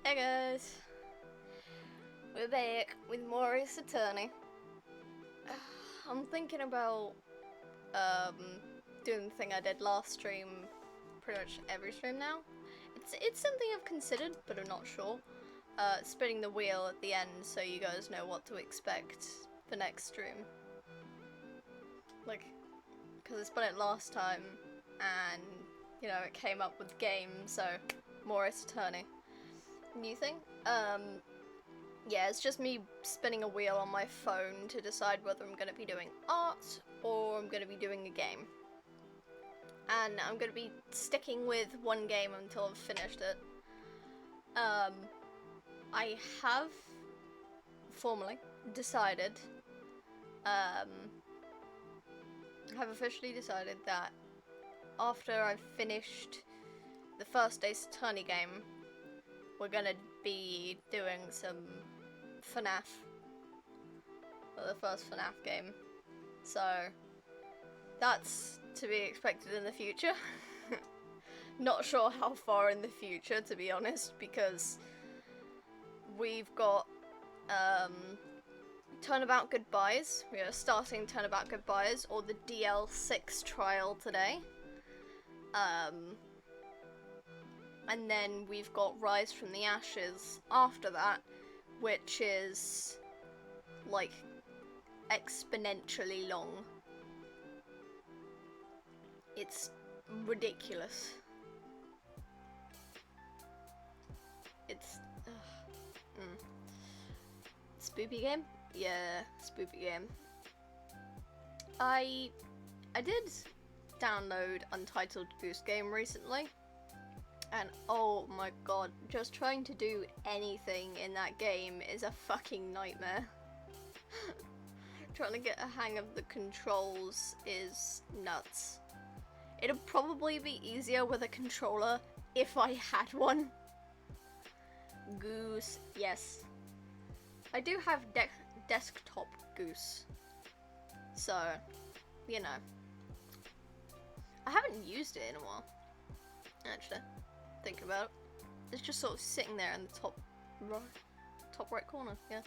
Hey guys, we're back with more Ace Attorney. I'm thinking about doing the thing I did last stream, pretty much every stream now. It's something I've considered, but I'm not sure. Spinning the wheel at the end so you guys know what to expect for next stream. Like, because I spun it last time, and you know it came up with game, so more Ace Attorney. New thing. Yeah, it's just me spinning a wheel on my phone to decide whether I'm going to be doing art or I'm going to be doing a game. And I'm going to be sticking with one game until I've finished it. I have formally decided, have officially decided that after I've finished the first Ace Attorney game, we're gonna be doing some FNAF for the first FNAF game. So that's to be expected in the future. Not sure how far in the future, to be honest, because we've got Turnabout Goodbyes. We are starting Turnabout Goodbyes, or the DL6 trial today. And then we've got Rise from the Ashes after that, which is, like, exponentially long. It's ridiculous. It's, Spoopy game? Yeah, spoopy game. I did download Untitled Goose Game recently. And oh my god, just trying to do anything in that game is a fucking nightmare. Trying to get a hang of the controls is nuts. It'd probably be easier with a controller if I had one. Goose, yes. I do have desktop Goose. So, you know. I haven't used it in a while, actually. Think about it. It's just sort of sitting there in the top right corner. Yeah,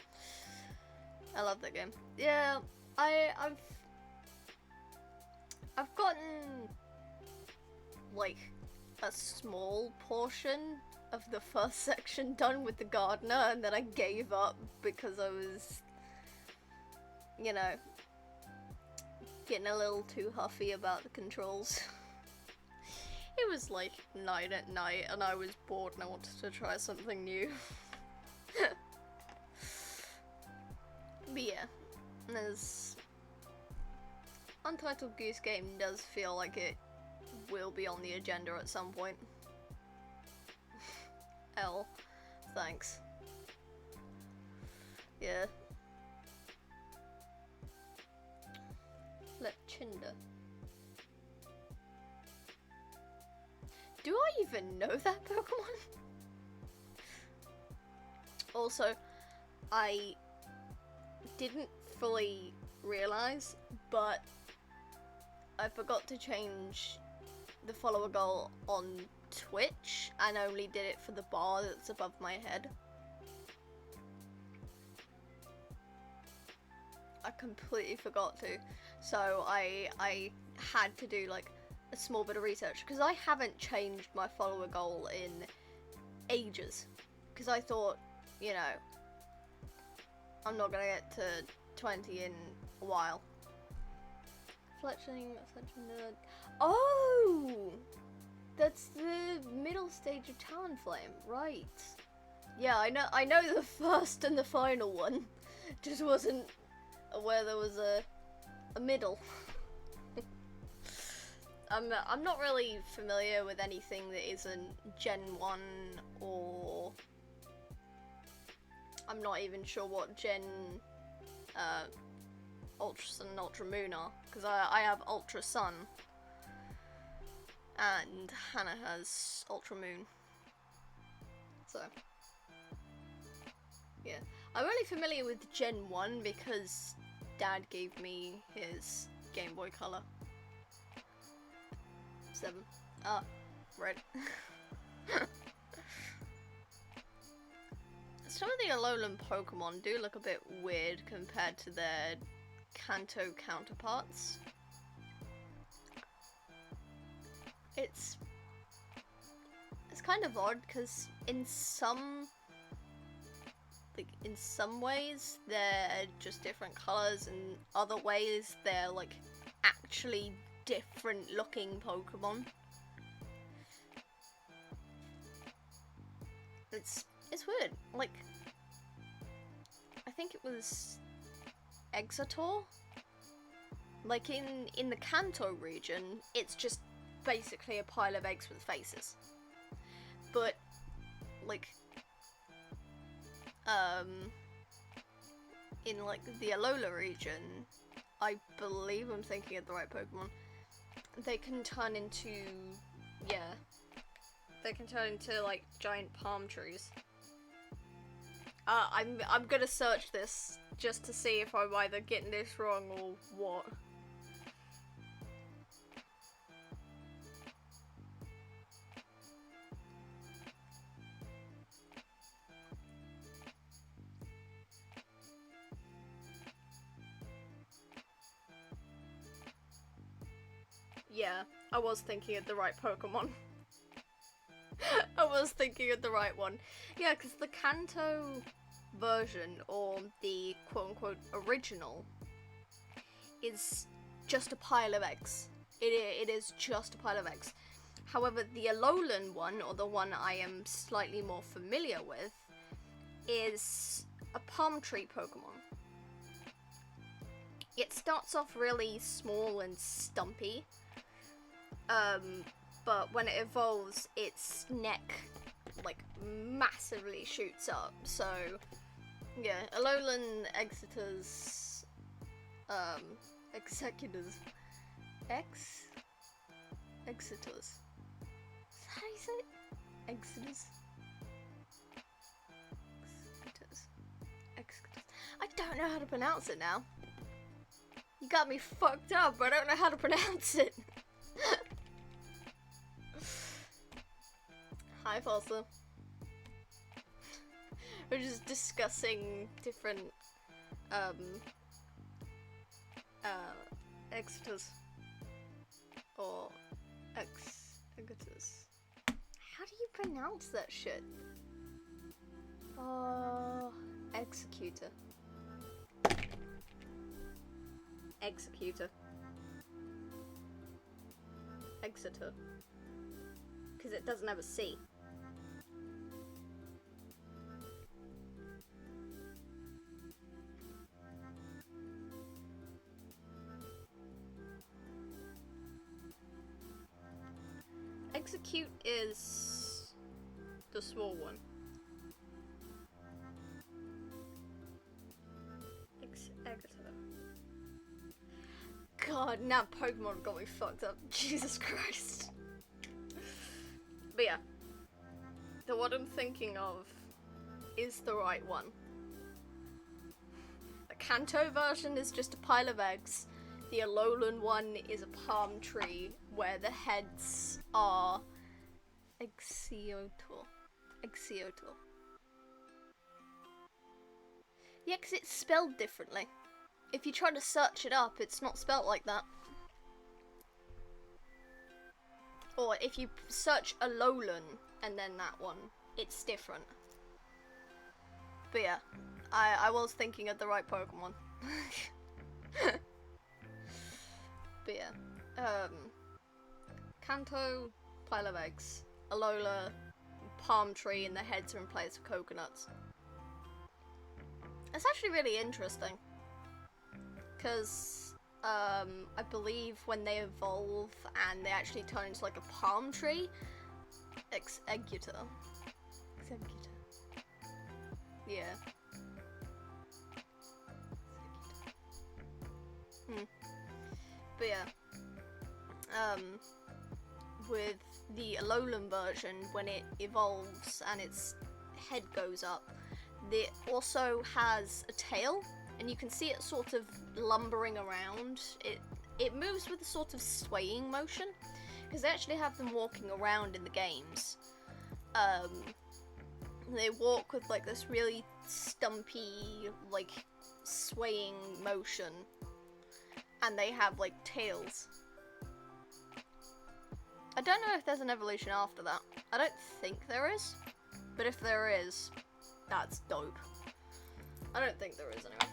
I love that game. Yeah, I've gotten like a small portion of the first section done with the gardener, and then I gave up because I was, you know, getting a little too huffy about the controls. It was like night at night and I was bored and I wanted to try something new. But yeah, there's Untitled Goose Game does feel like it will be on the agenda at some point. L, thanks. Yeah. Fletchinder. Do I even know that Pokemon? Also, I didn't fully realize, but I forgot to change the follower goal on Twitch and only did it for the bar that's above my head. I completely forgot to, so I had to do like a small bit of research, because I haven't changed my follower goal in ages, because I thought, you know, I'm not gonna get to 20 in a while. Fletching nerd. Oh! That's the middle stage of Talonflame, right. Yeah, I know the first and the final one, just wasn't aware there was a middle. I'm not really familiar with anything that isn't Gen 1, or I'm not even sure what Gen Ultra Sun and Ultra Moon are, because I have Ultra Sun and Hannah has Ultra Moon. So yeah, I'm only familiar with Gen 1 because Dad gave me his Game Boy Color. 7. Ah, red. some of the Alolan Pokemon do look a bit weird compared to their Kanto counterparts. It's kind of odd because in some ways they're just different colors, and other ways they're like actually different looking Pokemon. It's weird. Like, I think it was Exetor. Like in the Kanto region, it's just basically a pile of eggs with faces. But like in like the Alola region, I believe I'm thinking of the right Pokemon, they can turn into, yeah, they can turn into like giant palm trees. I'm gonna search this just to see if I'm either getting this wrong or what. Yeah, I was thinking of the right Pokemon. I was thinking of the right one. Yeah, because the Kanto version, or the quote-unquote original, is just a pile of eggs. It is just a pile of eggs. However, the Alolan one, or the one I am slightly more familiar with, is a palm tree Pokemon. It starts off really small and stumpy, but when it evolves, its neck, like, massively shoots up. So, yeah, Alolan Exeter's, executors, Exeters. How do you say it? Exeters? Exeters. I don't know how to pronounce it now. You got me fucked up, but I don't know how to pronounce it. Hi, Fossa. We're just discussing different, Exeters. Or Exeters. How do you pronounce that shit? Executor. Executor. Exeter. Because it doesn't have a C. Execute is the small one. Exeter. God, now Pokemon got me fucked up. Jesus Christ. But yeah, the one I'm thinking of is the right one. The Kanto version is just a pile of eggs. The Alolan one is a palm tree where the heads are Exeotor. Yeah, because it's spelled differently. If you try to search it up, it's not spelled like that. Or if you search Alolan and then that one, it's different. But yeah, I was thinking of the right Pokemon. But yeah, Kanto, pile of eggs. Alola, palm tree, and the heads are in place of coconuts. It's actually really interesting. Because, I believe when they evolve and they actually turn into like a palm tree, Executor. Yeah. But yeah, with the Alolan version, when it evolves and its head goes up, it also has a tail, and you can see it sort of lumbering around. It moves with a sort of swaying motion, because they actually have them walking around in the games. They walk with like this really stumpy, like swaying motion, and they have like tails. I don't know if there's an evolution after that. I don't think there is, but if there is, that's dope. I don't think there is anyway.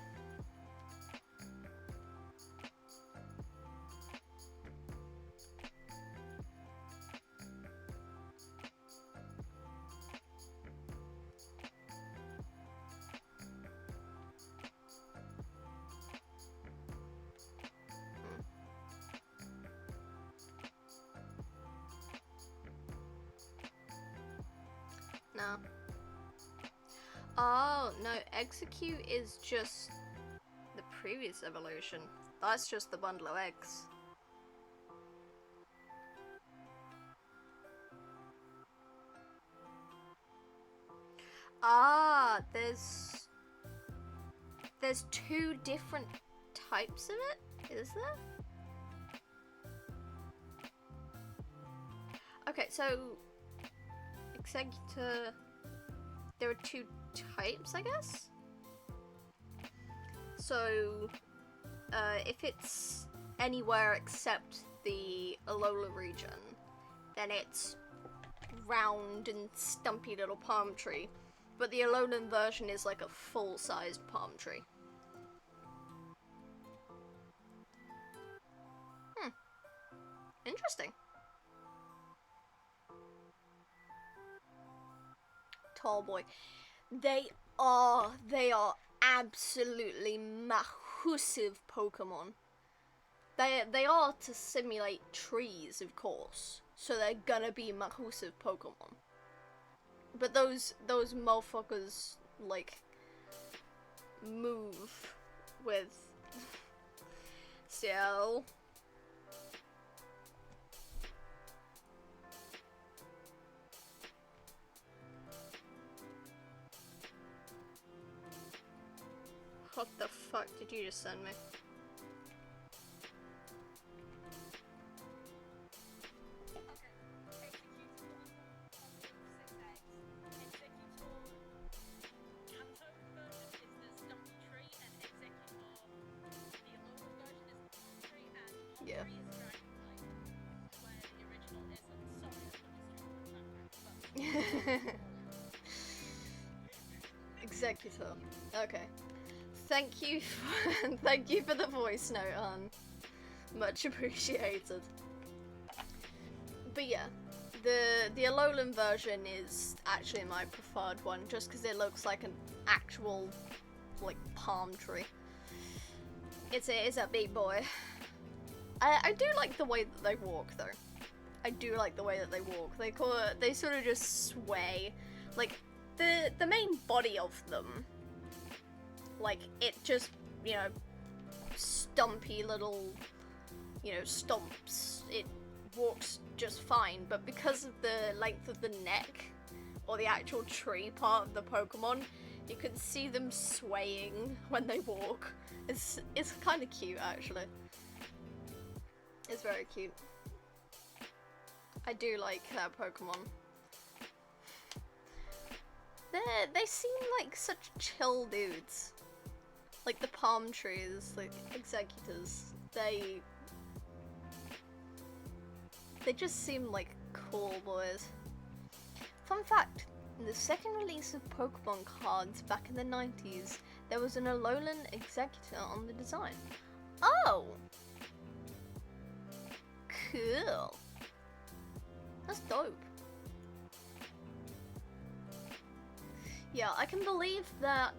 No. Oh, no, execute is just the previous evolution. That's just the bundle of eggs. Ah, there's two different types of it, is there? Okay, so Executor, there are two types, I guess? So, if it's anywhere except the Alola region, then it's round and stumpy little palm tree. But the Alolan version is like a full-sized palm tree. Interesting. Tall boy. They are absolutely massive Pokemon. They are to simulate trees, of course. So they're gonna be massive Pokemon. But those motherfuckers, like, move with Ciel. What the fuck did you just send me? Yeah. Executor. Okay. Thank you for the voice note, hon. Much appreciated. But yeah, the Alolan version is actually my preferred one, just because it looks like an actual, like, palm tree. It's a big boy. I do like the way that they walk, though. I do like the way that they walk. They sort of just sway. Like, the main body of them, like, it just, you know, stumpy little, you know, stomps. It walks just fine, but because of the length of the neck, or the actual tree part of the Pokemon, you can see them swaying when they walk. It's kind of cute, actually. It's very cute. I do like Pokemon. They seem like such chill dudes. Like the palm trees, like executors. They just seem like cool boys. Fun fact, in the second release of Pokemon cards back in the 90s, there was an Alolan executor on the design. Oh! Cool. That's dope. Yeah, I can believe that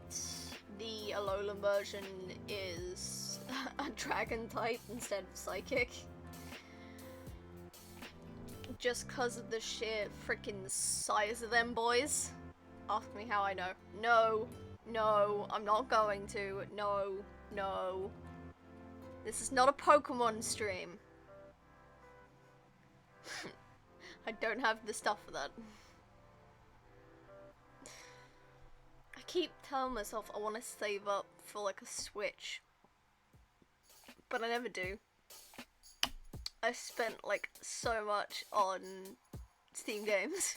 the Alolan version is a dragon type instead of psychic. Just cause of the sheer freaking size of them boys. Ask me how I know. No, I'm not going to. No. This is not a Pokemon stream. I don't have the stuff for that. I keep telling myself I want to save up for like a Switch, but I never do. I spent like so much on Steam games.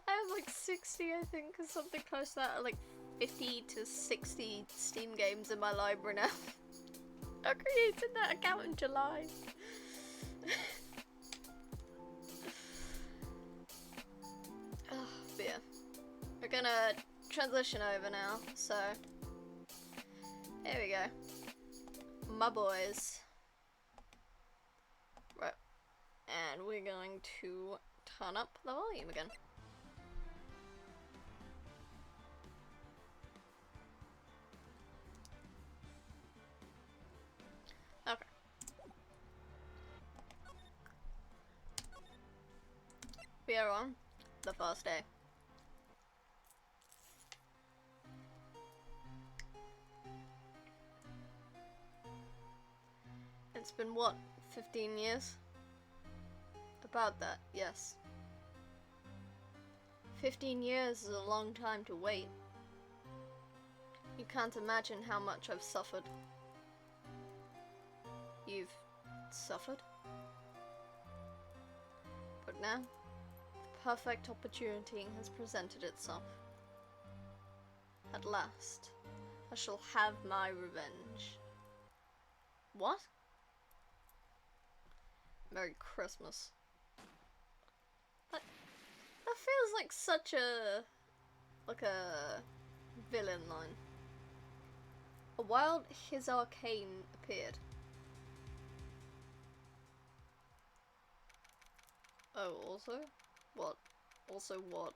I have like 60, I think, or something close to that, like 50 to 60 Steam games in my library now. I created that account in July. Oh, but yeah. We're gonna transition over now, so here we go. My boys. Right. And we're going to turn up the volume again. Okay. We are on the first day. It's been what, 15 years? About that, yes. 15 years is a long time to wait. You can't imagine how much I've suffered. You've suffered? But now, the perfect opportunity has presented itself. At last, I shall have my revenge. What? Merry Christmas. That feels like such a villain line. A wild his arcane appeared. Oh, also? What? Also what?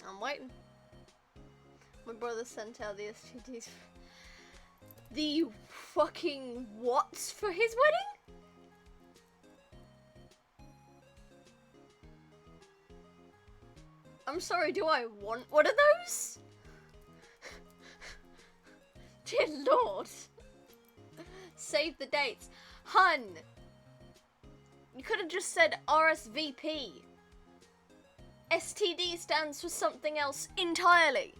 I'm waiting. My brother sent out the STDs. The fucking what's for his wedding? I'm sorry, do I want one of those? Dear Lord. Save the dates. Hun! You could have just said RSVP. STD stands for something else entirely.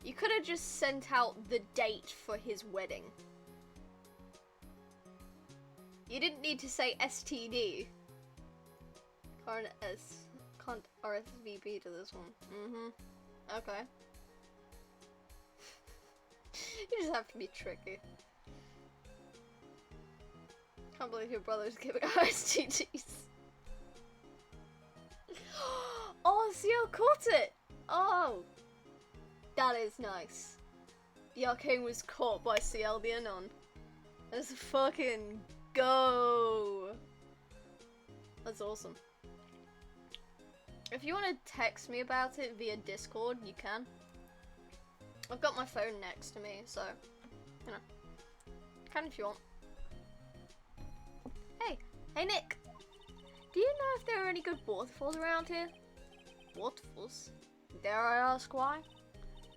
You could have just sent out the date for his wedding. You didn't need to say STD. Can't RSVP to this one. Okay. You just have to be tricky. Can't believe your brother's giving out STDs. Oh, CL caught it! Oh! That is nice. The Arcane was caught by CL the Anon. Let's fucking go! That's awesome. If you want to text me about it via Discord, you can. I've got my phone next to me, so, you know, you can if you want. Hey Nick! Do you know if there are any good waterfalls around here? Waterfalls? Dare I ask why?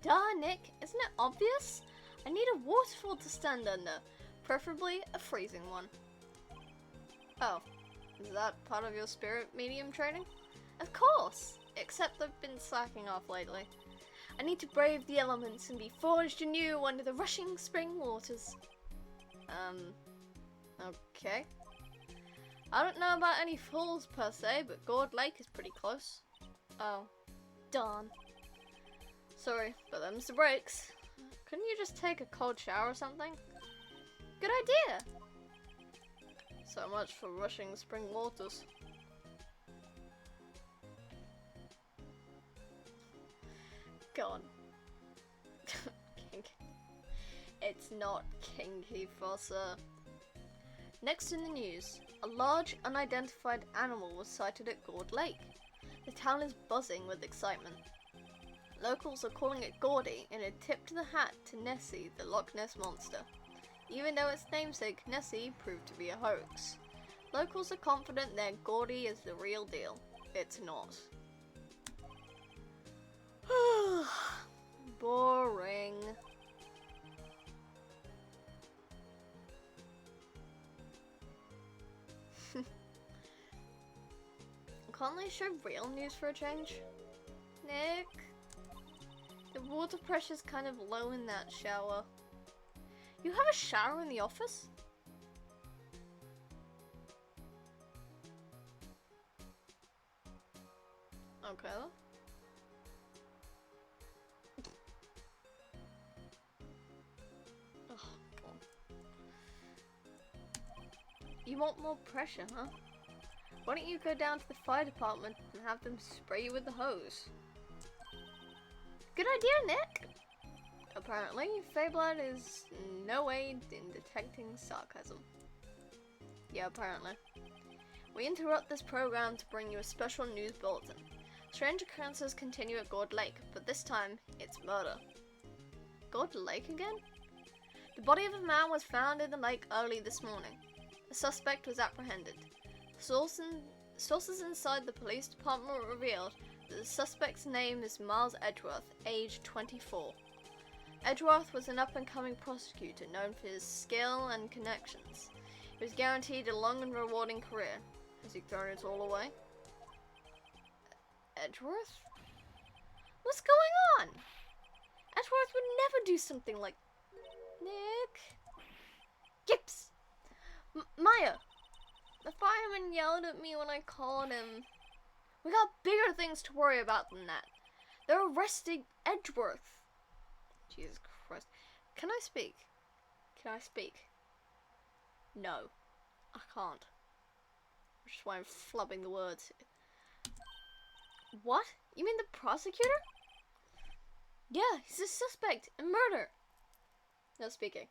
Duh, Nick, isn't it obvious? I need a waterfall to stand under, preferably a freezing one. Oh, is that part of your spirit medium training? Of course, except I've been slacking off lately. I need to brave the elements and be forged anew under the rushing spring waters. Okay. I don't know about any falls per se, but Gourd Lake is pretty close. Oh, darn. Sorry, but them's the breaks. Couldn't you just take a cold shower or something? Good idea! So much for rushing spring waters. God. It's not kinky, Fossa. Next in the news, a large unidentified animal was sighted at Gourd Lake. The town is buzzing with excitement. Locals are calling it Gordy in a tip to the hat to Nessie, the Loch Ness Monster. Even though its namesake, Nessie, proved to be a hoax. Locals are confident that Gordy is the real deal. It's not. Boring. Can't they show real news for a change? Nick? The water pressure's kind of low in that shower. You have a shower in the office? Okay. Oh, God. You want more pressure, huh? Why don't you go down to the fire department and have them spray you with the hose? Good idea, Nick! Apparently, Feyblad is no aid in detecting sarcasm. Yeah, apparently. We interrupt this program to bring you a special news bulletin. Strange occurrences continue at God Lake, but this time, it's murder. God Lake again? The body of a man was found in the lake early this morning. The suspect was apprehended. Sources inside the police department revealed that the suspect's name is Miles Edgeworth, age 24. Edgeworth was an up-and-coming prosecutor known for his skill and connections. He was guaranteed a long and rewarding career. Has he thrown it all away? Edgeworth? What's going on? Edgeworth would never do something like... Nick? Gibbs! Maya! The fireman yelled at me when I called him. We got bigger things to worry about than that. They're arresting Edgeworth. Jesus Christ. Can I speak? Can I speak? No. I can't. Which is why I'm flubbing the words. What? You mean the prosecutor? Yeah, he's a suspect in murder. No speaking.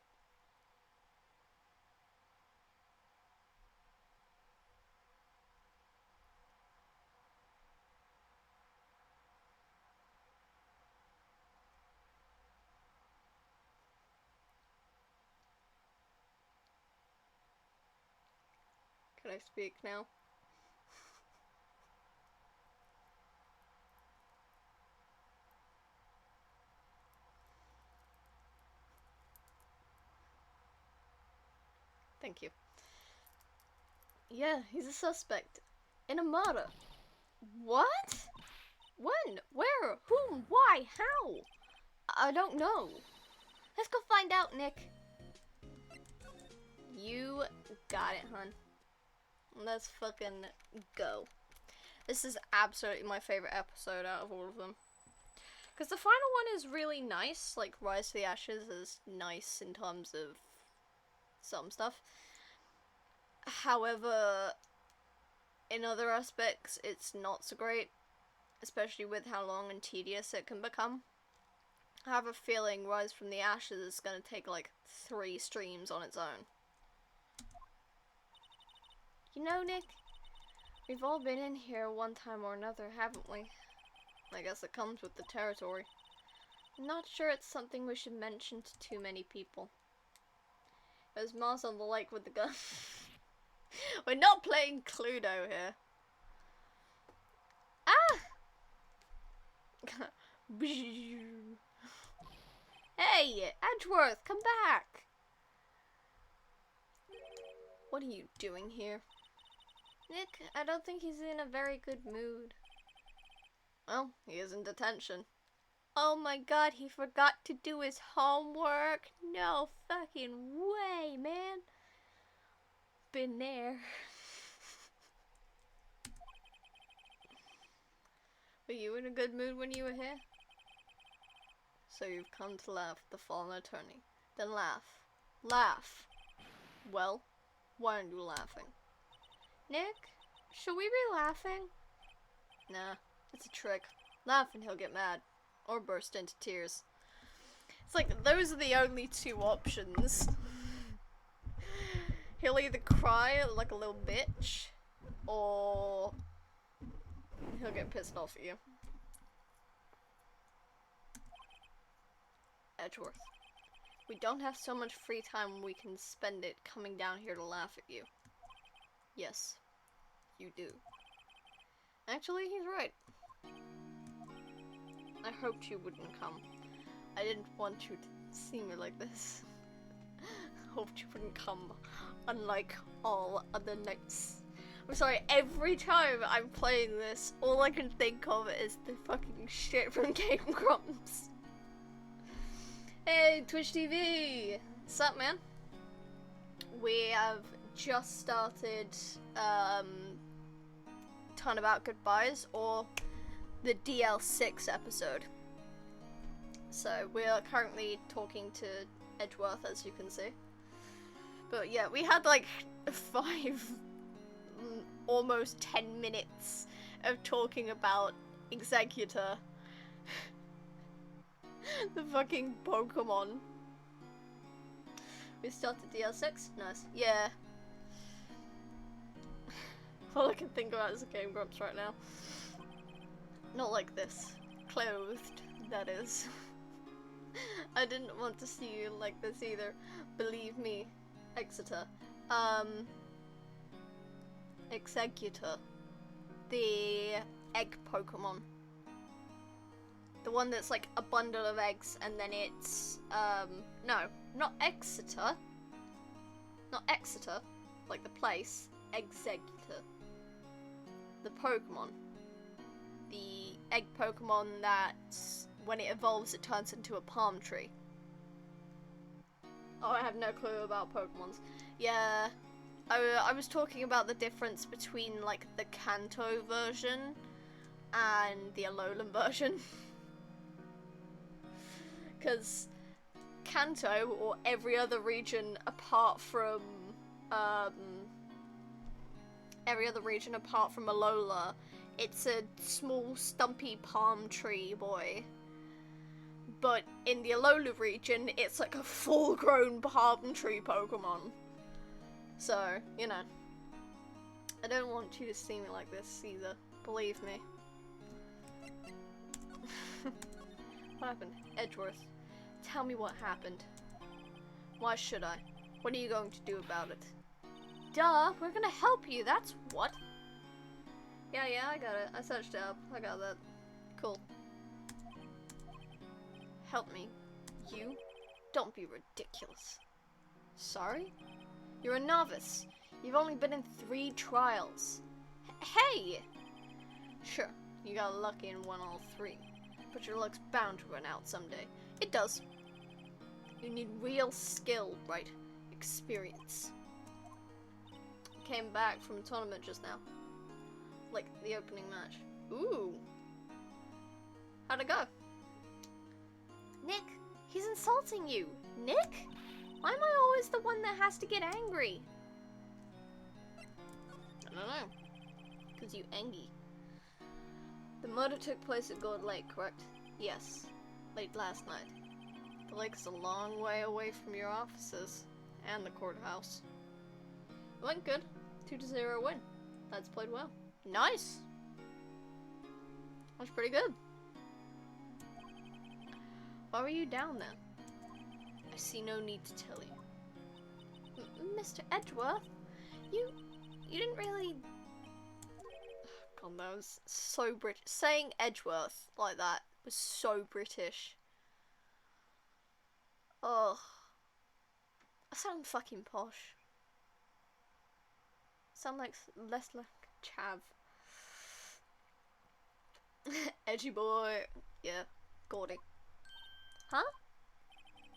Can I speak now? Thank you. Yeah, he's a suspect. In a murder. What? When? Where? Whom? Why? How? I don't know. Let's go find out, Nick. You got it, hun. Let's fucking go. This is absolutely my favorite episode out of all of them. Because the final one is really nice. Like, Rise to the Ashes is nice in terms of some stuff. However, in other aspects, it's not so great. Especially with how long and tedious it can become. I have a feeling Rise from the Ashes is going to take like 3 streams on its own. You know, Nick, we've all been in here one time or another, haven't we? I guess it comes with the territory. I'm not sure it's something we should mention to too many people. There's Mars on the lake with the gun. We're not playing Cluedo here. Ah! Hey, Edgeworth, come back! What are you doing here? Nick, I don't think he's in a very good mood. Well, he is in detention. Oh my god, he forgot to do his homework. No fucking way, man. Been there. Were you in a good mood when you were here? So you've come to laugh at the fallen attorney. Then laugh. Laugh. Well, why aren't you laughing? Nick, should we be laughing? Nah, it's a trick. Laugh and he'll get mad. Or burst into tears. It's like, those are the only 2 options. He'll either cry like a little bitch, or he'll get pissed off at you. Edgeworth, we don't have so much free time we can spend it coming down here to laugh at you. Yes, you do. Actually, he's right. I hoped you wouldn't come. I didn't want you to see me like this. Hoped you wouldn't come, unlike all other nights. I'm sorry, every time I'm playing this, all I can think of is the fucking shit from Game Grumps. Hey, Twitch TV! What's up, man? We have just started, Turnabout Goodbyes, or the DL6 episode. So, we are currently talking to Edgeworth, as you can see. But yeah, we had like 5, almost 10 minutes of talking about Executor. The fucking Pokemon. We started DL6? Nice. Yeah. All I can think about is the Game Grumps right now. Not like this. Clothed, that is. I didn't want to see you like this either. Believe me, Exeter. Executor. The egg Pokemon. The one that's like a bundle of eggs and then it's, no, not Exeter. Not Exeter, like the place. Executor. The Pokemon. The egg Pokemon that, when it evolves, it turns into a palm tree. Oh, I have no clue about Pokemons. Yeah, I was talking about the difference between, like, the Kanto version and the Alolan version. Because Kanto, or every other region apart from Alola, it's a small, stumpy palm tree boy. But in the Alola region, it's like a full-grown palm tree Pokemon. So, you know. I don't want you to see me like this either. Believe me. What happened? Edgeworth. Tell me what happened. Why should I? What are you going to do about it? Duh, we're gonna help you, that's what. Yeah, I got it. I searched it up. I got that. Cool. Help me. You? Don't be ridiculous. Sorry? You're a novice. You've only been in 3 trials. Hey! Sure, you got lucky and won all 3. But your luck's bound to run out someday. It does. You need real skill, right? Experience. I came back from a tournament just now. Like, the opening match. Ooh. How'd it go? Nick, he's insulting you. Nick? Why am I always the one that has to get angry? I don't know. Because you angy. The murder took place at Gold Lake, correct? Yes. Late last night. The lake's a long way away from your offices. And the courthouse. It went good. 2-0 win. That's played well. Nice! That's pretty good. Why were you down then? I see no need to tell you. Mr. Edgeworth, you didn't really... God, that was so British. Saying Edgeworth like that was so British. Ugh. I sound fucking posh. Sound like less like chav. Edgy boy. Yeah, Gordy. Huh?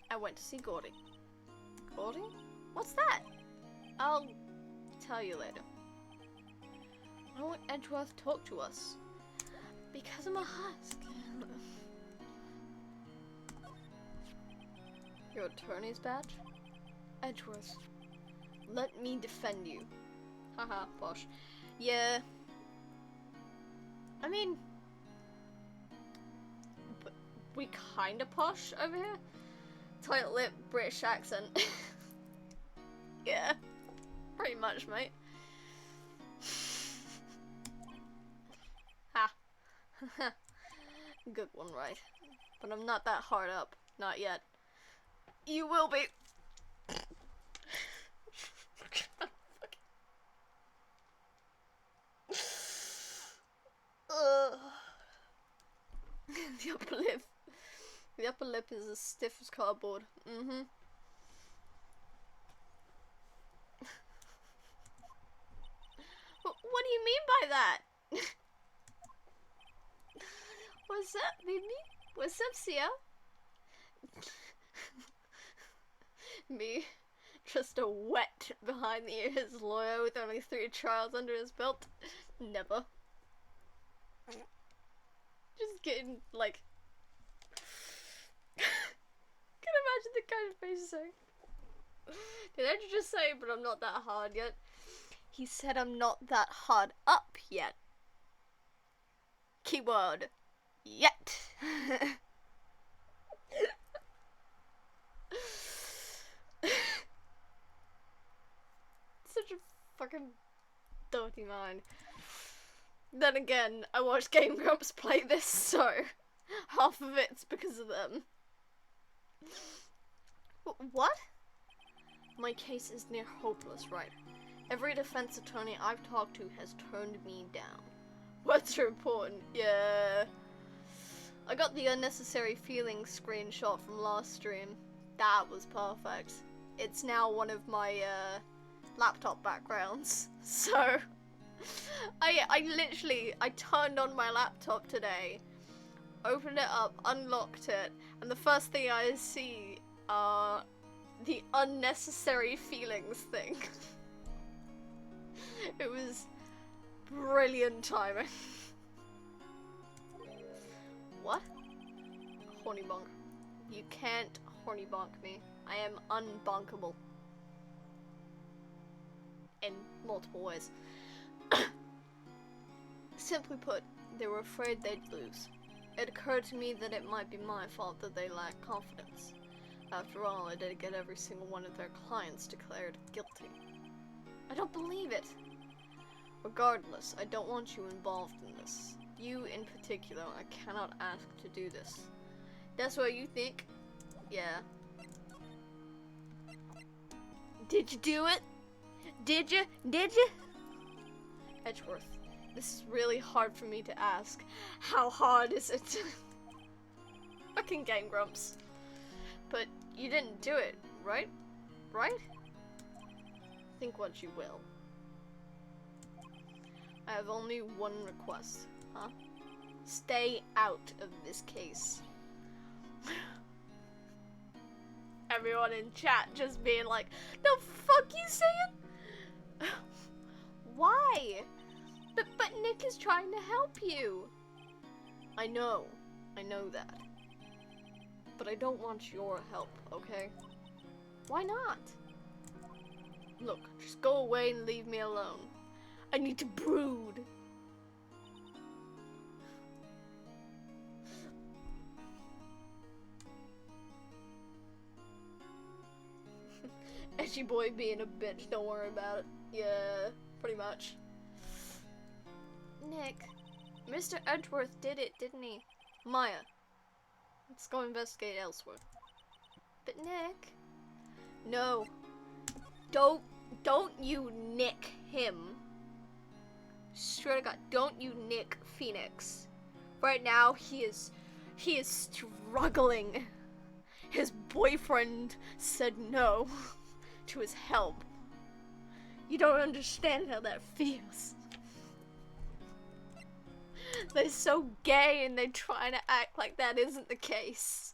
I went to see Gordy. Gordy? What's that? I'll tell you later. Why won't Edgeworth talk to us? Because I'm a husk. Your attorney's badge? Edgeworth, let me defend you. Haha, posh. Yeah. I mean, we kinda posh over here. Tight lip, British accent. Yeah, pretty much, mate. Ha. Good one, right? But I'm not that hard up. Not yet. You will be. The upper lip. The upper lip is as stiff as cardboard. What do you mean by that? What's up, baby? What's up, Sia? Me, just a wet behind the ears lawyer with only 3 trials under his belt. Never. Just getting, like... Can imagine the kind of face he's saying. Did I just say, but I'm not that hard yet? He said I'm not that hard up yet. Keyword. Yet. Such a fucking dirty mind. Then again, I watched Game Grumps play this, so half of it's because of them. What? My case is near hopeless, right? Every defense attorney I've talked to has turned me down. What's important? Yeah. I got the unnecessary feelings screenshot from last stream. That was perfect. It's now one of my laptop backgrounds. So I literally turned on my laptop today, opened it up, unlocked it, and the first thing I see are the unnecessary feelings thing. It was brilliant timing. What? Horny bonk. You can't horny bonk me. I am unbonkable. In multiple ways. Simply put, they were afraid they'd lose. It occurred to me that it might be my fault that they lacked confidence. After all, I did get every single one of their clients declared guilty. I don't believe it! Regardless, I don't want you involved in this. You in particular, I cannot ask to do this. That's what you think? Yeah. Did you do it? Did you? Did you? Edgeworth, this is really hard for me to ask. How hard is it? Fucking Game Grumps. But you didn't do it, right? Right? Think what you will. I have only one request, huh? Stay out of this case. Everyone in chat just being like, the fuck you saying? Why? But Nick is trying to help you. I know that. But I don't want your help, okay? Why not? Look, just go away and leave me alone. I need to brood. Edgy boy being a bitch, don't worry about it. Yeah, pretty much. Nick, Mr. Edgeworth did it, didn't he? Maya, let's go investigate elsewhere. But Nick... No. Don't you nick him. Swear to God, don't you nick Phoenix. Right now, he is struggling. His boyfriend said no to his help. You don't understand how that feels. They're so gay and they're trying to act like that isn't the case.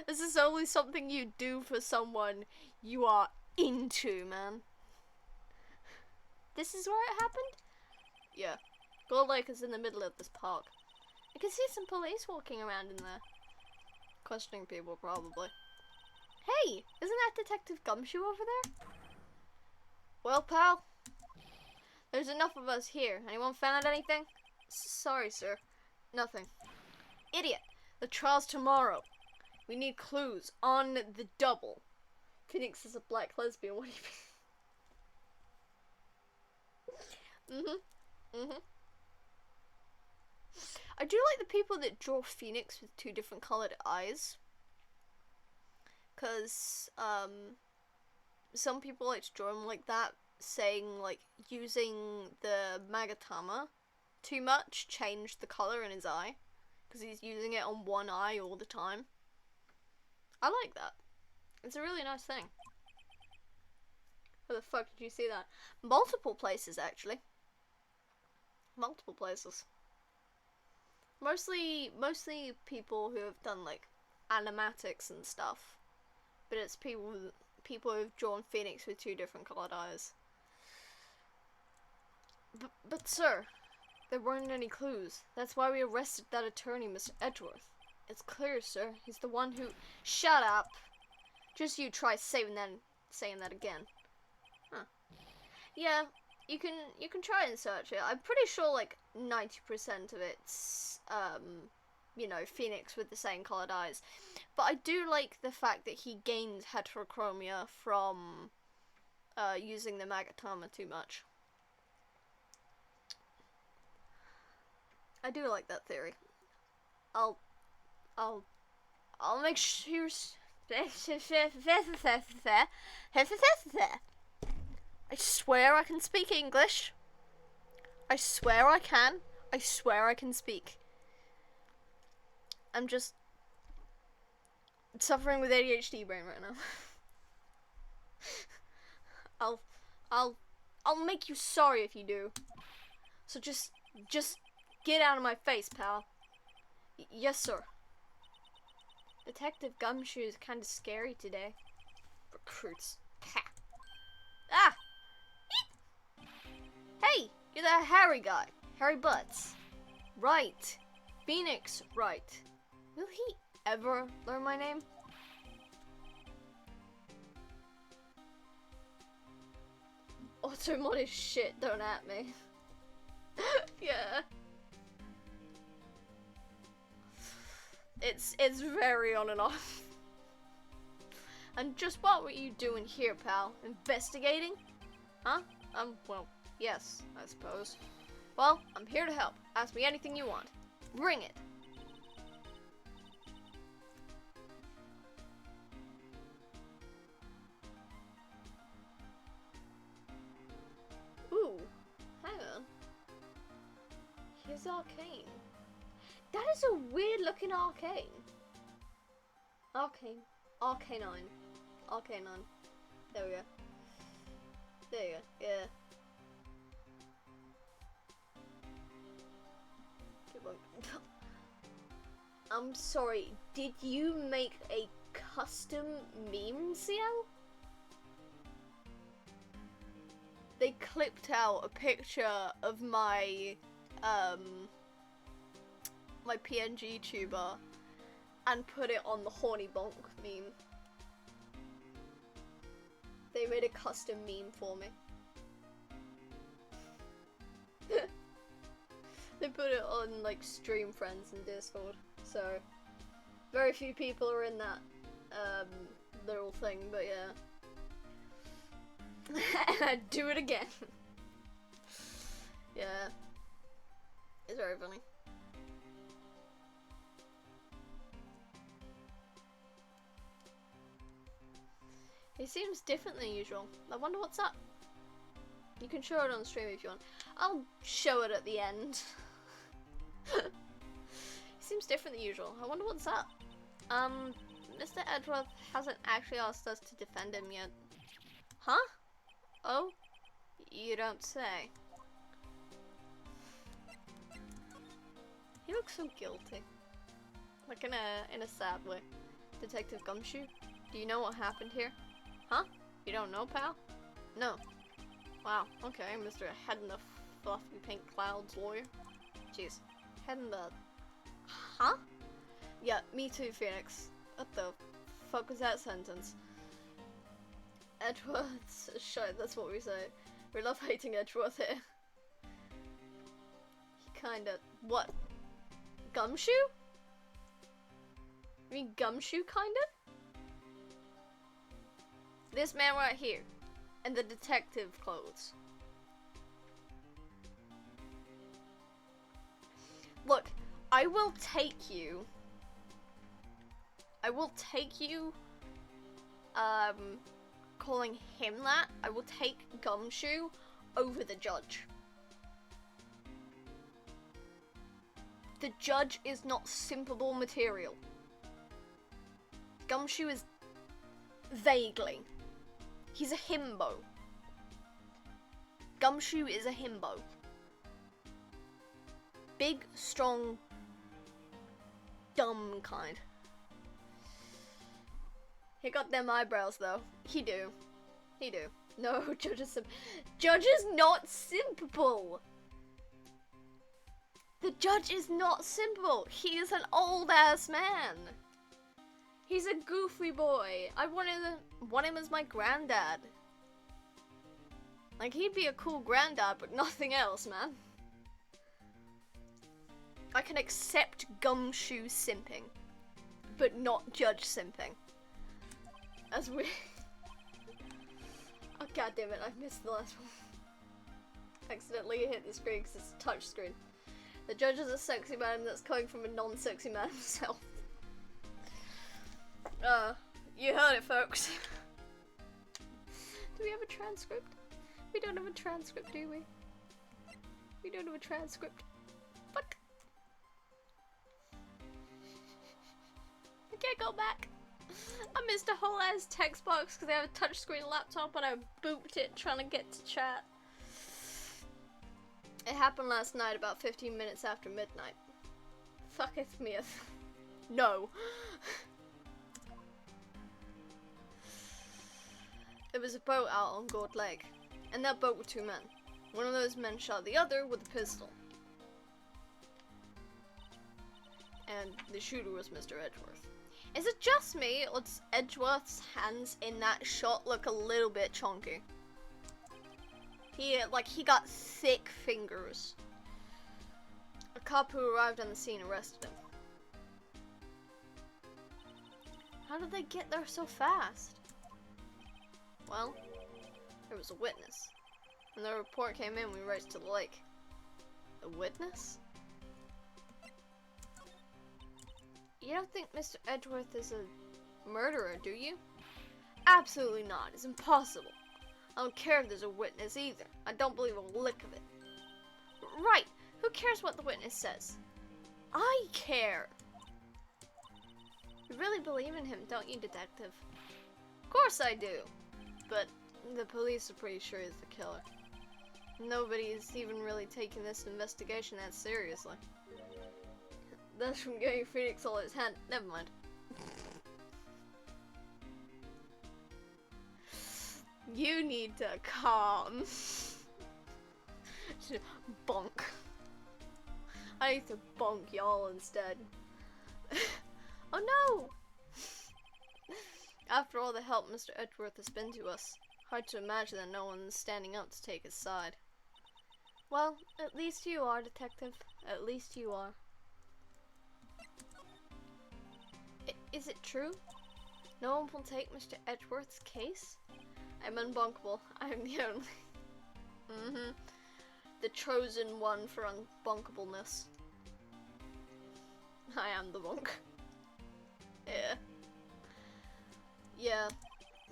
This is only something you do for someone you are into, man. This is where it happened? Yeah. Gold Lake is in the middle of this park. I can see some police walking around in there. Questioning people, probably. Hey! Isn't that Detective Gumshoe over there? Well, pal. There's enough of us here. Anyone found anything? Sorry, sir. Nothing. Idiot! The trial's tomorrow. We need clues on the double. Phoenix is a black lesbian. What do you mean? I do like the people that draw Phoenix with 2 different colored eyes. Cause some people like to draw him like that, saying like using the Magatama too much changed the color in his eye. because he's using it on one eye all the time. I like that. It's a really nice thing. Where the fuck did you see that? Multiple places, actually. Multiple places. Mostly people who have done, like, animatics and stuff. But it's people who have drawn Phoenix with 2 different colored eyes. But sir, there weren't any clues. That's why we arrested that attorney, Mr. Edgeworth. It's clear, sir. He's the one who... Shut up! Just you try saying that again. Huh. Yeah, you can try and search it. I'm pretty sure like 90% of it's you know, Phoenix with the same colored eyes. But I do like the fact that he gained heterochromia from using the Magatama too much. I do like that theory. I'll make sure. I swear I can speak English. I swear I can. I swear I can speak. I'm just suffering with ADHD brain right now. I'll make you sorry if you do. So just get out of my face, pal. Yes, sir. Detective Gumshoe is kind of scary today. Recruits. Pah. Ah! Hey! You're that Harry guy. Harry Butts. Right. Phoenix, right. Will he ever learn my name? Automod is shit, don't at me. Yeah. It's very on and off. And just what were you doing here, pal? Investigating? Huh? Well, yes, I suppose. Well, I'm here to help. Ask me anything you want. Bring it. Ooh, hang on. Here's Arcane. That is a weird looking Arcane. Arcanine. Arcanine. There we go. There you go, yeah. I'm sorry, did you make a custom meme, CL? They clipped out a picture of my, my PNG tuber and put it on the horny bonk meme. They made a custom meme for me. They put it on like Stream Friends and Discord, so very few people are in that little thing, but yeah. And I'd do it again. Yeah. It's very funny. He seems different than usual. I wonder what's up. You can show it on stream if you want. I'll show it at the end. He seems different than usual. I wonder what's up. Mr. Edgeworth hasn't actually asked us to defend him yet. Huh? Oh? You don't say. He looks so guilty. Like in a sad way. Detective Gumshoe, do you know what happened here? Huh? You don't know, pal? No. Wow, okay, Mr. Head in the Fluffy Pink Clouds lawyer. Jeez. Head in the... Huh? Yeah, me too, Phoenix. What the fuck was that sentence? Edgeworth's shite, that's what we say. We love hating Edgeworth here. He kinda... What? Gumshoe? You mean Gumshoe, kinda? This man right here. And the detective clothes. Look, I will take you, calling him that. I will take Gumshoe over the judge. The judge is not simpable material. Gumshoe is vaguely. He's a himbo. Gumshoe is a himbo. Big, strong, dumb kind. He got them eyebrows though. He do. He do. No, Judge is Judge is not simple. The judge is not simple. He is an old ass man. He's a goofy boy. I want him as my granddad. Like, he'd be a cool granddad, but nothing else, man. I can accept Gumshoe simping, but not Judge simping. As we... Oh, god damn it, I missed the last one. Accidentally hit the screen because it's a touch screen. The judge is a sexy man that's coming from a non-sexy man himself. You heard it, folks. Do we have a transcript? We don't have a transcript, do we? We don't have a transcript. Fuck. I can't go back. I missed a whole ass text box because I have a touchscreen laptop and I booped it trying to get to chat. It happened last night about 15 minutes after midnight. Fucketh me. No. There was a boat out on Gold Lake. In that boat were two men. One of those men shot the other with a pistol. And the shooter was Mr. Edgeworth. Is it just me, or does Edgeworth's hands in that shot look a little bit chunky? He got thick fingers. A cop who arrived on the scene arrested him. How did they get there so fast? Well, there was a witness. When the report came in, we raced to the lake. A witness? You don't think Mr. Edgeworth is a murderer, do you? Absolutely not. It's impossible. I don't care if there's a witness either. I don't believe a lick of it. Right. Who cares what the witness says? I care. You really believe in him, don't you, detective? Of course I do. But the police are pretty sure he's the killer. Nobody's even really taking this investigation that seriously. That's from getting Phoenix all his hand. Never mind. You need to calm. Bonk. I need to bonk y'all instead. Oh no! After all the help Mr. Edgeworth has been to us, hard to imagine that no one's standing up to take his side. Well, at least you are, detective. At least you are. Is it true? No one will take Mr. Edgeworth's case? I'm unbunkable. I'm the only... The chosen one for unbunkableness. I am the bunk. Yeah. Yeah.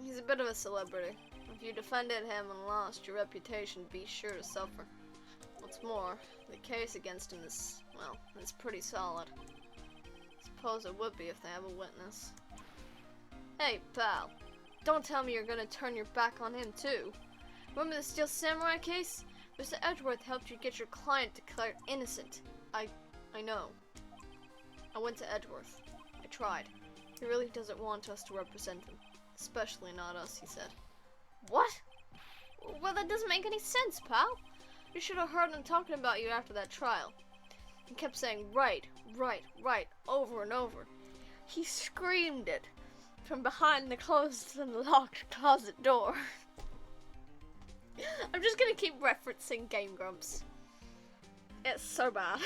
He's a bit of a celebrity. If you defended him and lost, your reputation would be sure to suffer. What's more, the case against him is, well, it's pretty solid. Suppose it would be if they have a witness. Hey, pal. Don't tell me you're gonna turn your back on him, too. Remember the Steel Samurai case? Mr. Edgeworth helped you get your client declared innocent. I know. I went to Edgeworth. I tried. He really doesn't want us to represent him. Especially not us, he said. What? Well, that doesn't make any sense, pal. You should have heard him talking about you after that trial. He kept saying, right, right, right, over and over. He screamed it from behind the closed and locked closet door. I'm just gonna keep referencing Game Grumps. It's so bad.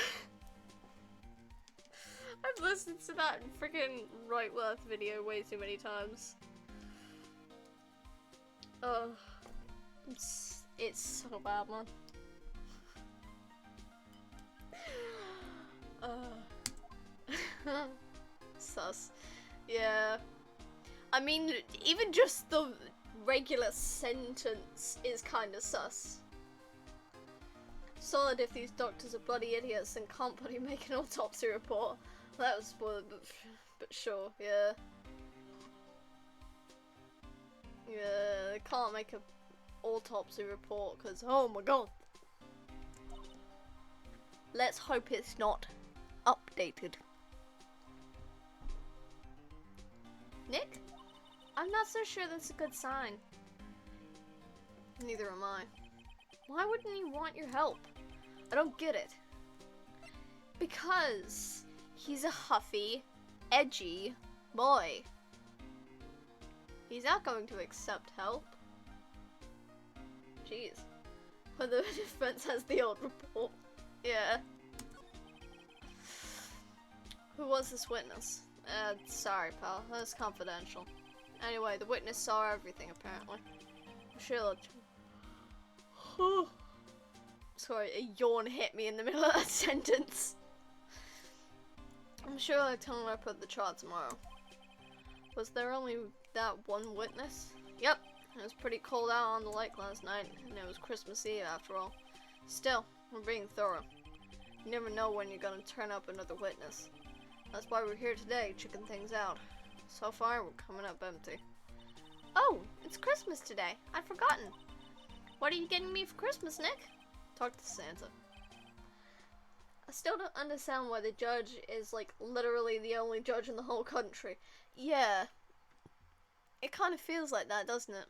I've listened to that freaking Rightworth video way too many times. Oh, it's so bad, man. Sus. Yeah. I mean, even just the regular sentence is kind of sus. Solid if these doctors are bloody idiots and can't bloody make an autopsy report. That was spoiled, but sure, yeah. Yeah, they can't make an autopsy report because, oh my god. Let's hope it's not updated. Nick? I'm not so sure that's a good sign. Neither am I. Why wouldn't he want your help? I don't get it. Because he's a huffy, edgy boy. He's not going to accept help. Jeez. When the defense has the old report. Yeah. Who was this witness? Sorry, pal. That's confidential. Anyway, the witness saw everything, apparently. Sheila. Sorry, a yawn hit me in the middle of that sentence. I'm sure I'll tell him I put the chart tomorrow. Was there only that one witness? Yep. It was pretty cold out on the lake last night, and it was Christmas Eve after all. Still, we're being thorough. You never know when you're gonna turn up another witness. That's why we're here today, checking things out. So far, we're coming up empty. Oh, it's Christmas today. I'd forgotten. What are you getting me for Christmas, Nick? Talk to Santa. I still don't understand why the judge is, like, literally the only judge in the whole country. Yeah. It kind of feels like that, doesn't it?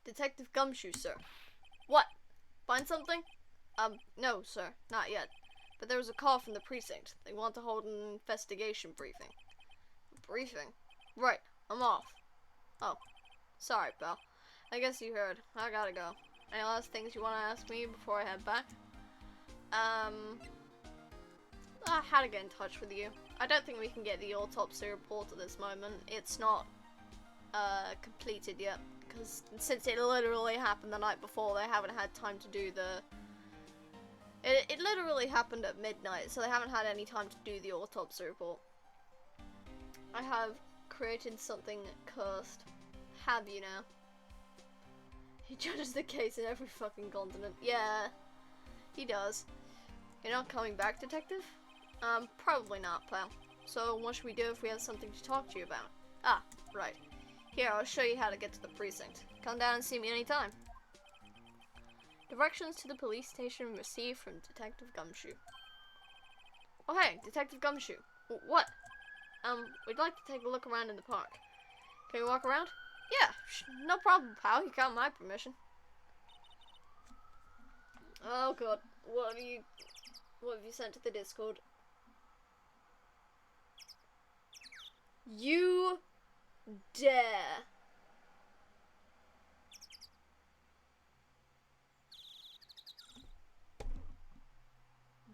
Detective Gumshoe, sir. What? Find something? No, sir. Not yet. But there was a call from the precinct. They want to hold an investigation briefing. Briefing? Right. I'm off. Oh. Sorry, pal. I guess you heard. I gotta go. Any last things you want to ask me before I head back? How to get in touch with you. I don't think we can get the autopsy report at this moment. It's not, completed yet. Because since it literally happened the night before, they haven't had time to do the... It literally happened at midnight, so they haven't had any time to do the autopsy report. I have created something cursed. Have you now? He judges the case in every fucking continent. Yeah, he does. You're not coming back, detective? Probably not, pal. So what should we do if we have something to talk to you about? Ah, right. Here, I'll show you how to get to the precinct. Come down and see me anytime. Directions to the police station received from Detective Gumshoe. Oh hey, Detective Gumshoe. What? We'd like to take a look around in the park. Can we walk around? Yeah, no problem, pal. You got my permission. Oh god, what have you sent to the Discord? You dare.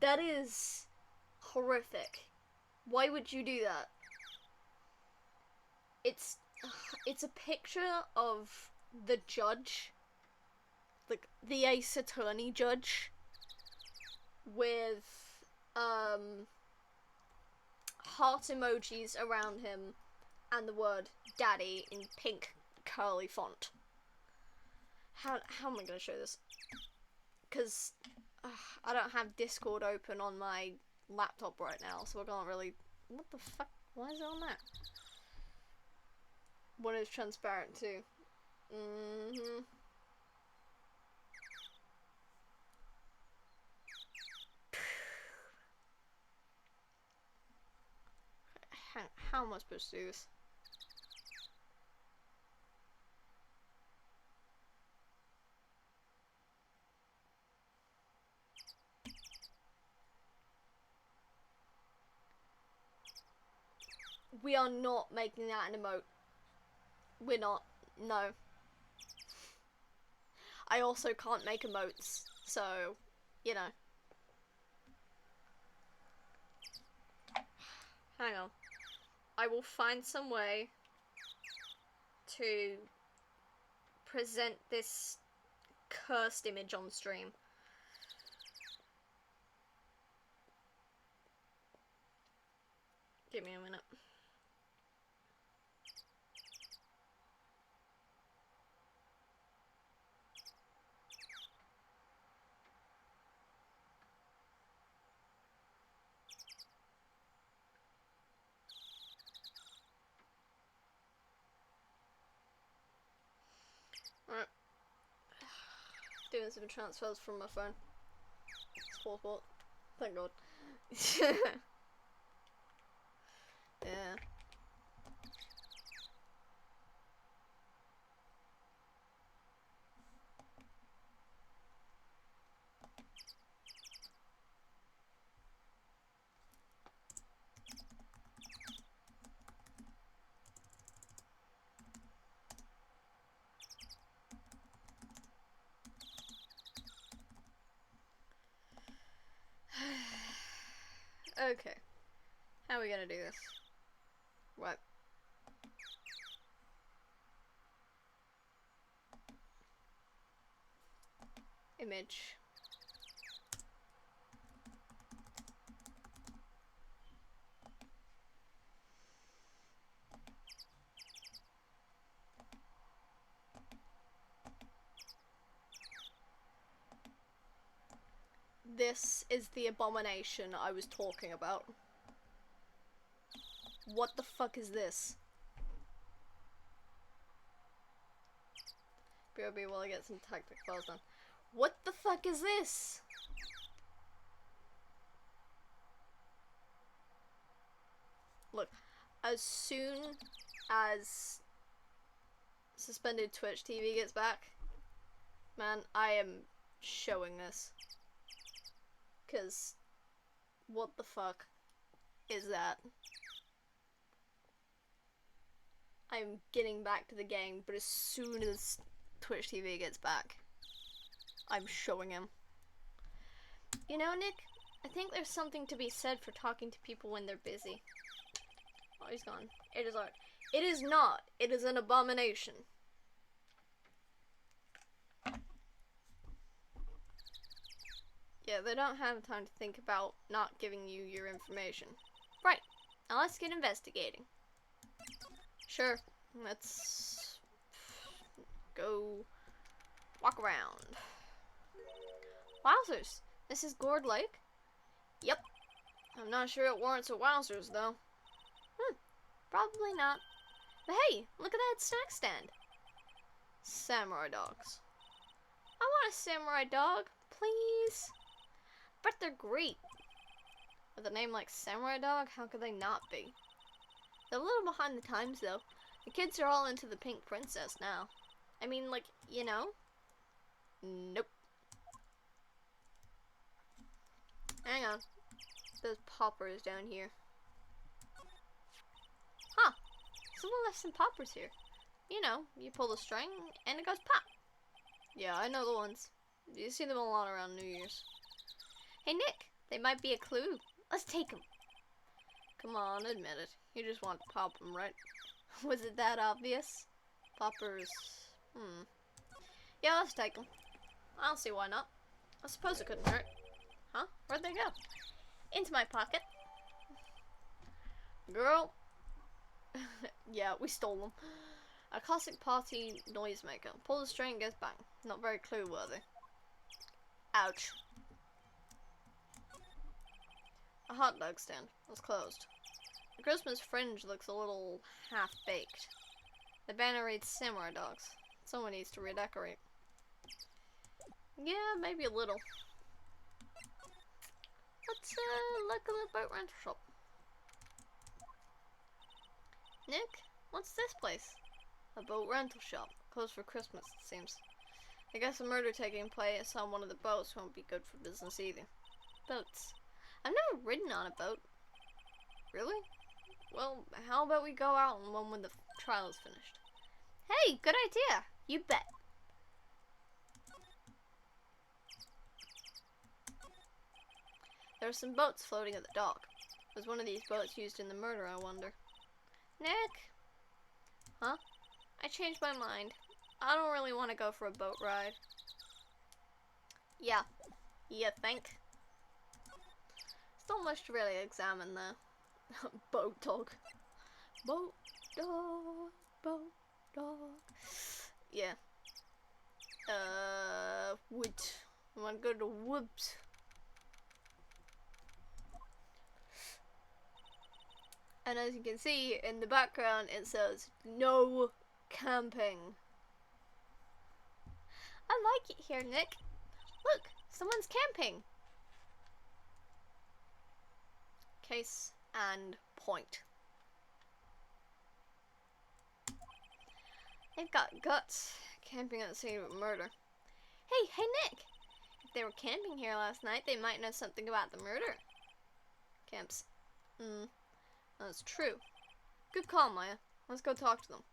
That is horrific. Why would you do that? It's a picture of the judge, like the Ace Attorney judge, with heart emojis around him and the word daddy in pink curly font. How am I gonna show this? Because I don't have Discord open on my laptop right now, so I can't really... What the fuck? Why is it on that? One is transparent too. How am I supposed to do this? We are not making that an emote. We're not. No. I also can't make emotes, so, you know. Hang on. I will find some way to present this cursed image on stream. Give me a minute. Alright. Doing some transfers from my phone. Sport. Thank God. Yeah. Okay. How are we gonna do this? What? Image. This is the abomination I was talking about. What the fuck is this? BRB while I get some tactic files done. What the fuck is this? Look, as soon as suspended Twitch TV gets back, man, I am showing this. 'Cause what the fuck is that? I'm getting back to the game, but as soon as Twitch TV gets back, I'm showing him. You know, Nick, I think there's something to be said for talking to people when they're busy. Oh, he's gone. It is art. It is not. It is an abomination. Yeah, they don't have time to think about not giving you your information. Right. Now let's get investigating. Sure. Let's go walk around. Wowzers. This is Gourd Lake? Yep. I'm not sure it warrants a wowzers, though. Probably not. But hey, look at that snack stand. Samurai dogs. I want a samurai dog, please. But they're great. With a name like Samurai Dog, how could they not be? They're a little behind the times, though. The kids are all into the Pink Princess now. I mean, like, you know? Nope. Hang on. There's poppers down here. Huh. Someone left some poppers here. You know, you pull the string, and it goes pop. Yeah, I know the ones. You see them a lot around New Year's. Hey, Nick, they might be a clue. Let's take them. Come on, admit it. You just want to pop them, right? Was it that obvious? Poppers. Yeah, let's take them. I don't see why not. I suppose it couldn't hurt. Huh? Where'd they go? Into my pocket. Girl. Yeah, we stole them. A classic party noisemaker. Pull the string, goes bang. Not very clue-worthy. Ouch. A hot dog stand. It's closed. The Christmas fringe looks a little half-baked. The banner reads Samurai Dogs. Someone needs to redecorate. Yeah, maybe a little. Let's look at the boat rental shop. Nick, what's this place? A boat rental shop. Closed for Christmas, it seems. I guess a murder taking place on one of the boats won't be good for business either. Boats. I've never ridden on a boat. Really? Well, how about we go out on one when the trial is finished? Hey, good idea. You bet. There are some boats floating at the dock. Was one of these boats used in the murder, I wonder? Nick? Huh? I changed my mind. I don't really want to go for a boat ride. Yeah. You think? Still much to really examine there. Boat dog. Boat dog. Boat dog. Yeah. Wood. I want to go to woods. And as you can see in the background, it says no camping. I like it here, Nick. Look, someone's camping. Case and point. They've got guts. Camping at the scene of a murder. Hey, Nick! If they were camping here last night, they might know something about the murder. Camps. That's true. Good call, Maya. Let's go talk to them.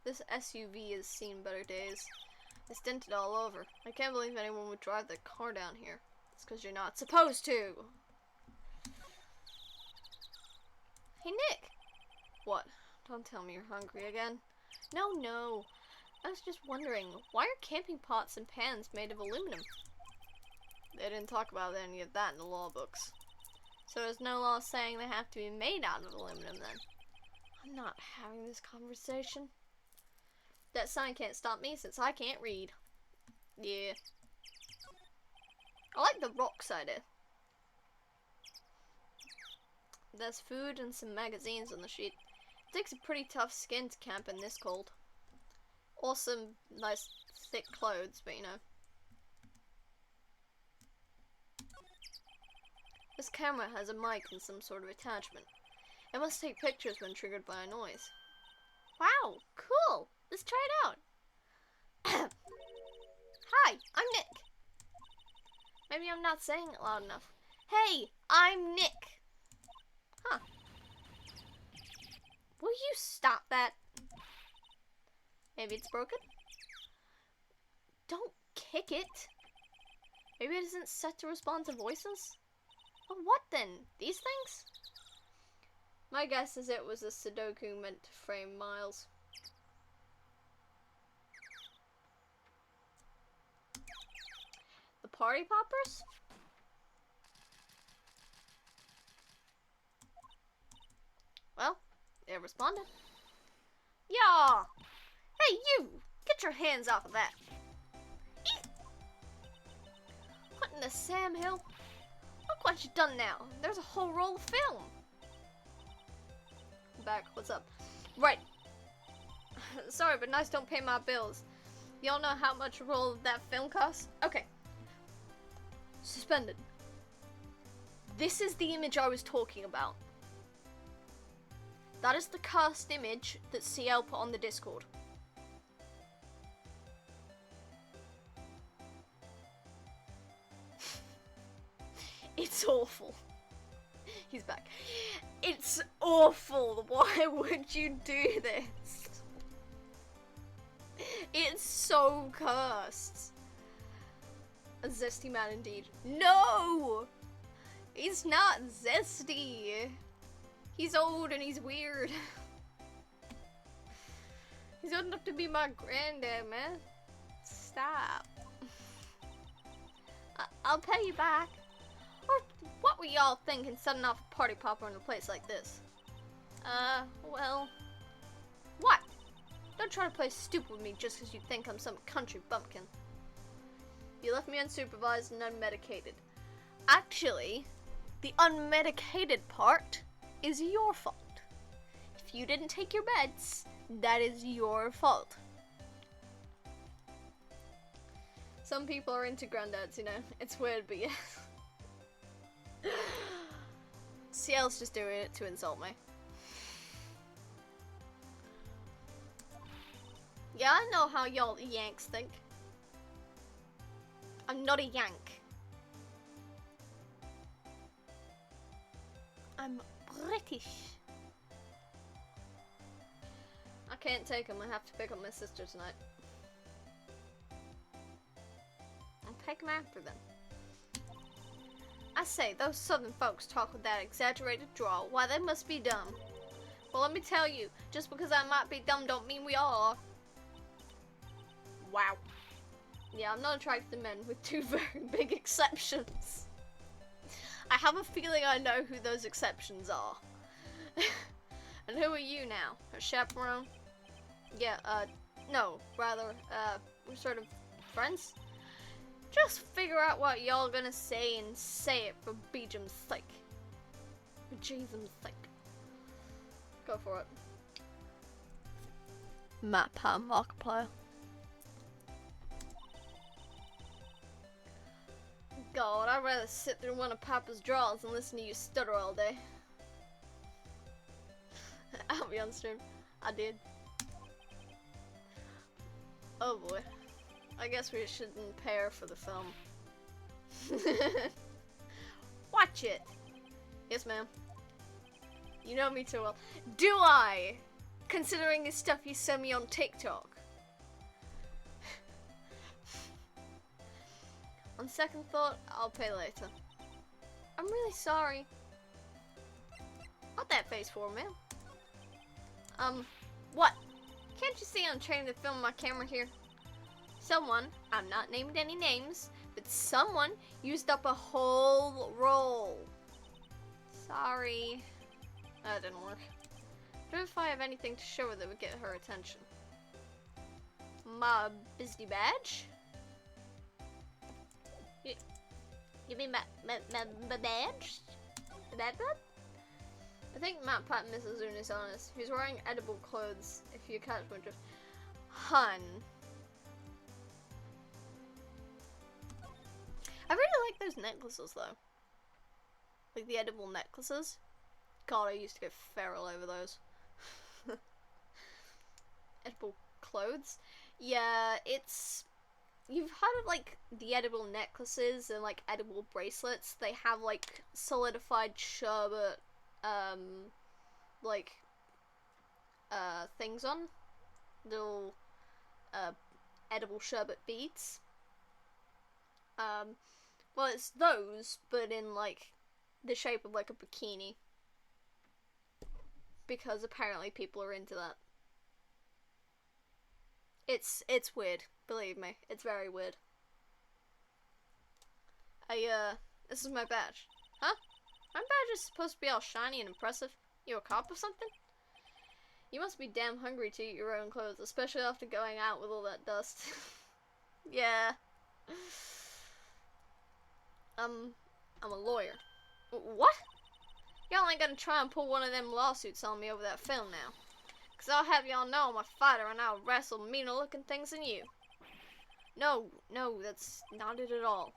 This SUV has seen better days. It's dented all over. I can't believe anyone would drive their car down here. It's because you're not supposed to. Hey, Nick! What? Don't tell me you're hungry again. No. I was just wondering, why are camping pots and pans made of aluminum? They didn't talk about any of that in the law books. So there's no law saying they have to be made out of aluminum then. I'm not having this conversation. That sign can't stop me since I can't read. Yeah. I like the rocks idea. There's food and some magazines on the sheet. It takes a pretty tough skin to camp in this cold. Awesome, nice, thick clothes, but you know. This camera has a mic and some sort of attachment. It must take pictures when triggered by a noise. Wow, cool! Let's try it out. Hi, I'm Nick. Maybe I'm not saying it loud enough. Hey, I'm Nick. Huh. Will you stop that? Maybe it's broken? Don't kick it. Maybe it isn't set to respond to voices? Well, what then? These things? My guess is it was a Sudoku meant to frame Miles. The party poppers? Well, they responded. Yeah! Hey, you! Get your hands off of that! Eek. What in the Sam Hill? Look what you've done now. There's a whole roll of film. Back, what's up? Right. Sorry, but nice don't pay my bills. Y'all know how much a roll of that film costs? Okay. Suspended. This is the image I was talking about. That is the cursed image that CL put on the Discord. It's awful. He's back. It's awful. Why would you do this? It's so cursed. A zesty man indeed. No! He's not zesty. He's old and he's weird. He's old enough to be my granddad, man. Stop. I'll pay you back. Or what were y'all thinking setting off a party popper in a place like this? Well... What? Don't try to play stupid with me just because you think I'm some country bumpkin. You left me unsupervised and unmedicated. Actually, the unmedicated part is your fault. If you didn't take your meds, that is your fault. Some people are into granddads, you know. It's weird, but yeah. CL's just doing it to insult me. Yeah, I know how y'all Yanks think. I'm not a Yank. I'm British. I can't take him. I have to pick up my sister tonight. I'll take him after them. I say, those southern folks talk with that exaggerated drawl. Why, they must be dumb. Well, let me tell you, just because I might be dumb don't mean we all are. Wow. Yeah, I'm not attracted to men with two very big exceptions. I have a feeling I know who those exceptions are. And who are you now? A chaperone? Yeah, no, rather, we're sort of friends? Just figure out what y'all gonna say and say it for Beejam's sake. For Jason's sake. Go for it. Map Pattern Markiplier. God, I'd rather sit through one of Papa's draws and listen to you stutter all day. I'll be on stream. I did. Oh boy. I guess we shouldn't pair for the film. Watch it! Yes, ma'am. You know me too well. Do I? Considering the stuff you send me on TikTok. On second thought, I'll pay later. I'm really sorry. What that face for, man? What? Can't you see I'm trying to film my camera here? Someone, I'm not named any names, but someone used up a whole roll. Sorry. That didn't work. But if I have anything to show her that would get her attention. My busy badge? You mean my badge? That? I think Matt Pat and Mrs. Zoon is honest. He's wearing edible clothes, if you catch my drift. Hun. I really like those necklaces though. Like the edible necklaces. God, I used to go feral over those. Edible clothes? Yeah, it's... You've heard of like the edible necklaces and like edible bracelets. They have like solidified sherbet things on. Little edible sherbet beads. Well, it's those, but in like the shape of like a bikini. Because apparently people are into that. It's weird, believe me. It's very weird. This is my badge. Huh? My badge is supposed to be all shiny and impressive. You a cop or something? You must be damn hungry to eat your own clothes, especially after going out with all that dust. Yeah. I'm a lawyer. What? Y'all ain't gonna try and pull one of them lawsuits on me over that film now. Cause I'll have y'all know I'm a fighter and I'll wrestle meaner looking things than you. No, that's not it at all.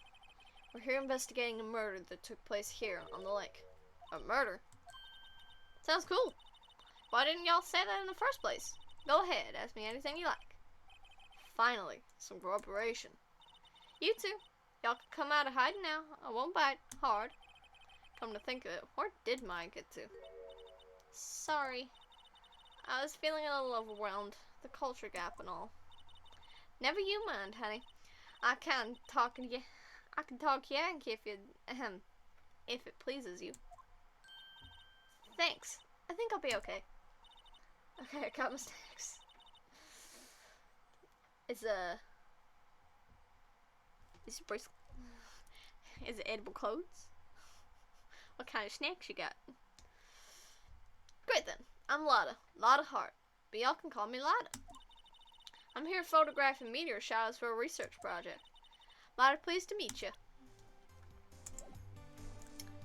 We're here investigating a murder that took place here on the lake. A murder? Sounds cool. Why didn't y'all say that in the first place? Go ahead, ask me anything you like. Finally, some corroboration. You two, y'all can come out of hiding now. I won't bite hard. Come to think of it, where did mine get to? Sorry. I was feeling a little overwhelmed. The culture gap and all. Never you mind, honey. I can talk Yankee if it pleases you. Thanks. I think I'll be okay. Okay, I got mistakes. Is it edible clothes? What kind of snacks you got? Great then. I'm Lada. Lada Hart. But y'all can call me Lada. I'm here photographing meteor showers for a research project. Lada, pleased to meet you.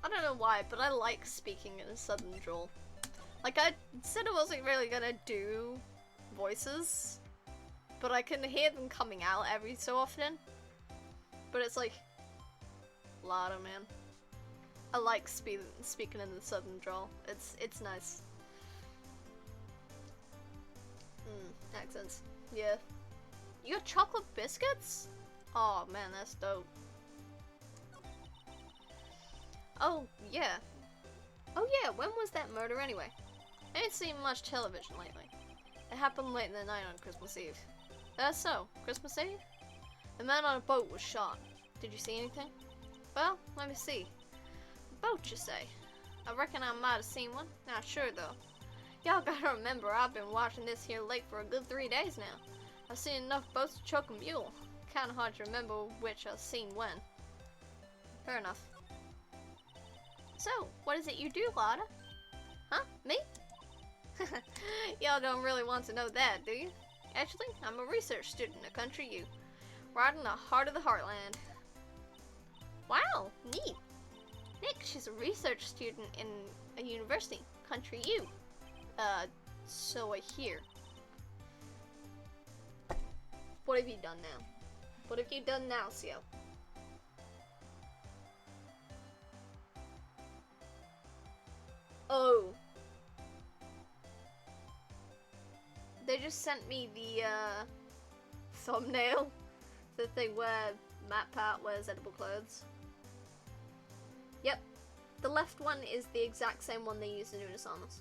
I don't know why, but I like speaking in a southern drawl. Like, I said I wasn't really gonna do voices, but I can hear them coming out every so often. But it's like, Lada, man. I like speaking in the southern drawl. It's nice. Accents. Yeah. You got chocolate biscuits? Oh man, that's dope. Oh yeah. When was that murder anyway? I ain't seen much television lately. It happened late in the night on Christmas Eve. That's so. Christmas Eve? The man on a boat was shot. Did you see anything? Well, let me see. Boat, you say? I reckon I might have seen one. Not sure though. Y'all gotta remember, I've been watching this here lake for a good 3 days now. I've seen enough boats to choke a mule. Kinda hard to remember which I've seen when. Fair enough. So, what is it you do, Lada? Huh? Me? Y'all don't really want to know that, do you? Actually, I'm a research student at Country U. Right in the heart of the heartland. Wow, neat. Nick, she's a research student in a university, Country U. So I hear. What have you done now? What have you done now, CL? Oh. They just sent me the thumbnail. The thing where MatPat wears edible clothes. Yep. The left one is the exact same one they used in Unisamus.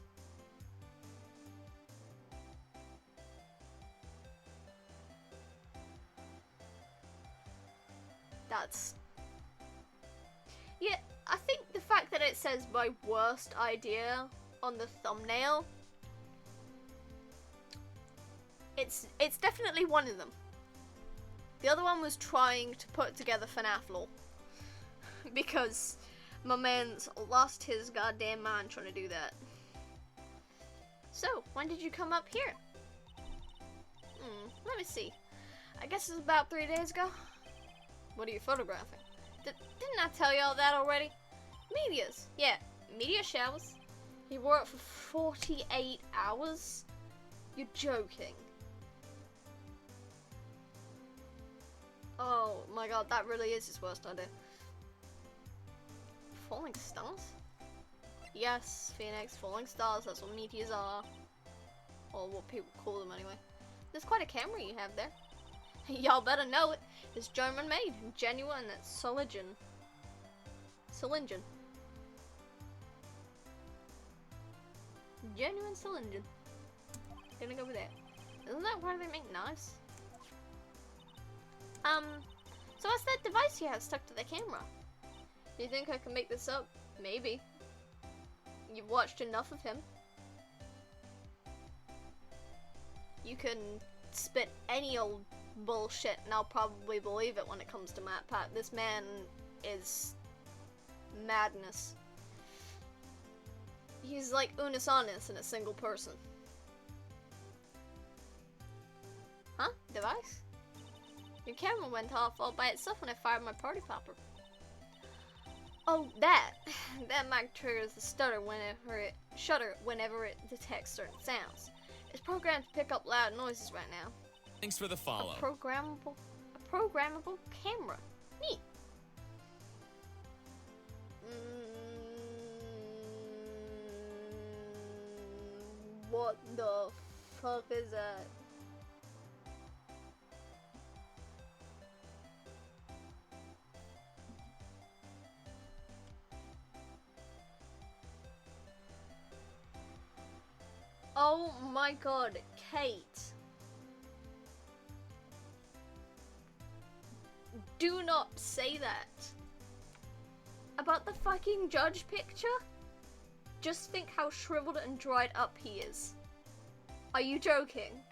That's... Yeah, I think the fact that it says my worst idea on the thumbnail, it's definitely one of them. The other one was trying to put together FNAF lore. Because my man's lost his goddamn mind trying to do that. So, when did you come up here? Let me see. I guess it's about 3 days ago. What are you photographing? Didn't I tell y'all that already? Meteors. Yeah, meteor showers. He wore it for 48 hours? You're joking. Oh my god, that really is his worst idea. Falling stars? Yes, Phoenix, falling stars, that's what meteors are. Or what people call them anyway. There's quite a camera you have there. Y'all better know it. It's German made, genuine, that's Solingen. Solingen. Genuine Solingen. Gonna go with that. Isn't that why they make knives? So what's that device you have stuck to the camera? Do you think I can make this up? Maybe. You've watched enough of him. You can spit any old bullshit and I'll probably believe it when it comes to MatPat. This man is madness. He's like Unus Annus in a single person. Huh? Device? Your camera went off all by itself when I fired my party popper. Oh, that mic triggers the shutter whenever it detects certain sounds. It's programmed to pick up loud noises right now. Thanks for the follow. A programmable camera. Neat. What the fuck is that? Oh my god, Kate. Do not say that. About the fucking judge picture? Just think how shriveled and dried up he is. Are you joking?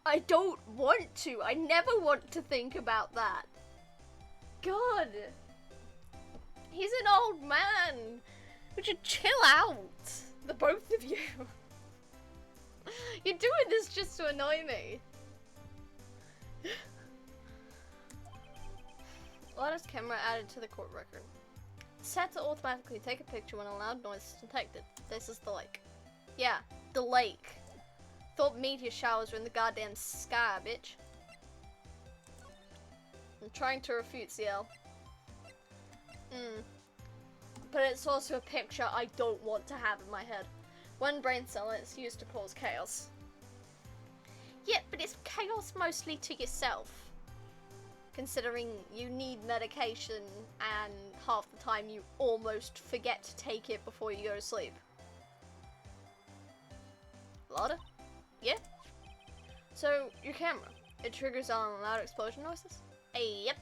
I don't want to. I never want to think about that. God. He's an old man. Would you chill out? The both of you. You're doing this just to annoy me. Latest camera added to the court record. Set to automatically take a picture when a loud noise is detected. This is the lake. Yeah, the lake. Thought meteor showers were in the goddamn sky, bitch. I'm trying to refute CL. But it's also a picture I don't want to have in my head. One brain cell is used to cause chaos. Yeah, but it's chaos mostly to yourself. Considering you need medication and half the time you almost forget to take it before you go to sleep. Lotta? Yeah? So, your camera, it triggers on loud explosion noises? Yep.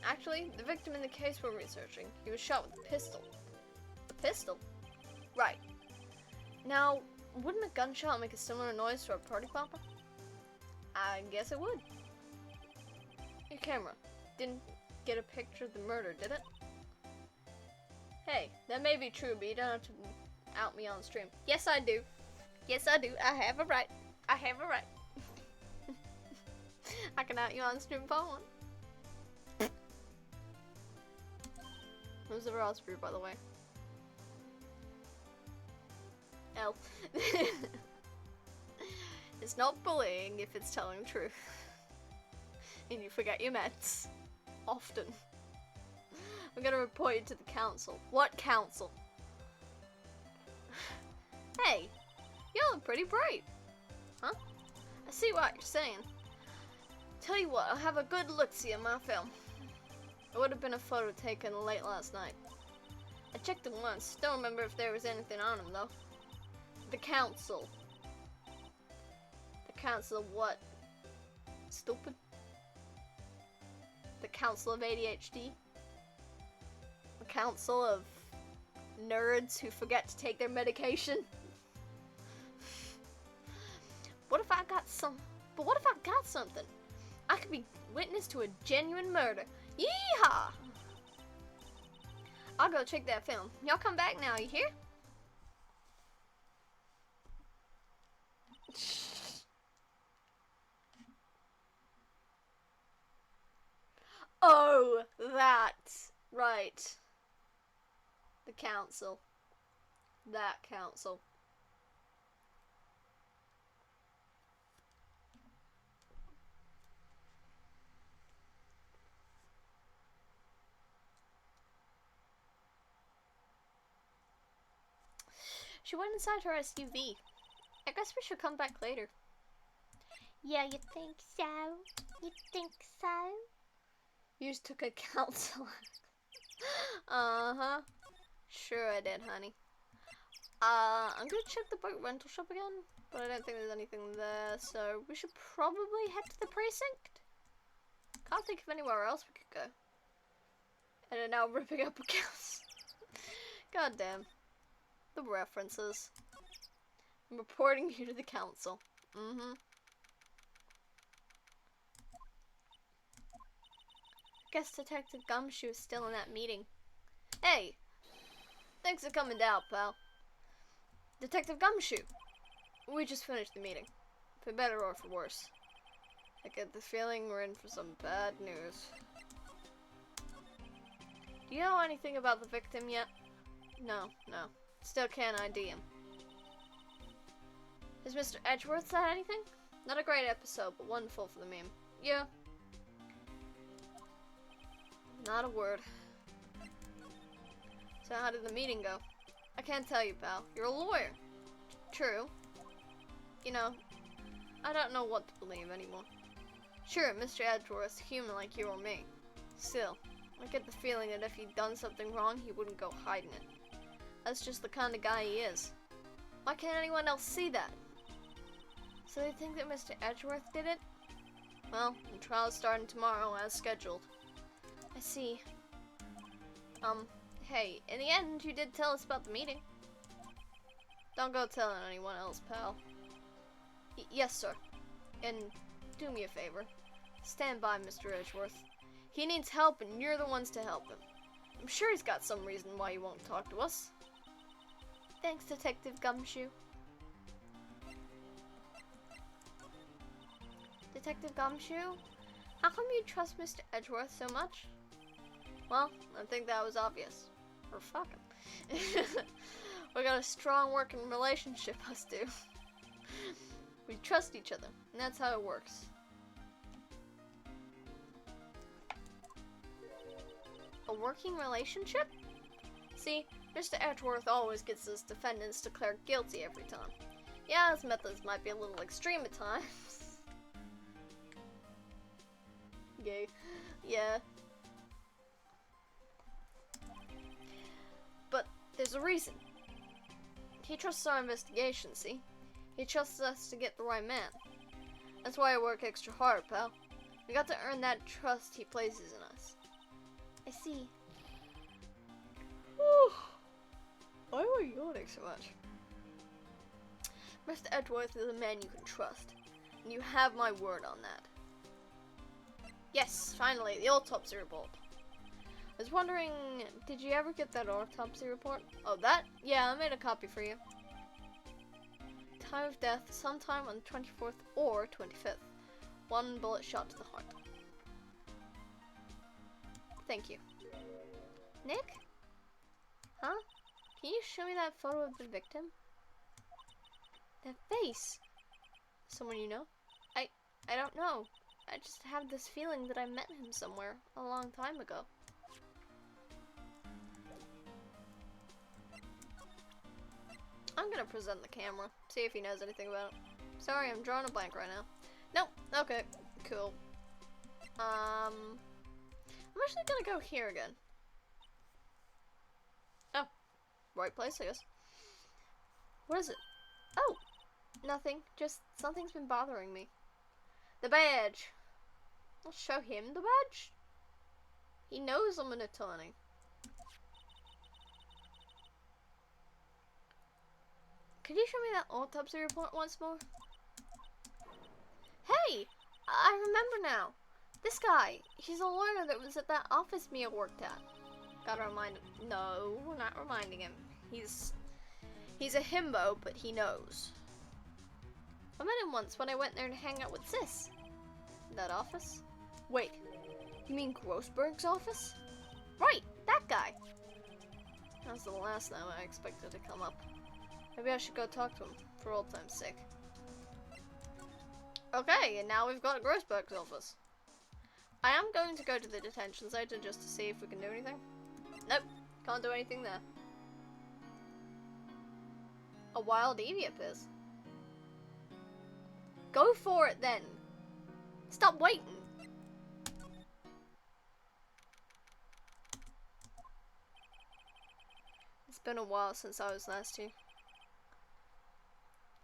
Actually, the victim in the case we're researching, he was shot with a pistol. A pistol? Right. Now, wouldn't a gunshot make a similar noise to a party popper? I guess it would. Your camera didn't get a picture of the murder, did it? Hey, that may be true, but you don't have to out me on stream. Yes, I do. Yes, I do. I have a right. I have a right. I can out you on stream if I want. Who's the raspberry, by the way? L. It's not bullying if it's telling the truth. And you forget your meds. Often. I'm gonna report you to the council. What council? Hey, you look pretty bright. Huh? I see what you're saying. Tell you what, I'll have a good look-see at my film. It would have been a photo taken late last night. I checked it once. Don't remember if there was anything on him, though. The council. The council of what? Stupid? The council of ADHD? The council of nerds who forget to take their medication? What if I got something? I could be witness to a genuine murder. Yeehaw! I'll go check that film. Y'all come back now, you hear? Oh, that. Right. The council. That council. She went inside her SUV. I guess we should come back later. Yeah, you think so? You think so? You just took a council. Uh-huh. Sure I did, honey. I'm gonna check the boat rental shop again, but I don't think there's anything there, so we should probably head to the precinct. Can't think of anywhere else we could go. And are now ripping up accounts. God damn. The references. I'm reporting you to the council. Guess Detective Gumshoe is still in that meeting. Hey! Thanks for coming down, pal. Detective Gumshoe! We just finished the meeting. For better or for worse. I get the feeling we're in for some bad news. Do you know anything about the victim yet? No. Still can't ID him. Has Mr. Edgeworth said anything? Not a great episode, but wonderful for the meme. Yeah. Not a word. So how did the meeting go? I can't tell you, pal. You're a lawyer. True. You know, I don't know what to believe anymore. Sure, Mr. Edgeworth's human like you or me. Still, I get the feeling that if he'd done something wrong, he wouldn't go hiding it. That's just the kind of guy he is. Why can't anyone else see that? So they think that Mr. Edgeworth did it? Well, the trial's starting tomorrow as scheduled. I see. Hey, in the end, you did tell us about the meeting. Don't go telling anyone else, pal. Yes, sir. And do me a favor. Stand by Mr. Edgeworth. He needs help, and you're the ones to help him. I'm sure he's got some reason why he won't talk to us. Thanks, Detective Gumshoe. Detective Gumshoe? How come you trust Mr. Edgeworth so much? Well, I think that was obvious. Or fuck him. We got a strong working relationship, us two. We trust each other, and that's how it works. A working relationship? See, Mr. Edgeworth always gets his defendants declared guilty every time. Yeah, his methods might be a little extreme at times. Gay. Yeah. But there's a reason. He trusts our investigation, see? He trusts us to get the right man. That's why I work extra hard, pal. We got to earn that trust he places in us. I see. Whew. Why are you yawning so much? Mr. Edgeworth is a man you can trust, and you have my word on that. Yes, finally, the autopsy report. I was wondering, did you ever get that autopsy report? Oh, that? Yeah, I made a copy for you. Time of death, sometime on the 24th or 25th. 1 bullet shot to the heart. Thank you. Nick? Huh? Can you show me that photo of the victim? That face. Someone you know? I don't know. I just have this feeling that I met him somewhere a long time ago. I'm gonna present the camera, see if he knows anything about it. Sorry, I'm drawing a blank right now. Nope. Okay, cool. I'm actually gonna go here again. Oh, right place, I guess. What is it? Oh, nothing. Just something's been bothering me. The badge. I'll show him the badge. He knows I'm an attorney. Could you show me that autopsy report once more? Hey! I remember now. This guy, he's a lawyer that was at that office Mia worked at. Gotta remind him. No, we're not reminding him. He's a himbo, but he knows. I met him once when I went there to hang out with Sis. That office? Wait, you mean Grossberg's office? Right, that guy. That was the last time I expected to come up. Maybe I should go talk to him, for old time's sake. Okay, and now we've got Grossberg's office. I am going to go to the detention center just to see if we can do anything. Nope, can't do anything there. A wild Evie appears. Go for it then. Stop waiting. It's been a while since I was last here.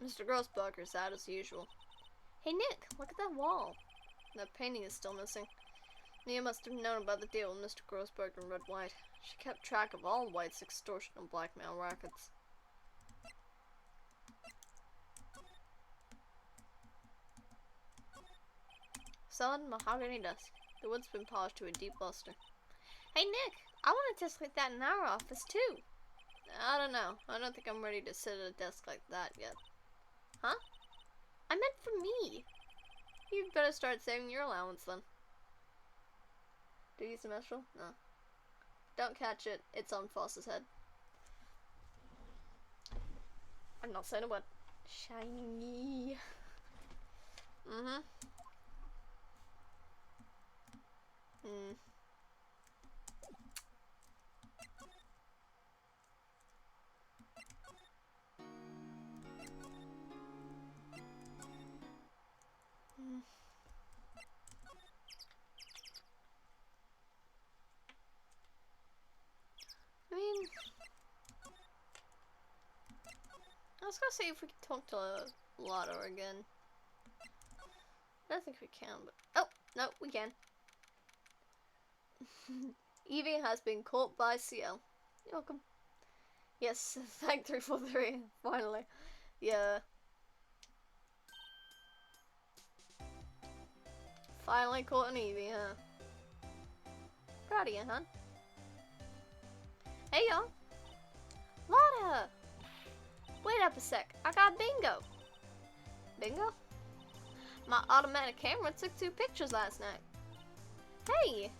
Mr. Grossberger's sad as usual. Hey Nick, look at that wall. That painting is still missing. Mia must have known about the deal with Mr. Grossberger and Red White. She kept track of all White's extortion and blackmail rackets. Solid mahogany desk. The wood's been polished to a deep luster. Hey Nick, I want a desk like that in our office too. I don't know. I don't think I'm ready to sit at a desk like that yet. Huh? I meant for me. You'd better start saving your allowance then. Do you use a mistral? No. Don't catch it. It's on Foss's head. I'm not saying a word. Shiny. Mm-hmm. I mean, let's go see if we can talk to Lotto again. I don't think we can, but oh no, we can. Evie has been caught by CL. You're welcome. Yes, thank 343. Finally, yeah. Finally caught an Evie, huh? Proud of you, huh? Hey y'all! Lotta! Wait up a sec, I got bingo! Bingo? My automatic camera took 2 pictures last night. Hey!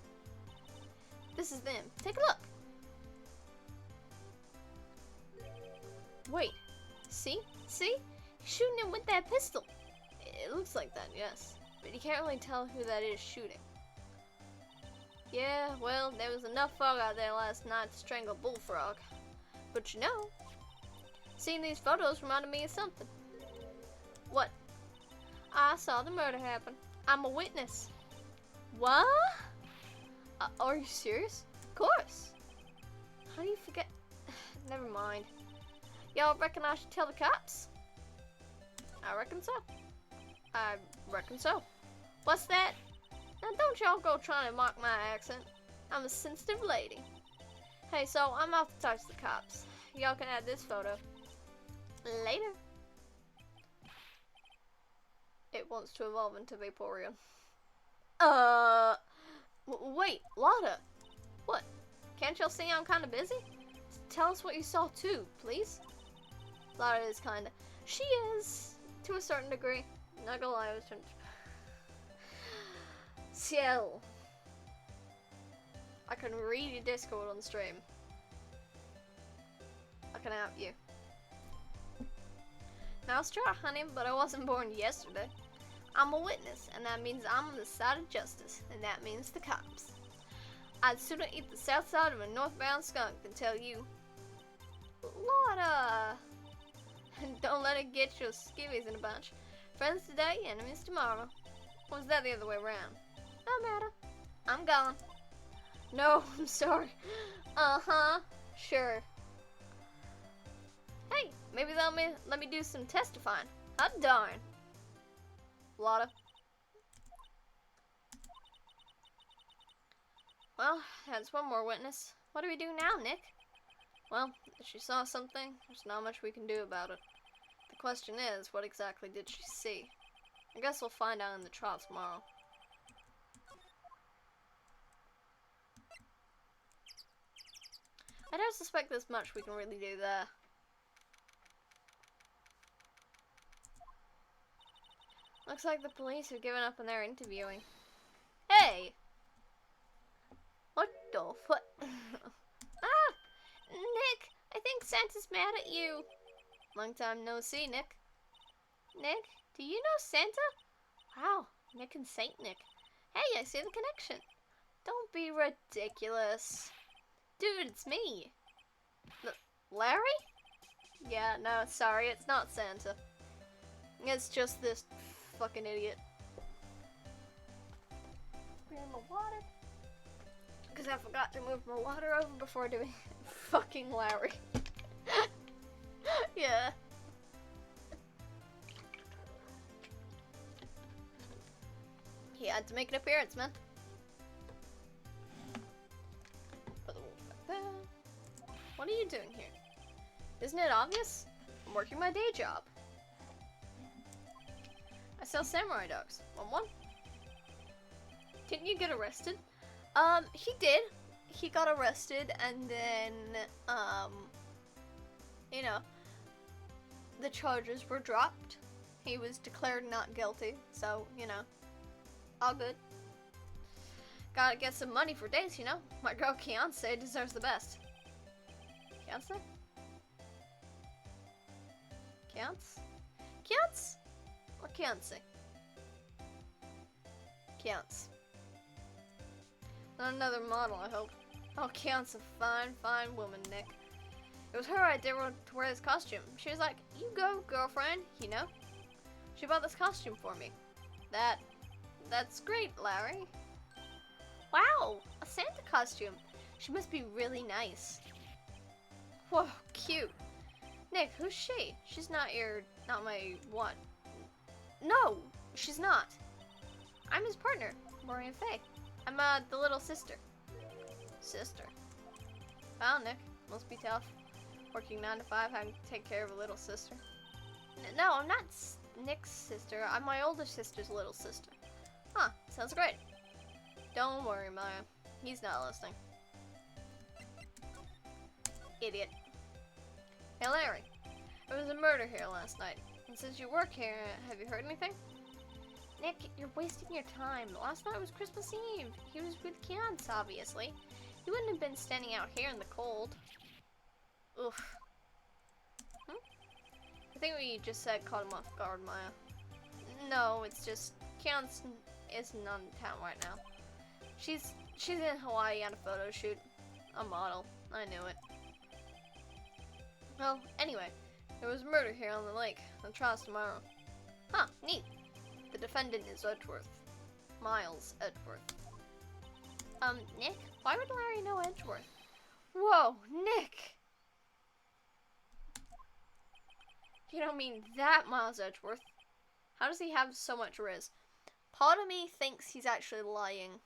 This is them. Take a look! Wait. See? See? He's shooting him with that pistol. It looks like that, yes. But you can't really tell who that is shooting. Yeah, well, there was enough fog out there last night to strangle a bullfrog. But you know, seeing these photos reminded me of something. What? I saw the murder happen. I'm a witness. What? Are you serious? Of course. How do you forget? Never mind. Y'all reckon I should tell the cops? I reckon so. I reckon so. What's that? Now don't y'all go trying to mock my accent. I'm a sensitive lady. Hey, so I'm off to talk to the cops. Y'all can add this photo. Later. It wants to evolve into Vaporeon. Wait, Lotta. What? Can't y'all see I'm kinda busy? Tell us what you saw too, please. Lotta is kinda. She is, to a certain degree. Not gonna lie, I was trying to... Ciel. I can read your Discord on stream. I can out you. Nice try, honey, but I wasn't born yesterday. I'm a witness, and that means I'm on the side of justice, and that means the cops. I'd sooner eat the south side of a northbound skunk than tell you. Lotta! Don't let it get your skivvies in a bunch. Friends today, enemies tomorrow. Or was that the other way around? No matter. I'm gone. No, I'm sorry. Uh-huh. Sure. Hey, maybe let me do some testifying. Hot darn. Lotta. Well, that's one more witness. What do we do now, Nick? Well, if she saw something, there's not much we can do about it. The question is, what exactly did she see? I guess we'll find out in the trial tomorrow. I don't suspect there's much we can really do there. Looks like the police have given up on their interviewing. Hey! What the fuck? Ah! Nick! I think Santa's mad at you. Long time no see, Nick. Nick, do you know Santa? Wow, Nick and Saint Nick. Hey, I see the connection. Don't be ridiculous. Dude, it's me. Larry? Yeah, no, sorry, it's not Santa. It's just this fucking idiot. Bring my water. Because I forgot to move my water over before doing fucking Larry. Yeah. He had to make an appearance, man. Put the wolf back there. What are you doing here? Isn't it obvious? I'm working my day job. I sell samurai dogs. Want one? Didn't you get arrested? He did. He got arrested and then, you know, the charges were dropped. He was declared not guilty, so, you know, all good. Gotta get some money for dates, you know? My girl Kianse deserves the best. Kianse? Kiance? Kiance? Or Kianse? Kiance. Not another model, I hope. Oh, Kian's a fine, fine woman, Nick. It was her idea to wear this costume. She was like, you go, girlfriend, you know? She bought this costume for me. That's great, Larry. Wow, a Santa costume. She must be really nice. Whoa, cute. Nick, who's she? She's not my what? No, she's not. I'm his partner, Maureen Faye. I'm, the little sister. Sister. Wow, Nick, must be tough. Working 9 to 5, having to take care of a little sister. No, I'm not Nick's sister. I'm my older sister's little sister. Huh, sounds great. Don't worry, Maya. He's not listening. Idiot. Hey, Larry. There was a murder here last night. And since you work here, have you heard anything? Nick, you're wasting your time. Last night was Christmas Eve. He was with Kiance, obviously. He wouldn't have been standing out here in the cold. Oof. I think what you just said caught him off guard, Maya. No, it's just Kiance isn't on town right now. She's in Hawaii on a photo shoot. A model. I knew it. Well, anyway, there was a murder here on the lake. The trial's tomorrow. Huh, neat. The defendant is Edgeworth. Miles Edgeworth. Nick? Why would Larry know Edgeworth? Whoa, Nick! You don't mean that Miles Edgeworth. How does he have so much riz? Part of me thinks he's actually lying.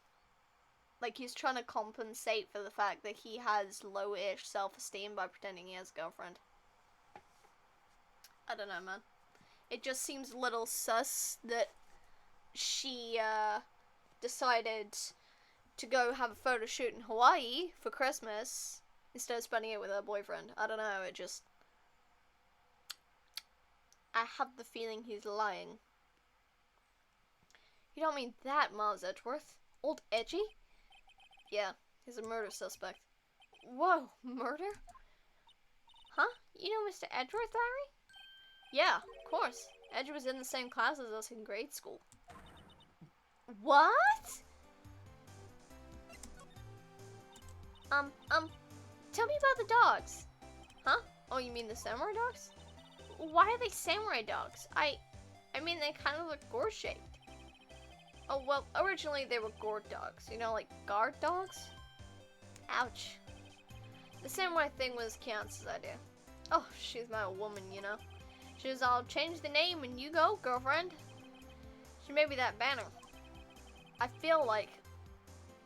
Like he's trying to compensate for the fact that he has low-ish self-esteem by pretending he has a girlfriend. I don't know, man. It just seems a little sus that she decided to go have a photo shoot in Hawaii for Christmas instead of spending it with her boyfriend. I don't know, it just... I have the feeling he's lying. You don't mean that, Miles Edgeworth? Old Edgy? Yeah, he's a murder suspect. Whoa, murder? Huh? You know Mr. Edgeworth, Larry? Yeah, of course. Edge was in the same class as us in grade school. What? Tell me about the dogs. Huh? Oh, you mean the samurai dogs? Why are they samurai dogs? I mean, they kind of look gore-shaped. Oh, well, originally they were gourd dogs. You know, like guard dogs? Ouch. The samurai thing was Kiance's idea. Oh, she's my woman, you know. She was all, change the name and you go, girlfriend. She made me that banner. I feel like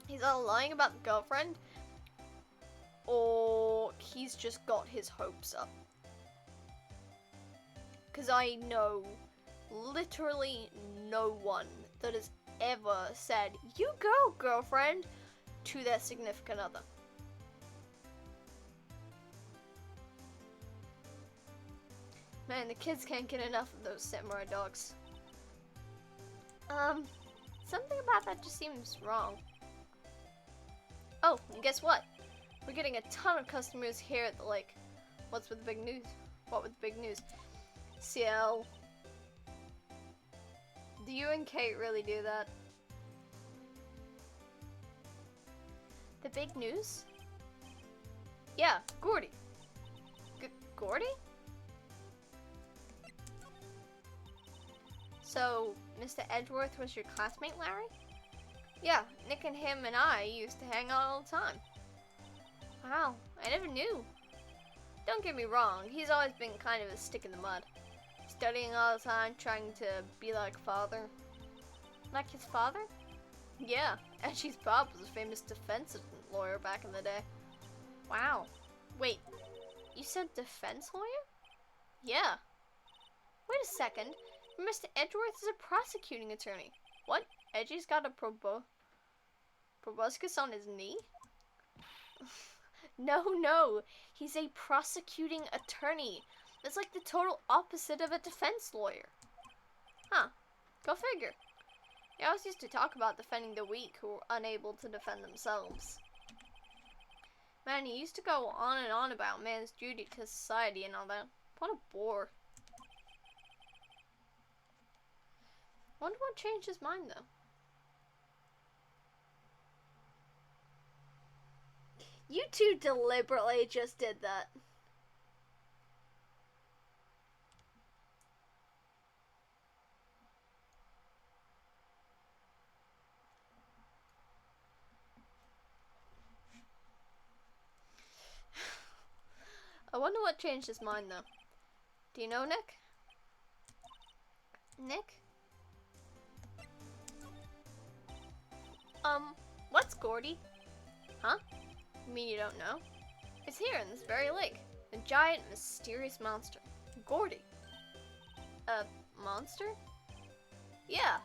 he's all lying about the girlfriend, or he's just got his hopes up. Because I know literally no one that has ever said, you go, girlfriend, to their significant other. Man, the kids can't get enough of those samurai dogs. Something about that just seems wrong. Oh, and guess what? We're getting a ton of customers here at the lake. What's with the big news? What with the big news? CL. Do you and Kate really do that? The big news? Yeah, Gordy. Gordy? So, Mr. Edgeworth was your classmate, Larry? Yeah, Nick and him and I used to hang out all the time. Wow, I never knew. Don't get me wrong, he's always been kind of a stick in the mud. Studying all the time, trying to be like father. Like his father? Yeah, Edgy's pop was a famous defense lawyer back in the day. Wow. Wait, you said defense lawyer? Yeah. Wait a second. Mr. Edgeworth is a prosecuting attorney. What? Edgy's got a proboscis on his knee? No. He's a prosecuting attorney. That's like the total opposite of a defense lawyer. Huh. Go figure. He always used to talk about defending the weak who were unable to defend themselves. Man, he used to go on and on about man's duty to society and all that. What a bore. Wonder what changed his mind, though. You two deliberately just did that. I wonder what changed his mind, though. Do you know Nick? Nick? What's Gordy? Huh? You mean you don't know? It's here in this very lake. A giant, mysterious monster. Gordy. A monster? Yeah.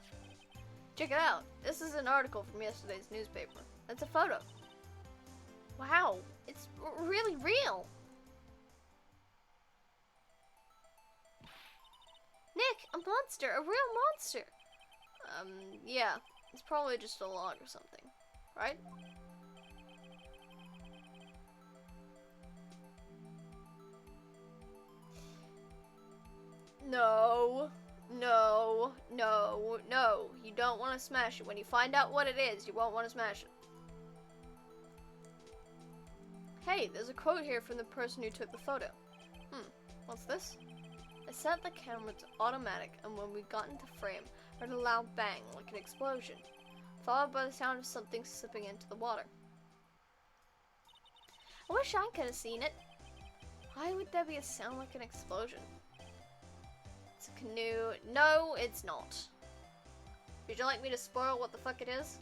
Check it out. This is an article from yesterday's newspaper. That's a photo. Wow. It's really real. Nick, a monster. A real monster. Yeah. It's probably just a log or something. Right? No. You don't want to smash it. When you find out what it is, you won't want to smash it. Hey, there's a quote here from the person who took the photo. What's this? I set the camera to automatic, and when we got into frame, I heard a loud bang, like an explosion, followed by the sound of something slipping into the water. I wish I could have seen it. Why would there be a sound like an explosion? It's a canoe. No, it's not. Would you like me to spoil what the fuck it is?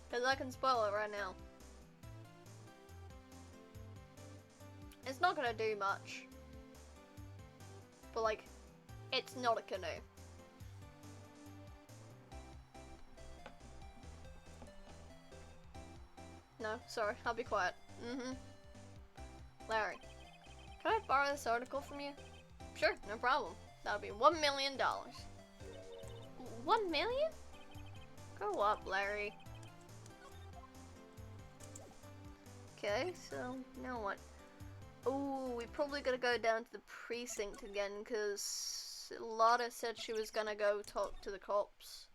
Because I can spoil it right now. It's not gonna do much. But like, it's not a canoe. No, sorry, I'll be quiet. Larry, can I borrow this article from you? Sure, no problem. That'll be $1 million. 1 million? Grow up, Larry. Okay, so now what? Oh, we probably gotta go down to the precinct again, because Lotta said she was gonna go talk to the cops.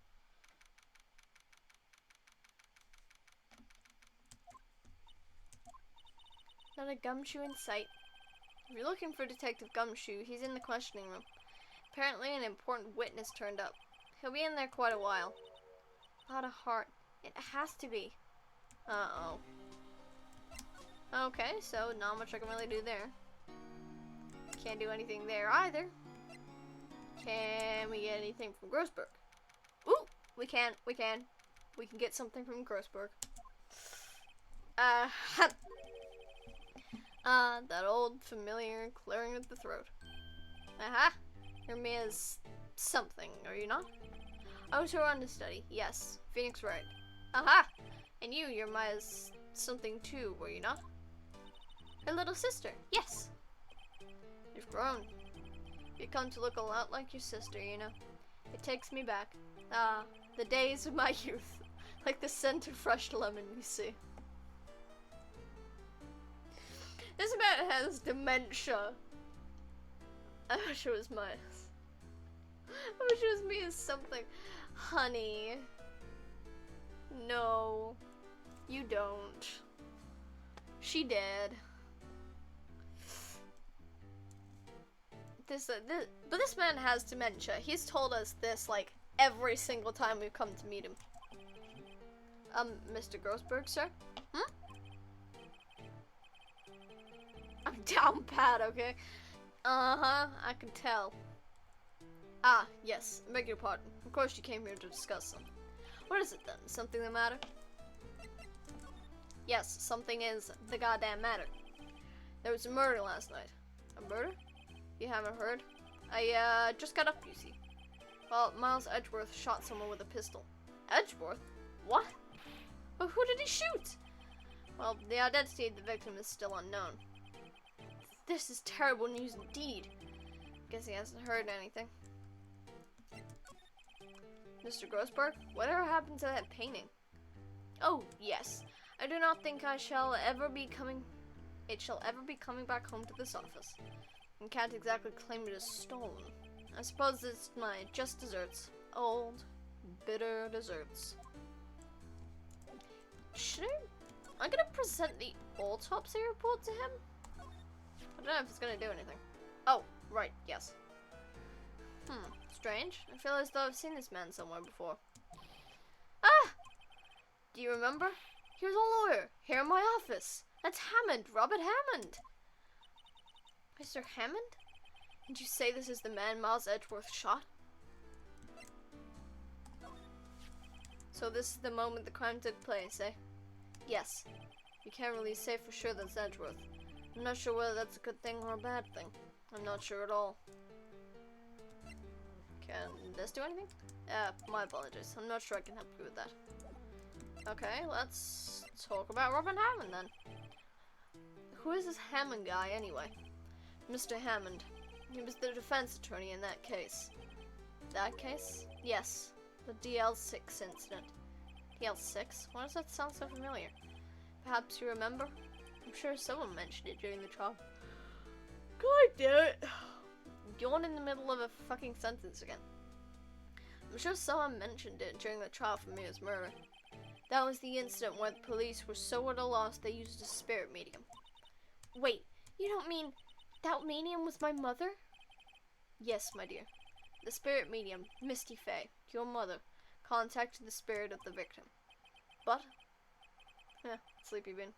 Not a Gumshoe in sight. If you're looking for Detective Gumshoe, he's in the questioning room. Apparently an important witness turned up. He'll be in there quite a while. Lot of heart. It has to be. Uh-oh. Okay, so not much I can really do there. Can't do anything there either. Can we get anything from Grossberg? Ooh! We can. We can get something from Grossberg. That old familiar clearing of the throat. Aha! You're Mia's something, are you not? I was her understudy, yes. Phoenix Wright. Aha! And you're Mia's something too, were you not? Her little sister, yes. You've grown. You come to look a lot like your sister, you know. It takes me back. Ah, the days of my youth. Like the scent of fresh lemon, you see. This man has dementia. I wish it was mine. I wish it was me as something. Honey. No. You don't. She did. But this man has dementia. He's told us this like every single time we've come to meet him. Mr. Grossberg, sir? Hmm? I'm down bad, okay? Uh-huh, I can tell. Ah, yes, I beg your pardon. Of course you came here to discuss something. What is it then? Something the matter? Yes, something is the goddamn matter. There was a murder last night. A murder? You haven't heard? I, just got up, you see. Well, Miles Edgeworth shot someone with a pistol. Edgeworth? What? Well, who did he shoot? Well, the identity of the victim is still unknown. This is terrible news indeed. Guess he hasn't heard anything. Mr. Grossberg, whatever happened to that painting? Oh, yes. I do not think it shall ever be coming back home to this office. And can't exactly claim it as stolen. I suppose it's my just desserts. Old, bitter desserts. I'm gonna present the autopsy report to him? I don't know if it's gonna do anything. Oh, right, yes. Strange. I feel as though I've seen this man somewhere before. Ah! Do you remember? He was a lawyer, here in my office. That's Hammond, Robert Hammond. Mr. Hammond? Did you say this is the man Miles Edgeworth shot? So this is the moment the crime took place, eh? Yes. You can't really say for sure that's Edgeworth. I'm not sure whether that's a good thing or a bad thing. I'm not sure at all. Can this do anything? My apologies. I'm not sure I can help you with that. Okay, let's talk about Robert Hammond then. Who is this Hammond guy anyway? Mr. Hammond. He was the defense attorney in that case. That case? Yes. The DL6 incident. DL6? Why does that sound so familiar? Perhaps you remember? I'm sure someone mentioned it during the trial. God damn it. Yawn in the middle of a fucking sentence again. I'm sure someone mentioned it during the trial for Mia's murder. That was the incident where the police were so at a loss they used a spirit medium. Wait, you don't mean that medium was my mother? Yes, my dear. The spirit medium, Misty Fey, your mother, contacted the spirit of the victim. But? Sleepy bean.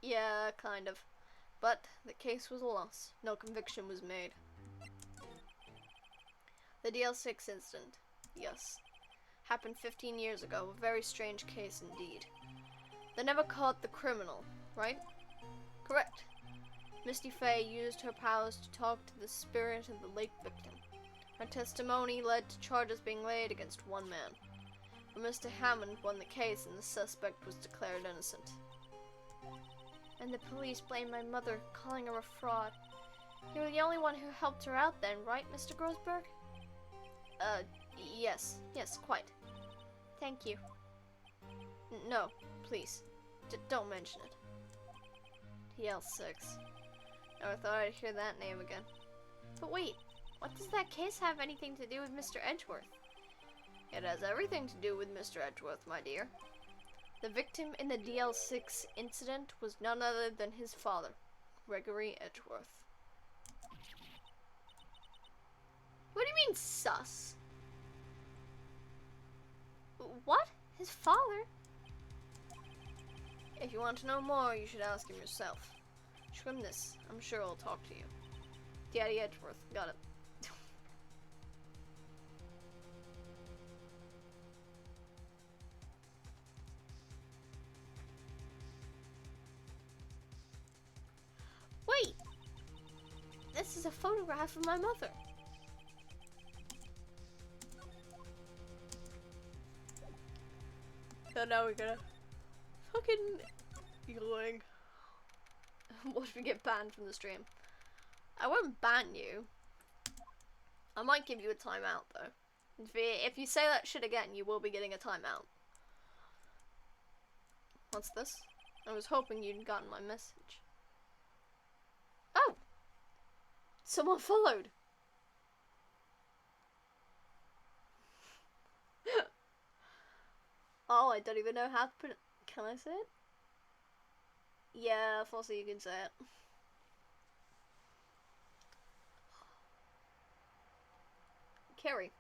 Yeah, kind of. But the case was a loss. No conviction was made. The DL6 incident. Yes. Happened 15 years ago. A very strange case indeed. They never caught the criminal, right? Correct. Misty Fey used her powers to talk to the spirit of the late victim. Her testimony led to charges being laid against one man. But Mr. Hammond won the case and the suspect was declared innocent. And the police blamed my mother, calling her a fraud. You were the only one who helped her out then, right, Mr. Grossberg? Yes. Yes, quite. Thank you. No, please. Don't mention it. TL6. Never thought I'd hear that name again. But wait, what does that case have anything to do with Mr. Edgeworth? It has everything to do with Mr. Edgeworth, my dear. The victim in the DL6 incident was none other than his father, Gregory Edgeworth. What do you mean, sus? What? His father? If you want to know more, you should ask him yourself. Show him this. I'm sure he'll talk to you. Daddy Edgeworth. Got it. Wait! This is a photograph of my mother. So now we're gonna fucking yoink. Watch me get banned from the stream. I won't ban you. I might give you a timeout though. If you say that shit again, you will be getting a timeout. What's this? I was hoping you'd gotten my message. Oh! Someone followed! Oh, I don't even know how to put it. Can I say it? Yeah, Fossy, you can say it. Kerry.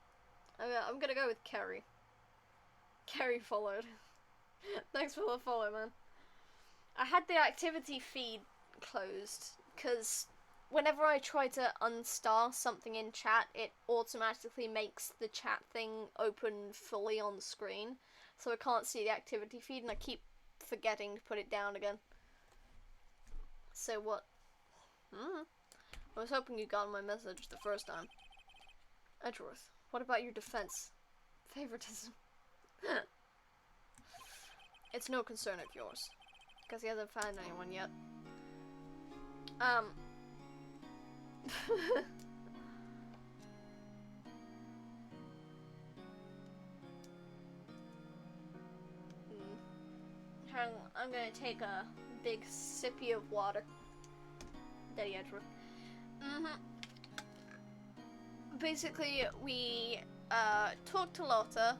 I'm gonna go with Kerry. Kerry followed. Thanks for the follow, man. I had the activity feed closed, because whenever I try to unstar something in chat, it automatically makes the chat thing open fully on the screen. So I can't see the activity feed, and I keep forgetting to put it down again. So what? I was hoping you got my message the first time. Edgeworth, what about your defense? Favoritism. It's no concern of yours, because he hasn't found anyone yet. I'm gonna take a big sippy of water. Daddy Edgeworth. Basically, we talked to Lotta.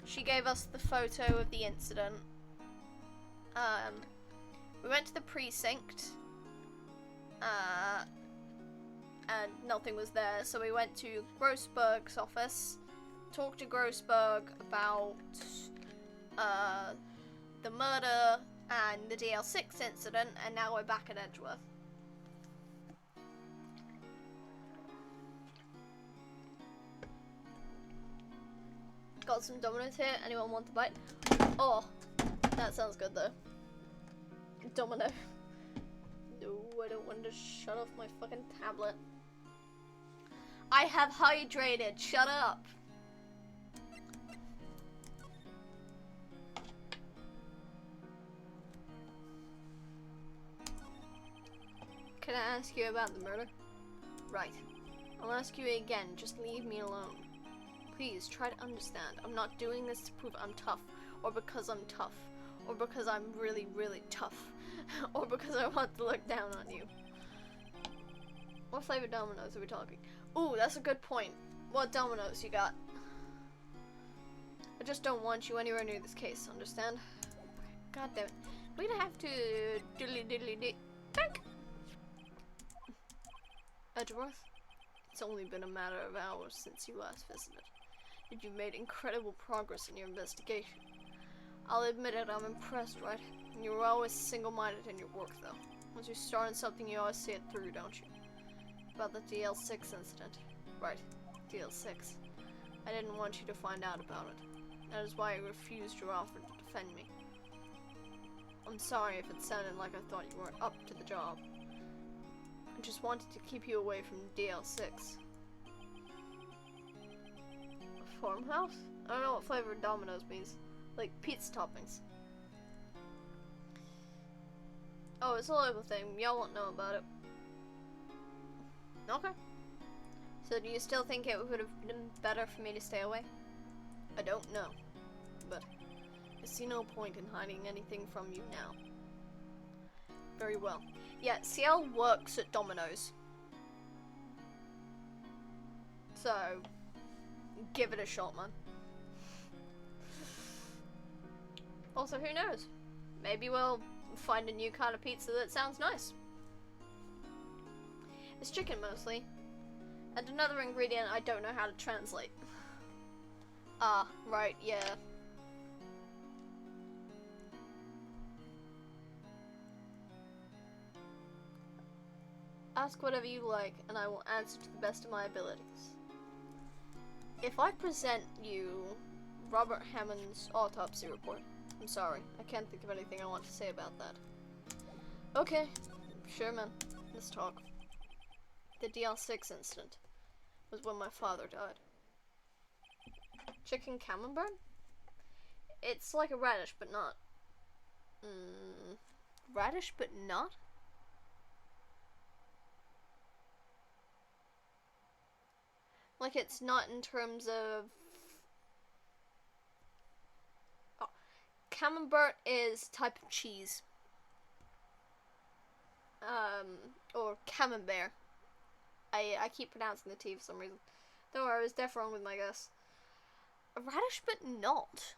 She gave us the photo of the incident. We went to the precinct. And nothing was there, so we went to Grossberg's office. Talked to Grossberg about the murder and the DL6 incident, and now we're back at Edgeworth. Got some Domino's here. Anyone want to bite? Oh, that sounds good though. Domino. No, I don't want to shut off my fucking tablet. I have hydrated. Shut up. Can I ask you about the murder? Right. I'll ask you again. Just leave me alone. Please, try to understand. I'm not doing this to prove I'm tough, or because I'm tough, or because I'm really, really tough, or because I want to look down on you. What flavor Domino's are we talking? Ooh, that's a good point. What Domino's you got? I just don't want you anywhere near this case, understand? God damn it. We're gonna have to diddly diddly dee. Thank. Edgeworth, it's only been a matter of hours since you last visited. And you've made incredible progress in your investigation. I'll admit it, I'm impressed, right? And you're always single-minded in your work, though. Once you start on something, you always see it through, don't you? About the DL6 incident. Right, DL6. I didn't want you to find out about it. That is why I refused your offer to defend me. I'm sorry if it sounded like I thought you weren't up to the job. I just wanted to keep you away from DL6. A farmhouse? I don't know what flavor Domino's means. Like pizza toppings. Oh, it's a local thing. Y'all won't know about it. Okay. So do you still think it would have been better for me to stay away? I don't know. But I see no point in hiding anything from you now. Very well. Yeah, CL works at Domino's. So, give it a shot, man. Also, who knows? Maybe we'll find a new kind of pizza that sounds nice. It's chicken mostly. And another ingredient I don't know how to translate. Ah, right, yeah. Ask whatever you like, and I will answer to the best of my abilities. If I present you Robert Hammond's autopsy report, I'm sorry, I can't think of anything I want to say about that. Okay, sure man, let's talk. The DL6 incident was when my father died. Chicken camembert? It's like a radish, but not. Radish, but not? Like, it's not in terms of... Oh. Camembert is type of cheese. Or camembert. I keep pronouncing the T for some reason. Don't worry, I was deaf wrong with my guess. A radish, but not?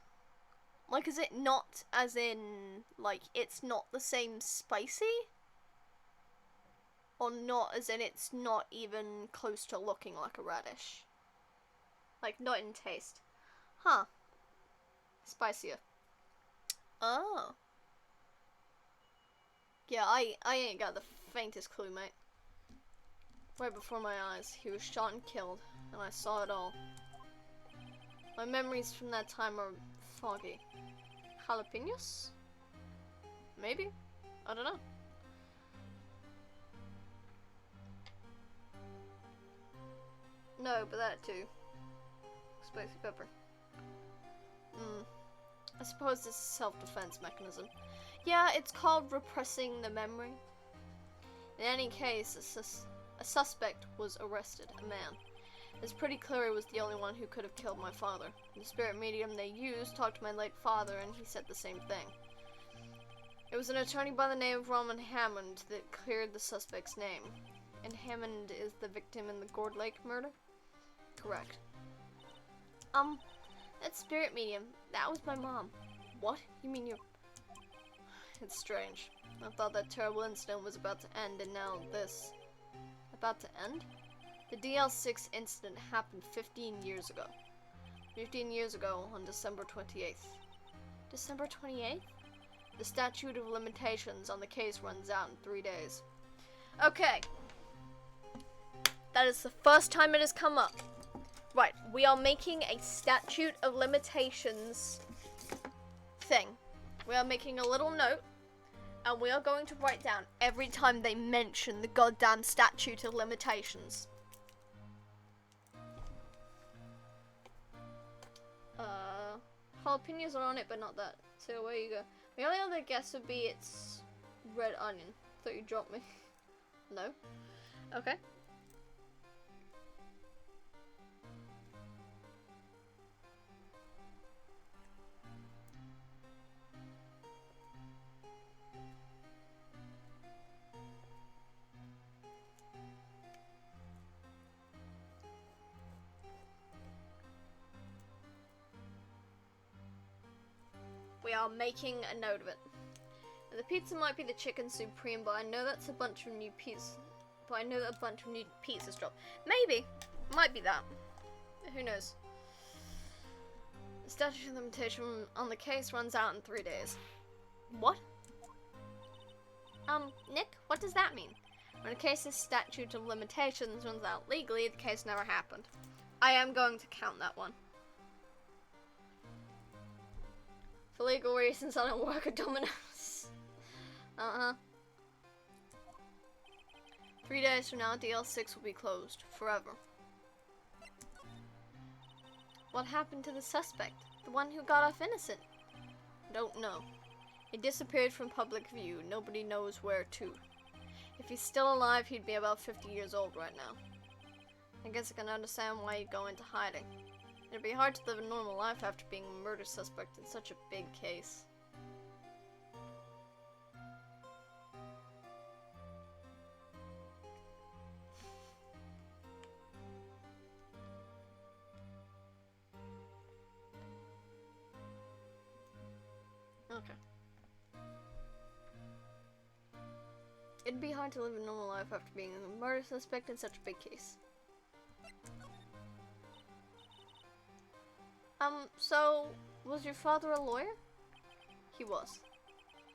Like, is it not as in, like, it's not the same spicy? Or not as in it's not even close to looking like a radish? Like, not in taste. Huh. Spicier. Oh. Yeah, I ain't got the faintest clue, mate. Right before my eyes, he was shot and killed, and I saw it all. My memories from that time are foggy. Jalapenos? Maybe? I don't know. No, but that too. Spicy pepper. I suppose this is a self-defense mechanism. Yeah, it's called repressing the memory. In any case, a suspect was arrested, a man. It's pretty clear he was the only one who could have killed my father. The spirit medium they used talked to my late father, and he said the same thing. It was an attorney by the name of Roman Hammond that cleared the suspect's name. And Hammond is the victim in the Gourd Lake murder? Correct. That spirit medium, that was my mom. What? You mean you're... It's strange. I thought that terrible incident was about to end, and now this... About to end? The DL6 incident happened 15 years ago. 15 years ago on December 28th. December 28th? The statute of limitations on the case runs out in 3 days. Okay. That is the first time it has come up. Right, we are making a statute of limitations thing. We are making a little note, and we are going to write down every time they mention the goddamn statute of limitations. Jalapenos are on it, but not that. So where you go? My only other guess would be it's red onion. Thought you dropped me. No? Okay. We are making a note of it. And the pizza might be the chicken supreme, but I know that's a bunch of new pizzas. But I know that a bunch of new pizzas dropped. Maybe. Might be that. Who knows? The statute of limitation on the case runs out in 3 days. What? Nick, what does that mean? When a case's statute of limitations runs out legally, the case never happened. I am going to count that one. For legal reasons, I don't work at Domino's. 3 days from now, DL6 will be closed. Forever. What happened to the suspect? The one who got off innocent? Don't know. He disappeared from public view. Nobody knows where to. If he's still alive, he'd be about 50 years old right now. I guess I can understand why he'd go into hiding. It'd be hard to live a normal life after being a murder suspect in such a big case. Okay. It'd be hard to live a normal life after being a murder suspect in such a big case. So, was your father a lawyer? He was.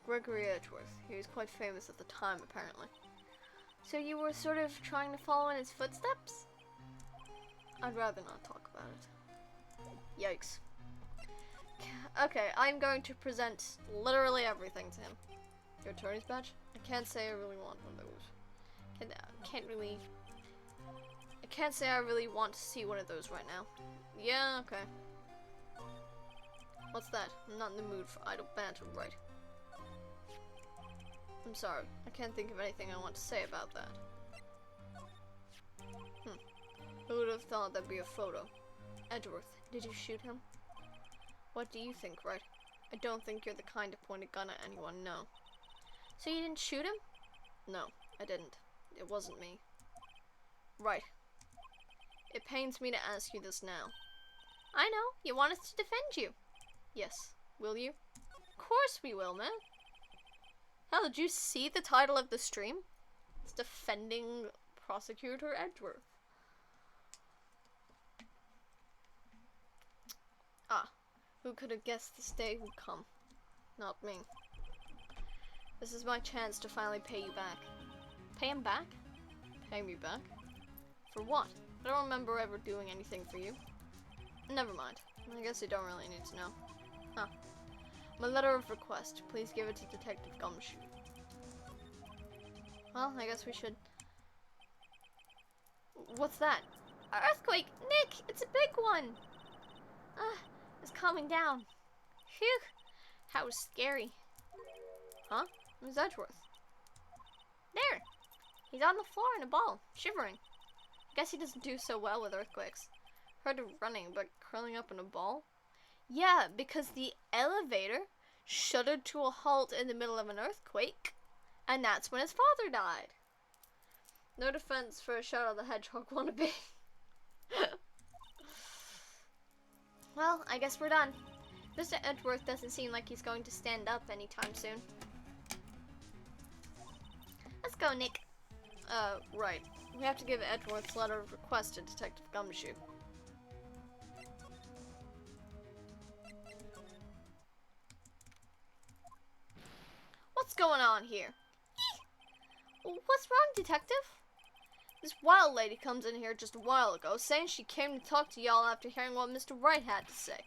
Gregory Edgeworth. He was quite famous at the time, apparently. So you were sort of trying to follow in his footsteps? I'd rather not talk about it. Yikes. Okay, I'm going to present literally everything to him. Your attorney's badge? I can't say I really want one of those. I can't say I really want to see one of those right now. Yeah, okay. What's that? I'm not in the mood for idle banter, right? I'm sorry. I can't think of anything I want to say about that. Who would have thought that'd be a photo? Edgeworth, did you shoot him? What do you think, right? I don't think you're the kind to point a gun at anyone, no. So you didn't shoot him? No, I didn't. It wasn't me. Right. It pains me to ask you this now. I know. You want us to defend you. Yes. Will you? Of course we will, man. Hell, did you see the title of the stream? It's Defending Prosecutor Edgeworth. Ah. Who could have guessed this day would come? Not me. This is my chance to finally pay you back. Pay him back? Pay me back? For what? I don't remember ever doing anything for you. Never mind. I guess you don't really need to know. Huh. My letter of request. Please give it to Detective Gumshoe. Well, I guess we should... What's that? An earthquake! Nick! It's a big one! It's calming down. Phew! That was scary. Huh? Where's Edgeworth? There! He's on the floor in a ball, shivering. Guess he doesn't do so well with earthquakes. Heard of running, but curling up in a ball? Yeah, because the elevator shuddered to a halt in the middle of an earthquake, and that's when his father died. No defense for a Shadow the Hedgehog wannabe. Well, I guess we're done. Mr. Edgeworth doesn't seem like he's going to stand up anytime soon. Let's go, Nick. Right. We have to give Edgeworth's letter of request to Detective Gumshoe. What's going on here? What's wrong, Detective? This wild lady comes in here just a while ago, saying she came to talk to y'all after hearing what Mr. Wright had to say.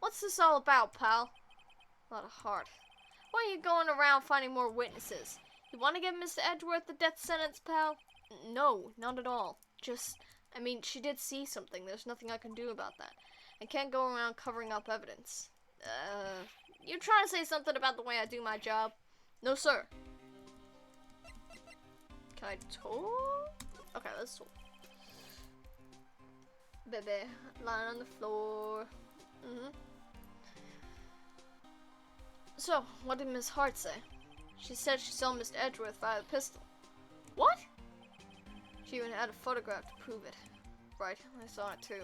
What's this all about, pal? A lot of heart. Why are you going around finding more witnesses? You want to give Mr. Edgeworth the death sentence, pal? No, not at all. Just, I mean, she did see something. There's nothing I can do about that. I can't go around covering up evidence. You trying to say something about the way I do my job? No, sir. Can I talk? Okay, let's talk. Baby, lying on the floor. So, what did Miss Hart say? She said she saw Mr. Edgeworth fire the pistol. What? She even had a photograph to prove it. Right, I saw it too.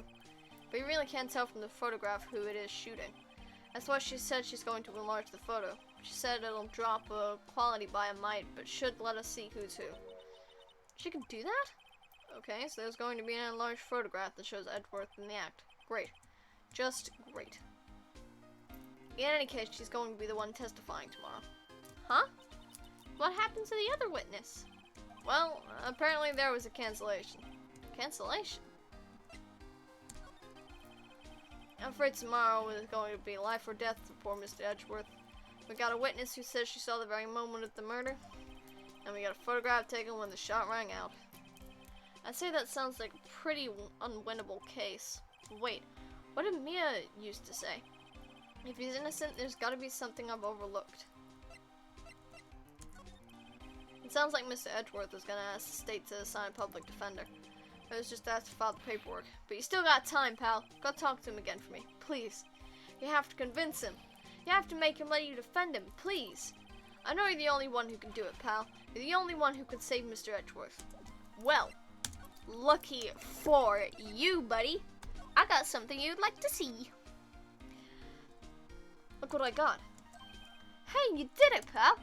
But you really can't tell from the photograph who it is shooting. That's why she said she's going to enlarge the photo. She said it'll drop quality by a mite, but should let us see who's who. She can do that? Okay, so there's going to be an enlarged photograph that shows Edgeworth in the act. Great. Just great. In any case, she's going to be the one testifying tomorrow. Huh? What happened to the other witness? Well, apparently there was a cancellation. Cancellation? I'm afraid tomorrow is going to be life or death for poor Mr. Edgeworth. We got a witness who says she saw the very moment of the murder, and we got a photograph taken when the shot rang out. I'd say that sounds like a pretty unwinnable case. Wait, what did Mia used to say? If he's innocent, there's gotta be something I've overlooked. It sounds like Mr. Edgeworth is gonna ask the state to assign a public defender. I was just asked to file the paperwork. But you still got time, pal. Go talk to him again for me, please. You have to convince him. You have to make him let you defend him, please. I know you're the only one who can do it, pal. You're the only one who can save Mr. Edgeworth. Well, lucky for you, buddy. I got something you'd like to see. Look what I got. Hey, you did it, pal!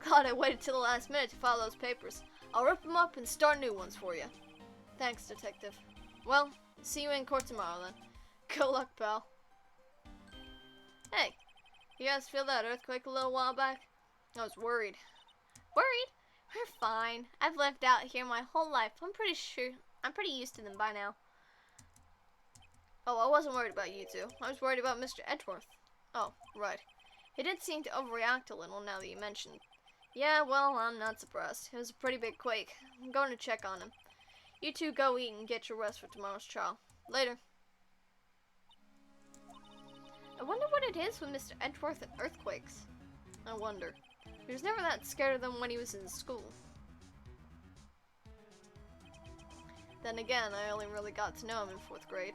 God, I waited till the last minute to file those papers. I'll rip them up and start new ones for you. Thanks, Detective. Well, see you in court tomorrow, then. Good luck, pal. Hey, you guys feel that earthquake a little while back? I was worried. Worried? We're fine. I've lived out here my whole life. I'm pretty used to them by now. Oh, I wasn't worried about you two. I was worried about Mr. Edgeworth. Oh, right. He did seem to overreact a little now that you mentioned. Yeah, well, I'm not surprised. It was a pretty big quake. I'm going to check on him. You two go eat and get your rest for tomorrow's trial. Later. I wonder what it is with Mr. Edgeworth and earthquakes. I wonder. He was never that scared of them when he was in school. Then again, I only really got to know him in 4th grade.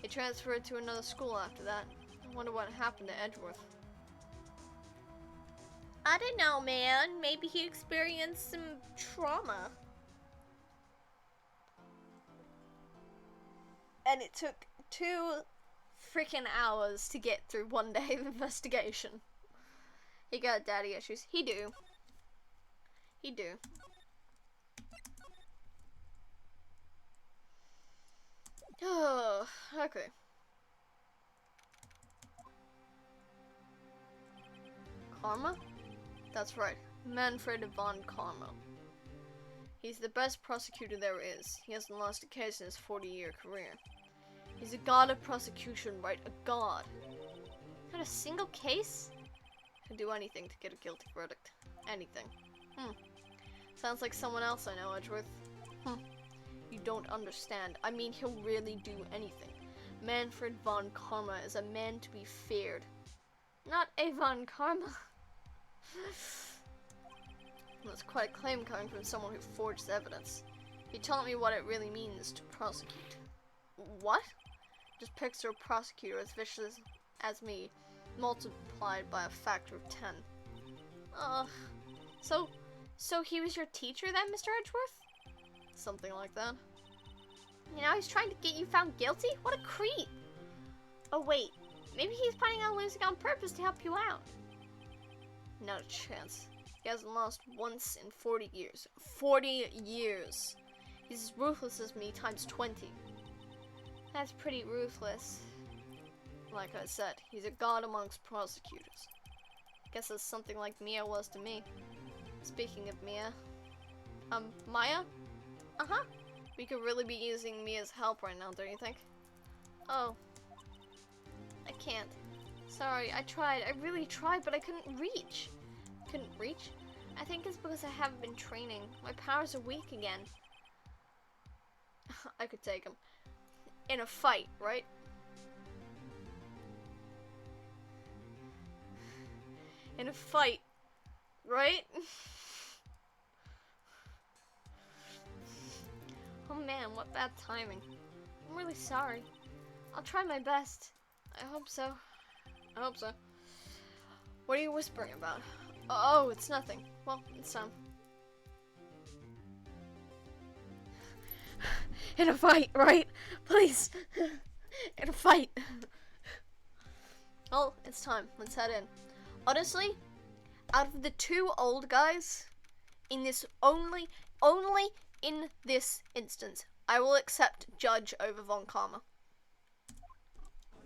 He transferred to another school after that. I wonder what happened to Edgeworth. I don't know, man. Maybe he experienced some trauma. And it took 2 freaking hours to get through one day of investigation. He got daddy issues. He do. He do. Oh, okay. Karma? That's right. Manfred von Karma. He's the best prosecutor there is. He hasn't lost a case in his 40-year career. He's a god of prosecution, right? A god. Not a single case? He'd do anything to get a guilty verdict. Anything. Sounds like someone else I know, Edgeworth. You don't understand. I mean, he'll really do anything. Manfred von Karma is a man to be feared. Not a von Karma. That's quite a claim coming from someone who forged evidence. He taught me what it really means to prosecute. What? Just picture a prosecutor as vicious as me, multiplied by a factor of 10. So he was your teacher then, Mr. Edgeworth? Something like that. You know, he's trying to get you found guilty? What a creep! Oh wait, maybe he's planning on losing on purpose to help you out. Not a chance. He hasn't lost once in 40 years. 40 years! He's as ruthless as me times 20. That's pretty ruthless. Like I said, he's a god amongst prosecutors. Guess that's something like Mia was to me. Speaking of Mia, Maya? Uh-huh. We could really be using Mia's help right now, don't you think? Oh. I can't. Sorry, I tried. I really tried, but I couldn't reach. Couldn't reach? I think it's because I haven't been training. My powers are weak again. I could take him. In a fight, right? In a fight, right? Oh man, what bad timing. I'm really sorry. I'll try my best. I hope so. I hope so. What are you whispering about? Oh, it's nothing. Well, it's time. In a fight, right? Please. In a fight. Oh, it's time. Let's head in. Honestly, out of the 2 old guys, in this only in this instance, I will accept Judge over von Karma.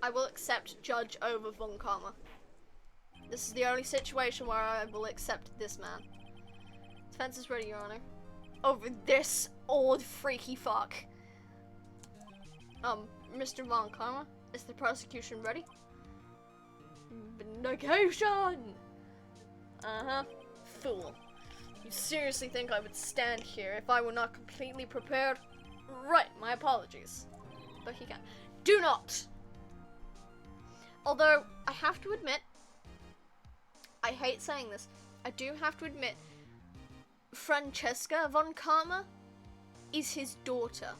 I will accept Judge over von Karma. This is the only situation where I will accept this man. Defense is ready, Your Honor. Over this old freaky fuck. Mr. von Karma, is the prosecution ready? Vindication! Uh-huh. Fool. You seriously think I would stand here if I were not completely prepared? Right, my apologies. But he can. Do not! Although, I have to admit, I hate saying this, I do have to admit, Francesca von Karma is his daughter.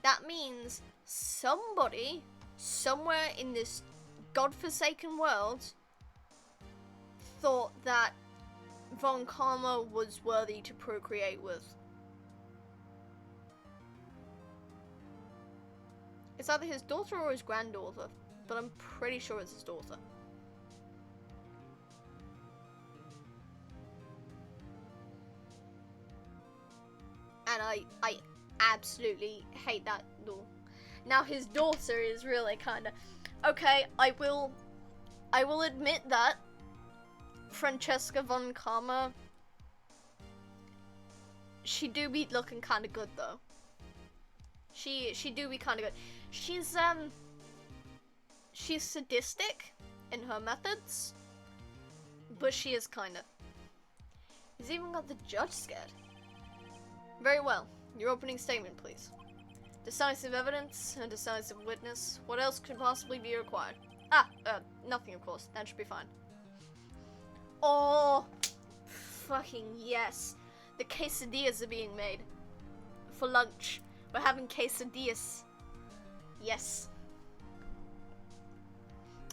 That means somebody, somewhere in this godforsaken world, thought that von Karma was worthy to procreate with. It's either his daughter or his granddaughter, but I'm pretty sure it's his daughter. And I absolutely hate that law. Now his daughter is really kind of... Okay, I will admit that Francesca von Karma, she do be looking kind of good though. She do be kind of good. She's sadistic in her methods, but she is kind of. He's even got the judge scared. Very well. Your opening statement, please. Decisive evidence, a decisive witness. What else could possibly be required? Nothing, of course. That should be fine. Oh, fucking yes. The quesadillas are being made. For lunch. We're having quesadillas. Yes.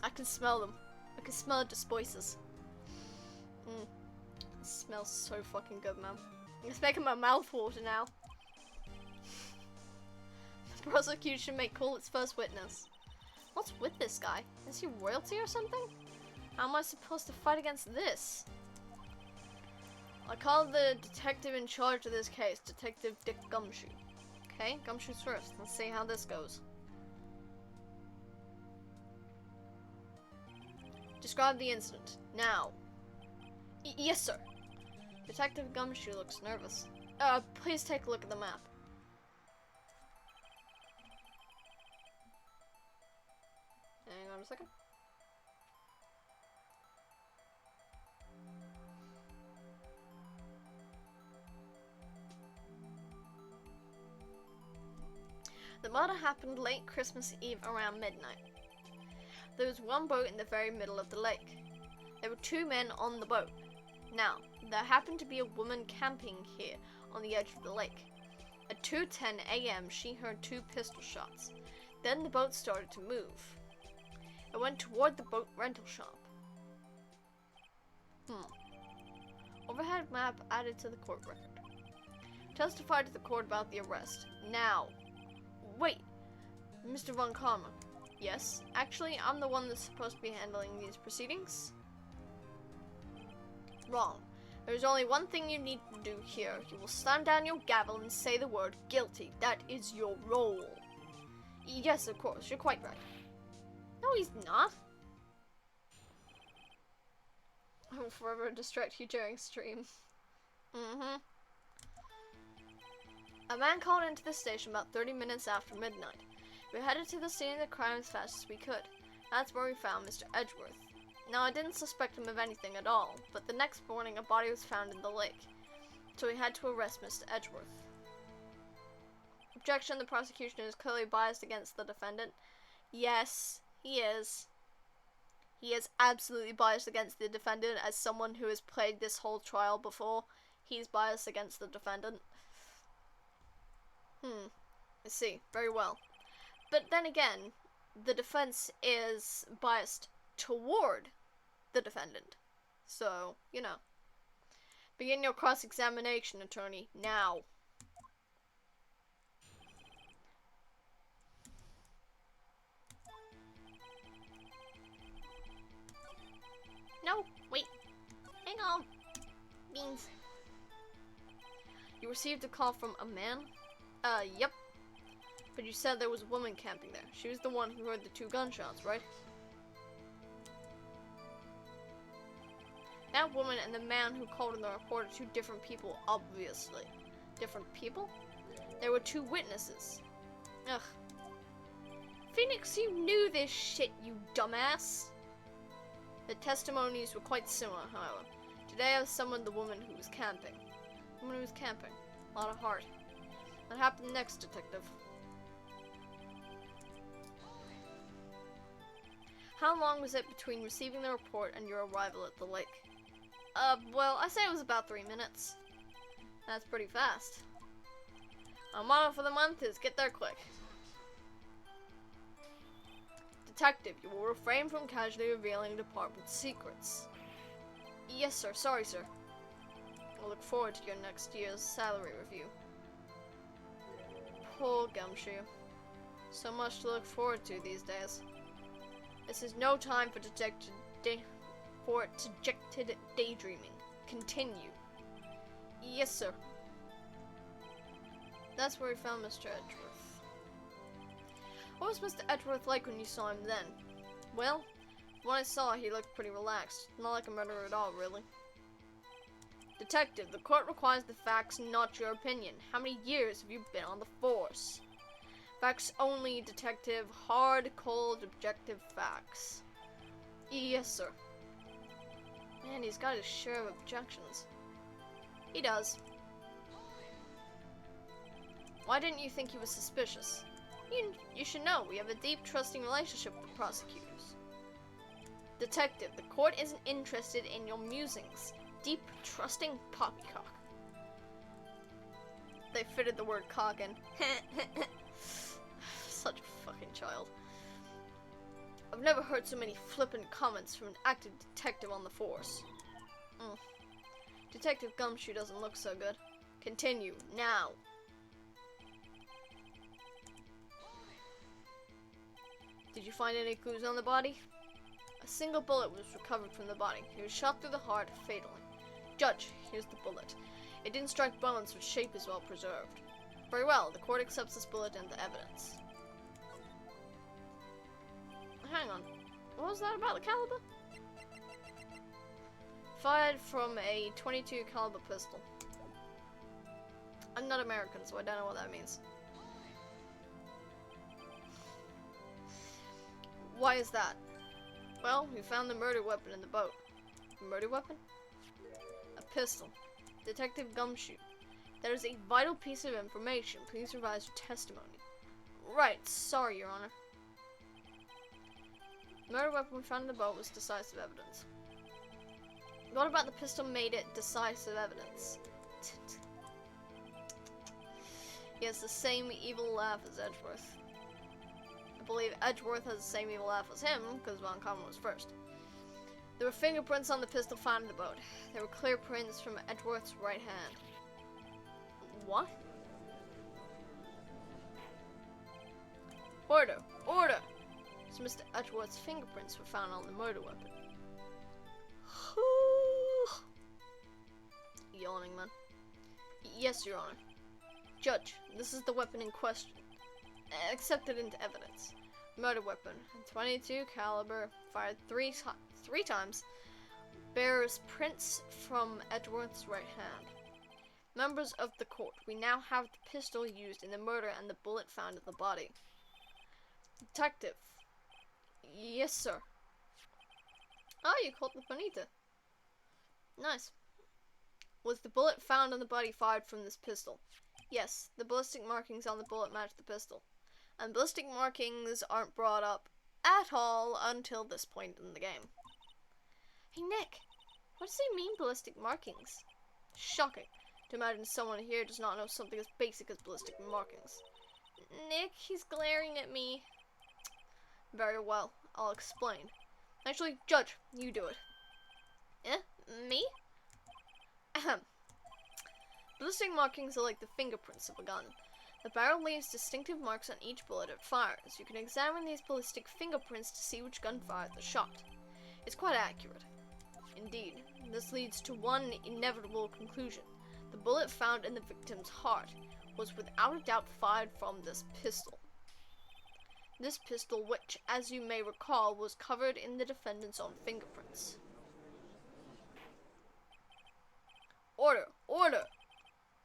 I can smell them. I can smell the spices. It smells so fucking good, man. It's making my mouth water now. The prosecution may call its first witness. What's with this guy? Is he royalty or something? How am I supposed to fight against this? I call the detective in charge of this case, Detective Dick Gumshoe. Okay, Gumshoe's first. Let's see how this goes. Describe the incident. Now. Yes, sir. Detective Gumshoe looks nervous. Please take a look at the map. Hang on a second. The murder happened late Christmas Eve around midnight. There was one boat in the very middle of the lake. There were 2 men on the boat. Now, there happened to be a woman camping here on the edge of the lake. At 2:10 a.m. she heard 2 pistol shots. Then the boat started to move. It went toward the boat rental shop. Overhead map added to the court record. Testified to the court about the arrest. Now. Wait, Mr. von Karma. Yes, actually, I'm the one that's supposed to be handling these proceedings. Wrong. There's only one thing you need to do here. You will slam down your gavel and say the word guilty. That is your role. Yes, of course. You're quite right. No, he's not. I will forever distract you during stream. A man called into the station about 30 minutes after midnight. We headed to the scene of the crime as fast as we could. That's where we found Mr. Edgeworth. Now, I didn't suspect him of anything at all, but the next morning a body was found in the lake. So we had to arrest Mr. Edgeworth. Objection, the prosecution is clearly biased against the defendant. Yes, he is. He is absolutely biased against the defendant. As someone who has played this whole trial before, he's biased against the defendant. I see. Very well. But then again, the defense is biased toward the defendant. So, you know. Begin your cross-examination, attorney, now. No, wait. Hang on. Beans. You received a call from a man? Yep. But you said there was a woman camping there. She was the one who heard the 2 gunshots, right? That woman and the man who called in the report are 2 different people, obviously. Different people? There were 2 witnesses. Ugh. Phoenix, you knew this shit, you dumbass. The testimonies were quite similar, however. Today I summoned the woman who was camping. The woman who was camping. A lot of heart. What happened next, detective? How long was it between receiving the report and your arrival at the lake? Well, I say it was about 3 minutes. That's pretty fast. Our motto for the month is get there quick. Detective, you will refrain from casually revealing department secrets. Yes, sir. Sorry, sir. We'll look forward to your next year's salary review. Poor Gumshoe. So much to look forward to these days. This is no time for dejected daydreaming. Continue. Yes, sir. That's where we found Mr. Edgeworth. What was Mr. Edgeworth like when you saw him then? Well, when I saw, he looked pretty relaxed. Not like a murderer at all, really. Detective, the court requires the facts, not your opinion. How many years have you been on the force? Facts only, detective. Hard, cold, objective facts. Yes, sir. Man, he's got his share of objections. He does. Why didn't you think he was suspicious? You should know, we have a deep, trusting relationship with prosecutors. Detective, the court isn't interested in your musings. Deep, trusting poppycock. They fitted the word cock in. Such a fucking child. I've never heard so many flippant comments from an active detective on the force. Detective Gumshoe doesn't look so good. Continue, now. Did you find any clues on the body? A single bullet was recovered from the body. He was shot through the heart fatally. Judge, here's the bullet. It didn't strike bones, but shape is well preserved. Very well, the court accepts this bullet into evidence. Hang on. What was that about the caliber? Fired from a .22 caliber pistol. I'm not American, so I don't know what that means. Why is that? Well, we found the murder weapon in the boat. A murder weapon? A pistol. Detective Gumshoe. That is a vital piece of information. Please revise your testimony. Right, sorry, Your Honor. The murder weapon we found in the boat was decisive evidence. What about the pistol made it decisive evidence? He has the same evil laugh as Edgeworth. I believe Edgeworth has the same evil laugh as him, because von Karma was first. There were fingerprints on the pistol found in the boat. There were clear prints from Edgeworth's right hand. What? Order! Order! So Mr. Edgeworth's fingerprints were found on the murder weapon. Yawning, man. Yes, Your Honor. Judge, this is the weapon in question. Accepted into evidence. Murder weapon, .22 caliber, fired three times. Bears prints from Edgeworth's right hand. Members of the court, we now have the pistol used in the murder and the bullet found in the body. Detective. Yes, sir. Oh, you caught the bonita. Nice. Was the bullet found on the body fired from this pistol? Yes, the ballistic markings on the bullet match the pistol. And ballistic markings aren't brought up at all until this point in the game. Hey Nick, what does he mean ballistic markings? Shocking to imagine someone here does not know something as basic as ballistic markings. Nick, he's glaring at me. Very well, I'll explain. Actually, Judge, you do it. Me? Ahem. Ballistic markings are like the fingerprints of a gun. The barrel leaves distinctive marks on each bullet it fires. You can examine these ballistic fingerprints to see which gun fired the shot. It's quite accurate. Indeed, this leads to one inevitable conclusion. The bullet found in the victim's heart was without a doubt fired from this pistol. This pistol, which, as you may recall, was covered in the defendant's own fingerprints. Order! Order!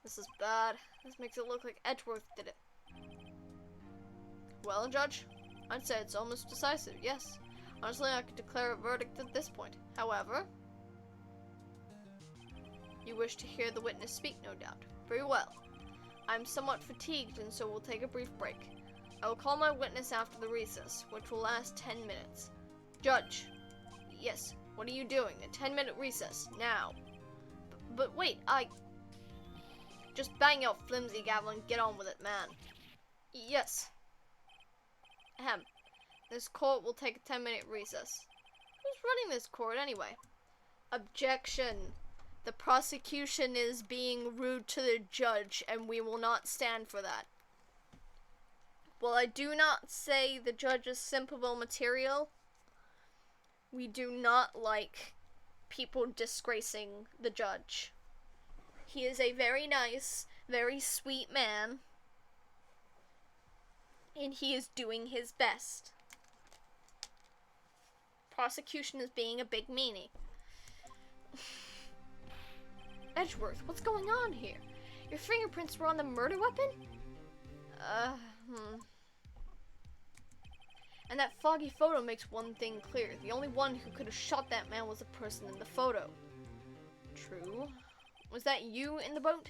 This is bad. This makes it look like Edgeworth did it. Well, Judge, I'd say it's almost decisive, yes. Honestly, I could declare a verdict at this point. However, you wish to hear the witness speak, no doubt. Very well. I'm somewhat fatigued, and so we'll take a brief break. I will call my witness after the recess, which will last 10 minutes. Judge. Yes, what are you doing? A 10-minute recess, now. But wait, Just bang out flimsy gavel and get on with it, man. Yes. Ahem. This court will take a 10-minute recess. Who's running this court, anyway? Objection. The prosecution is being rude to the judge, and we will not stand for that. While I do not say the judge is simpable material, we do not like people disgracing the judge. He is a very nice, very sweet man, And he is doing his best. Prosecution is being a big meanie. Edgeworth, what's going on here? Your fingerprints were on the murder weapon? And that foggy photo makes one thing clear. The only one who could have shot that man was the person in the photo. True. Was that you in the boat?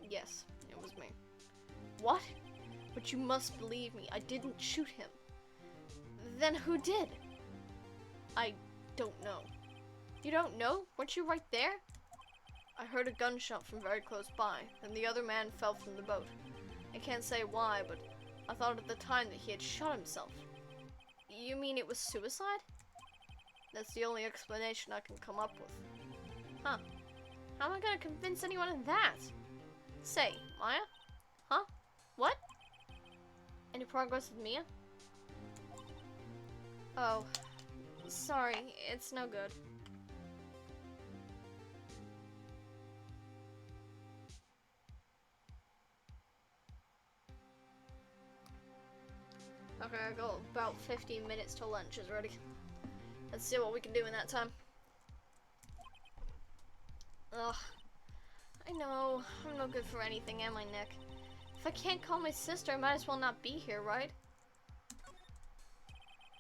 Yes, it was me. What? But you must believe me, I didn't shoot him. Then who did? I don't know. You don't know? Weren't you right there? I heard a gunshot from very close by, and the other man fell from the boat. I can't say why, but I thought at the time that he had shot himself. You mean it was suicide? That's the only explanation I can come up with. Huh. How am I gonna convince anyone of that? Say, Maya? Huh? What? Any progress with Mia? Oh. Sorry, it's no good. Okay, I got about 15 minutes till lunch is ready. Let's see what we can do in that time. Ugh. I know, I'm no good for anything, am I, Nick? If I can't call my sister, I might as well not be here, right?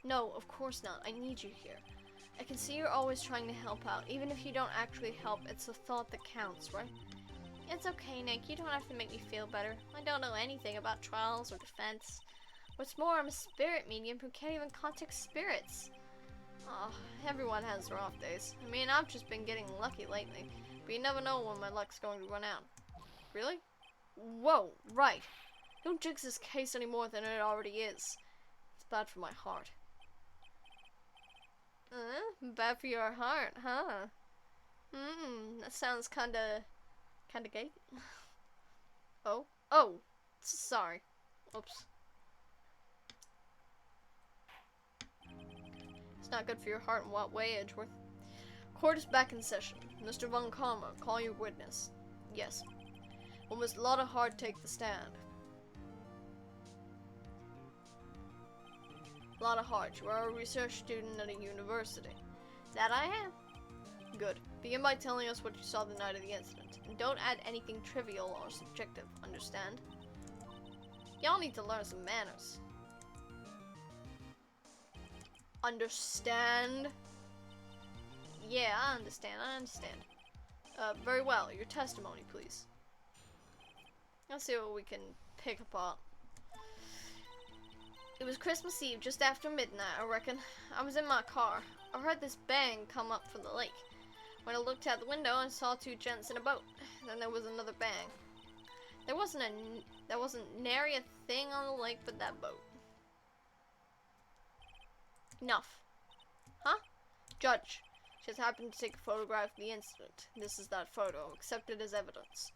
No, of course not. I need you here. I can see you're always trying to help out. Even if you don't actually help, it's the thought that counts, right? It's okay, Nick. You don't have to make me feel better. I don't know anything about trials or defense. What's more, I'm a spirit medium who can't even contact spirits. Oh, everyone has their off days. I mean, I've just been getting lucky lately, but you never know when my luck's going to run out. Really? Whoa, right. Don't jinx this case any more than it already is. It's bad for my heart. Bad for your heart, huh? That sounds kinda gay. Oh, sorry. Oops. It's not good for your heart in what way, Edgeworth? Court is back in session. Mr. von Karma, call your witness. Yes. Will Miss Lotta Hart take the stand? Lotta Hart, you are a research student at a university. That I am. Good. Begin by telling us what you saw the night of the incident. And don't add anything trivial or subjective, understand? Y'all need to learn some manners. Understand? Yeah, I understand. Very well. Your testimony, please. Let's see what we can pick apart. It was Christmas Eve, just after midnight, I reckon. I was in my car. I heard this bang come up from the lake. When I looked out the window, I saw two gents in a boat. Then there was another bang. There wasn't nary a thing on the lake but that boat. Enough. Huh? Judge, she has happened to take a photograph of the incident. This is that photo, accepted as evidence.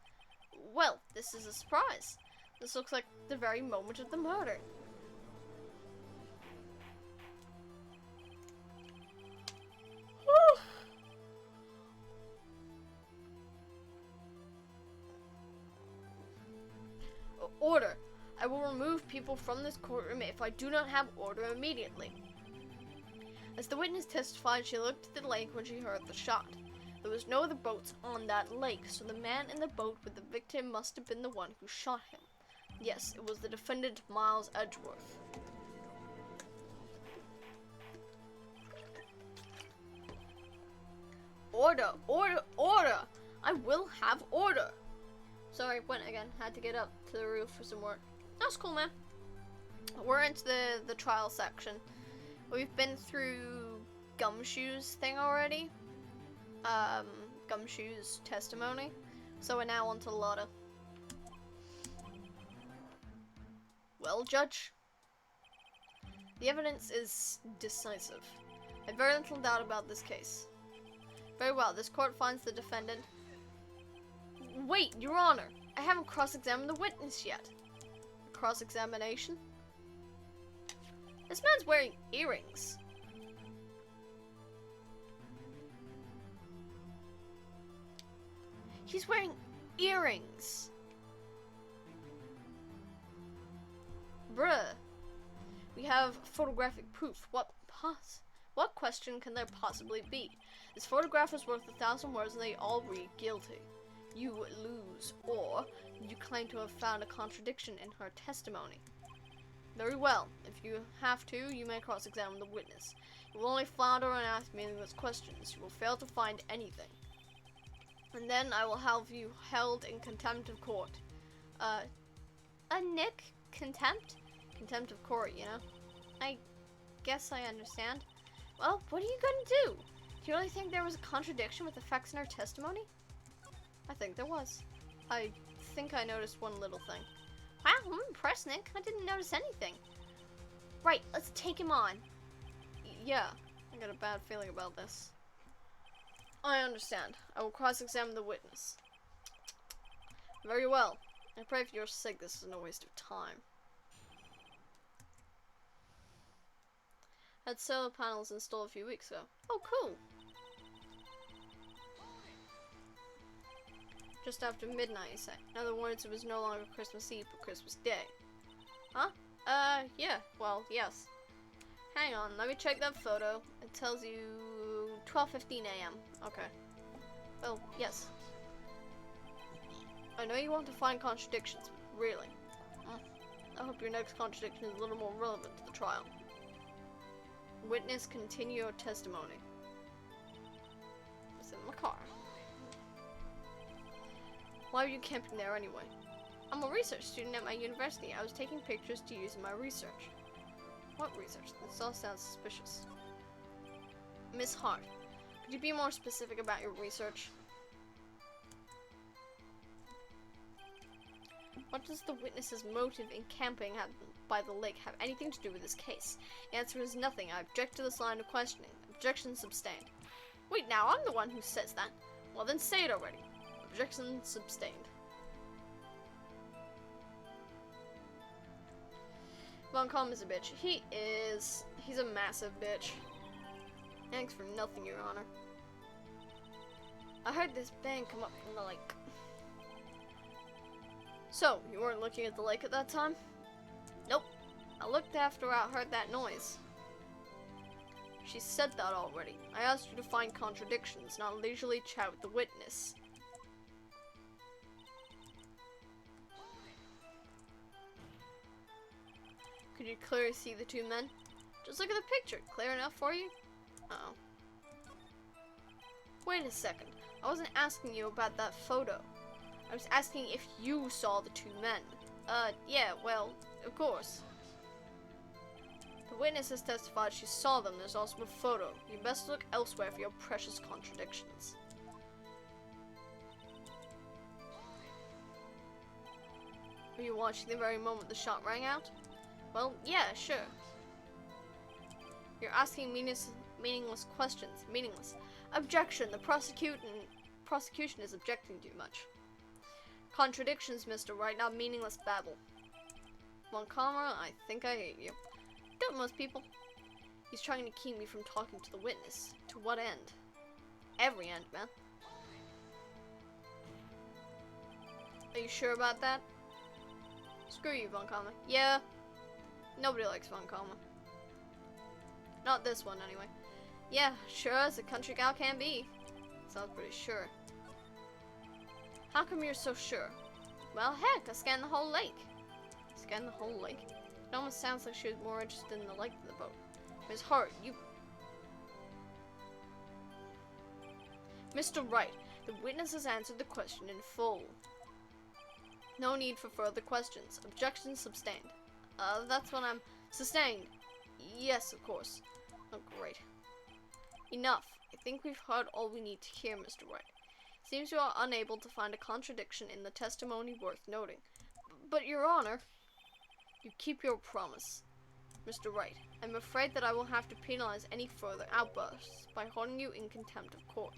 Well, this is a surprise. This looks like the very moment of the murder. Order. I will remove people from this courtroom if I do not have order immediately. As the witness testified, she looked at the lake when she heard the shot. There was no other boats on that lake, so the man in the boat with the victim must have been the one who shot him. Yes, it was the defendant, Miles Edgeworth. Order! Order! Order! I will have order! Sorry, went again. Had to get up to the roof for some work. That's cool, man. We're into the trial section. We've been through Gumshoe's thing already. Gumshoe's testimony. So we're now on to Lotta. Well, Judge, the evidence is decisive. I have very little doubt about this case. Very well, this court finds the defendant. Wait, Your Honor, I haven't cross-examined the witness yet. Cross-examination? This man's wearing earrings. He's wearing earrings. Bruh. We have photographic proof. What question can there possibly be? This photograph is worth 1,000 words and they all read guilty. You lose. Or, you claim to have found a contradiction in her testimony. Very well. If you have to, you may cross-examine the witness. You will only flounder and ask meaningless questions. You will fail to find anything. And then I will have you held in contempt of court. Nick? Contempt? Contempt of court, you know? I guess I understand. Well, what are you gonna do? Do you really think there was a contradiction with the facts in her testimony? I think there was. I think I noticed one little thing. Wow, I'm impressed, Nick. I didn't notice anything. Right, let's take him on. Yeah, I got a bad feeling about this. I understand. I will cross-examine the witness. Very well. I pray for your sake this isn't a waste of time. Had solar panels installed a few weeks ago. Oh, cool. Just after midnight, you say. In other words, it was no longer Christmas Eve, but Christmas Day. Huh? Yeah. Well, yes. Hang on, let me check that photo. It tells you 12:15 a.m. Okay. Well, yes. I know you want to find contradictions, but really. I hope your next contradiction is a little more relevant to the trial. Witness, continue your testimony. It's in my car. Why are you camping there anyway? I'm a research student at my university. I was taking pictures to use in my research. What research? This all sounds suspicious. Miss Hart, could you be more specific about your research? What does the witness's motive in camping by the lake have anything to do with this case? The answer is nothing. I object to this line of questioning. Objection sustained. Wait, now I'm the one who says that. Well, then say it already. Objection sustained. Von Karma is a bitch. He's a massive bitch. Thanks for nothing, Your Honor. I heard this bang come up from the lake. So, you weren't looking at the lake at that time? Nope. I looked after I heard that noise. She said that already. I asked you to find contradictions, not leisurely chat with the witness. Could you clearly see the two men? Just look at the picture. Clear enough for you? Uh-oh. Wait a second. I wasn't asking you about that photo. I was asking if you saw the two men. Yeah, well, of course. The witness has testified she saw them. There's also a photo. You best look elsewhere for your precious contradictions. Were you watching the very moment the shot rang out? Well, yeah, sure. You're asking meaningless questions. Meaningless. Objection. The prosecution is objecting too much. Contradictions, Mr. Wright, not meaningless babble. Von Karma, I think I hate you. Don't most people? He's trying to keep me from talking to the witness. To what end? Every end, man. Are you sure about that? Screw you, Von Karma. Yeah. Nobody likes Von Karma. Not this one, anyway. Yeah, sure as a country gal can be. Sounds pretty sure. How come you're so sure? Well, heck, I scanned the whole lake. Scanned the whole lake? It almost sounds like she was more interested in the lake than the boat. Ms. Hart, you... Mr. Wright, the witness has answered the question in full. No need for further questions. Objection sustained. That's what I'm... Sustained. Yes, of course. Oh, great. Enough. I think we've heard all we need to hear, Mr. Wright. Seems you are unable to find a contradiction in the testimony worth noting. But, Your Honor, you keep your promise. Mr. Wright, I'm afraid that I will have to penalize any further outbursts by holding you in contempt of court.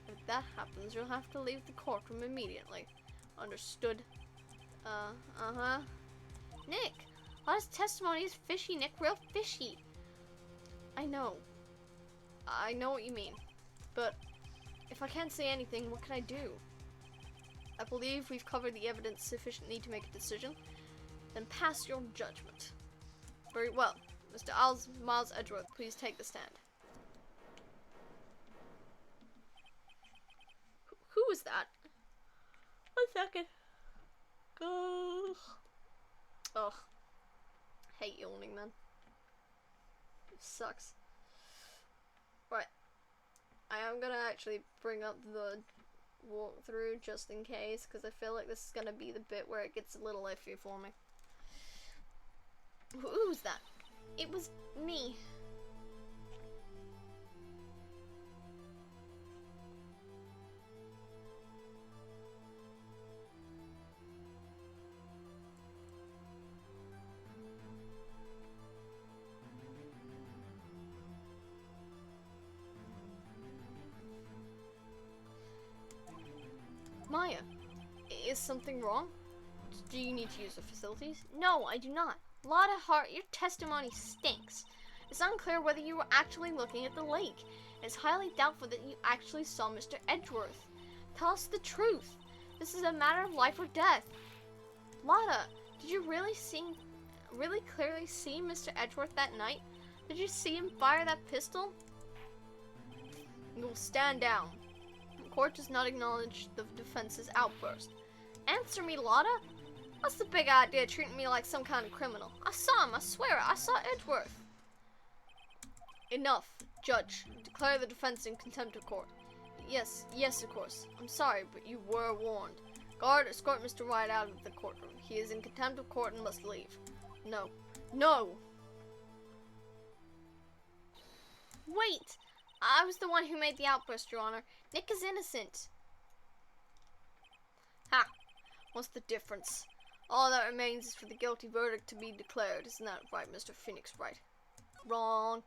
If that happens, you'll have to leave the courtroom immediately. Understood? Uh-huh. Nick, all his testimony is fishy, Nick. Real fishy. I know. I know what you mean. But if I can't say anything, what can I do? I believe we've covered the evidence sufficiently to make a decision. Then pass your judgment. Very well. Mr. Miles Edgeworth, please take the stand. Who was that? 1 second. Ugh. Ugh. Hate yawning, man. It sucks. Right. I am gonna actually bring up the walkthrough just in case, because I feel like this is gonna be the bit where it gets a little iffy for me. Who was that? It was me. Maya, is something wrong? Do you need to use the facilities? No, I do not. Lotta Hart, your testimony stinks. It's unclear whether you were actually looking at the lake. It's highly doubtful that you actually saw Mr. Edgeworth. Tell us the truth. This is a matter of life or death. Lotta, did you really clearly see Mr. Edgeworth that night? Did you see him fire that pistol? You will stand down. The court does not acknowledge the defense's outburst. Answer me, Lotta. What's the big idea treating me like some kind of criminal? I saw him, I swear it, I saw Edgeworth. Enough. Judge, declare the defense in contempt of court. Yes, of course. I'm sorry, but you were warned. Guard, escort Mr. Wright out of the courtroom. He is in contempt of court and must leave. No. No! Wait! I was the one who made the outburst, Your Honor. Nick is innocent. Ha! What's the difference? All that remains is for the guilty verdict to be declared. Isn't that right, Mr. Phoenix Wright? Wrong.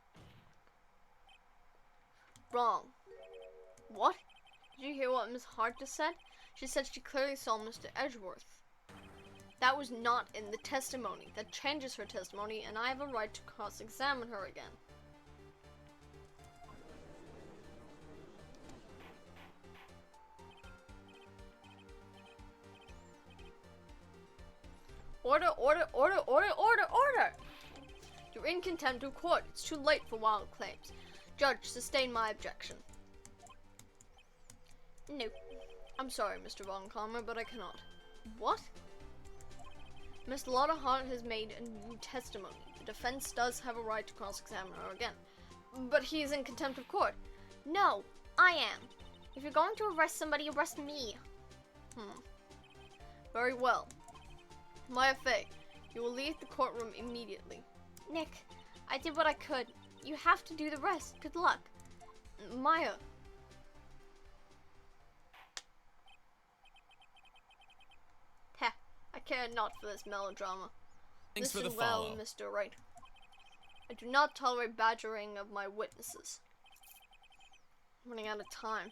Wrong. What? Did you hear what Miss Hart just said? She said she clearly saw Mr. Edgeworth. That was not in the testimony. That changes her testimony, and I have a right to cross-examine her again. Order, order, order, order, order, order! You're in contempt of court. It's too late for wild claims. Judge, sustain my objection. No. I'm sorry, Mr. von Karma, but I cannot. What? Miss Lotta Hart has made a new testimony. The defense does have a right to cross-examine her again. But he is in contempt of court. No, I am. If you're going to arrest somebody, arrest me. Very well. Maya Fey, you will leave the courtroom immediately. Nick, I did what I could. You have to do the rest. Good luck. Maya. Heh, I care not for this melodrama. Thanks for the Listen well, follow. Mr. Wright. I do not tolerate badgering of my witnesses. I'm running out of time.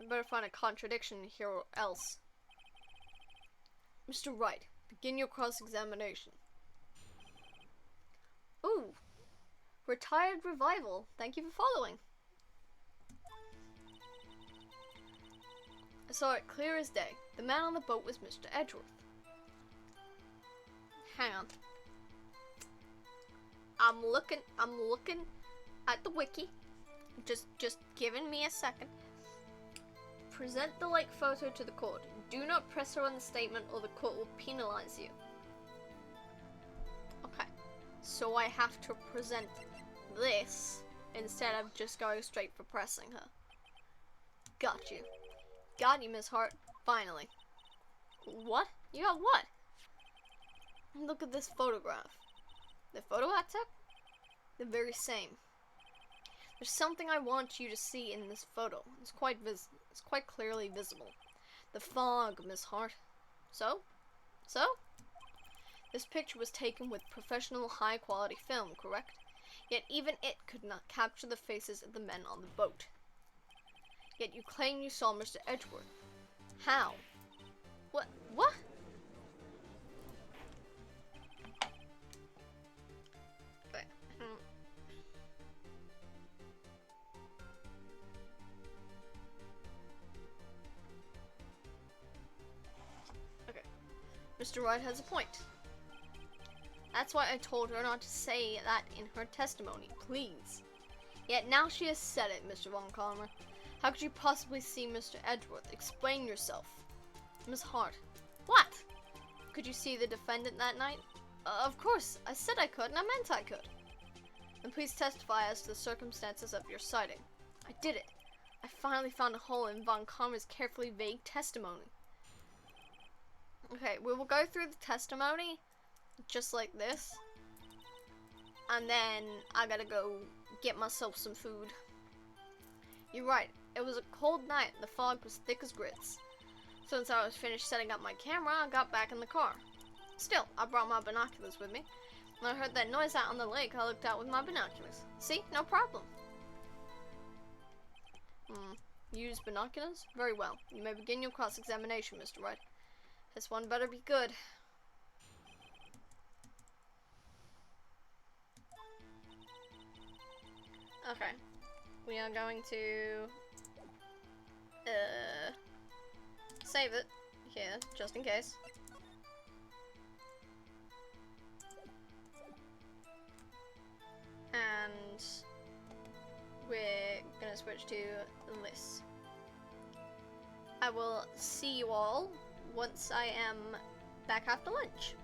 I better find a contradiction here or else. Mr. Wright, begin your cross-examination. Ooh. Retired Revival. Thank you for following. I saw it clear as day. The man on the boat was Mr. Edgeworth. Hang on. I'm looking at the wiki. Just giving me a second. Present the lake photo to the court. Do not press her on the statement or the court will penalize you. Okay. So I have to present this instead of just going straight for pressing her. Got you. Got you, Miss Hart. Finally. What? You got what? Look at this photograph. The photo I took? The very same. There's something I want you to see in this photo. It's quite clearly visible. The fog, Miss Hart. So? So? This picture was taken with professional high-quality film, correct? Yet even it could not capture the faces of the men on the boat. Yet you claim you saw Mr. Edgeworth. How? What? What? Okay. Mr. Wright has a point. That's why I told her not to say that in her testimony, please. Yet now she has said it, Mr. von Karma. How could you possibly see Mr. Edgeworth? Explain yourself. Miss Hart. What? Could you see the defendant that night? Of course. I said I could, and I meant I could. Then please testify as to the circumstances of your sighting. I did it. I finally found a hole in von Karma's carefully vague testimony. Okay, we will go through the testimony just like this. And then I gotta go get myself some food. You're right. It was a cold night and the fog was thick as grits. Since I was finished setting up my camera, I got back in the car. Still, I brought my binoculars with me. When I heard that noise out on the lake, I looked out with my binoculars. See? No problem. Use binoculars? Very well. You may begin your cross-examination, Mr. Wright. This one better be good. Okay. We are going to save it here, just in case. And we're gonna switch to this. I will see you all once I am back after lunch.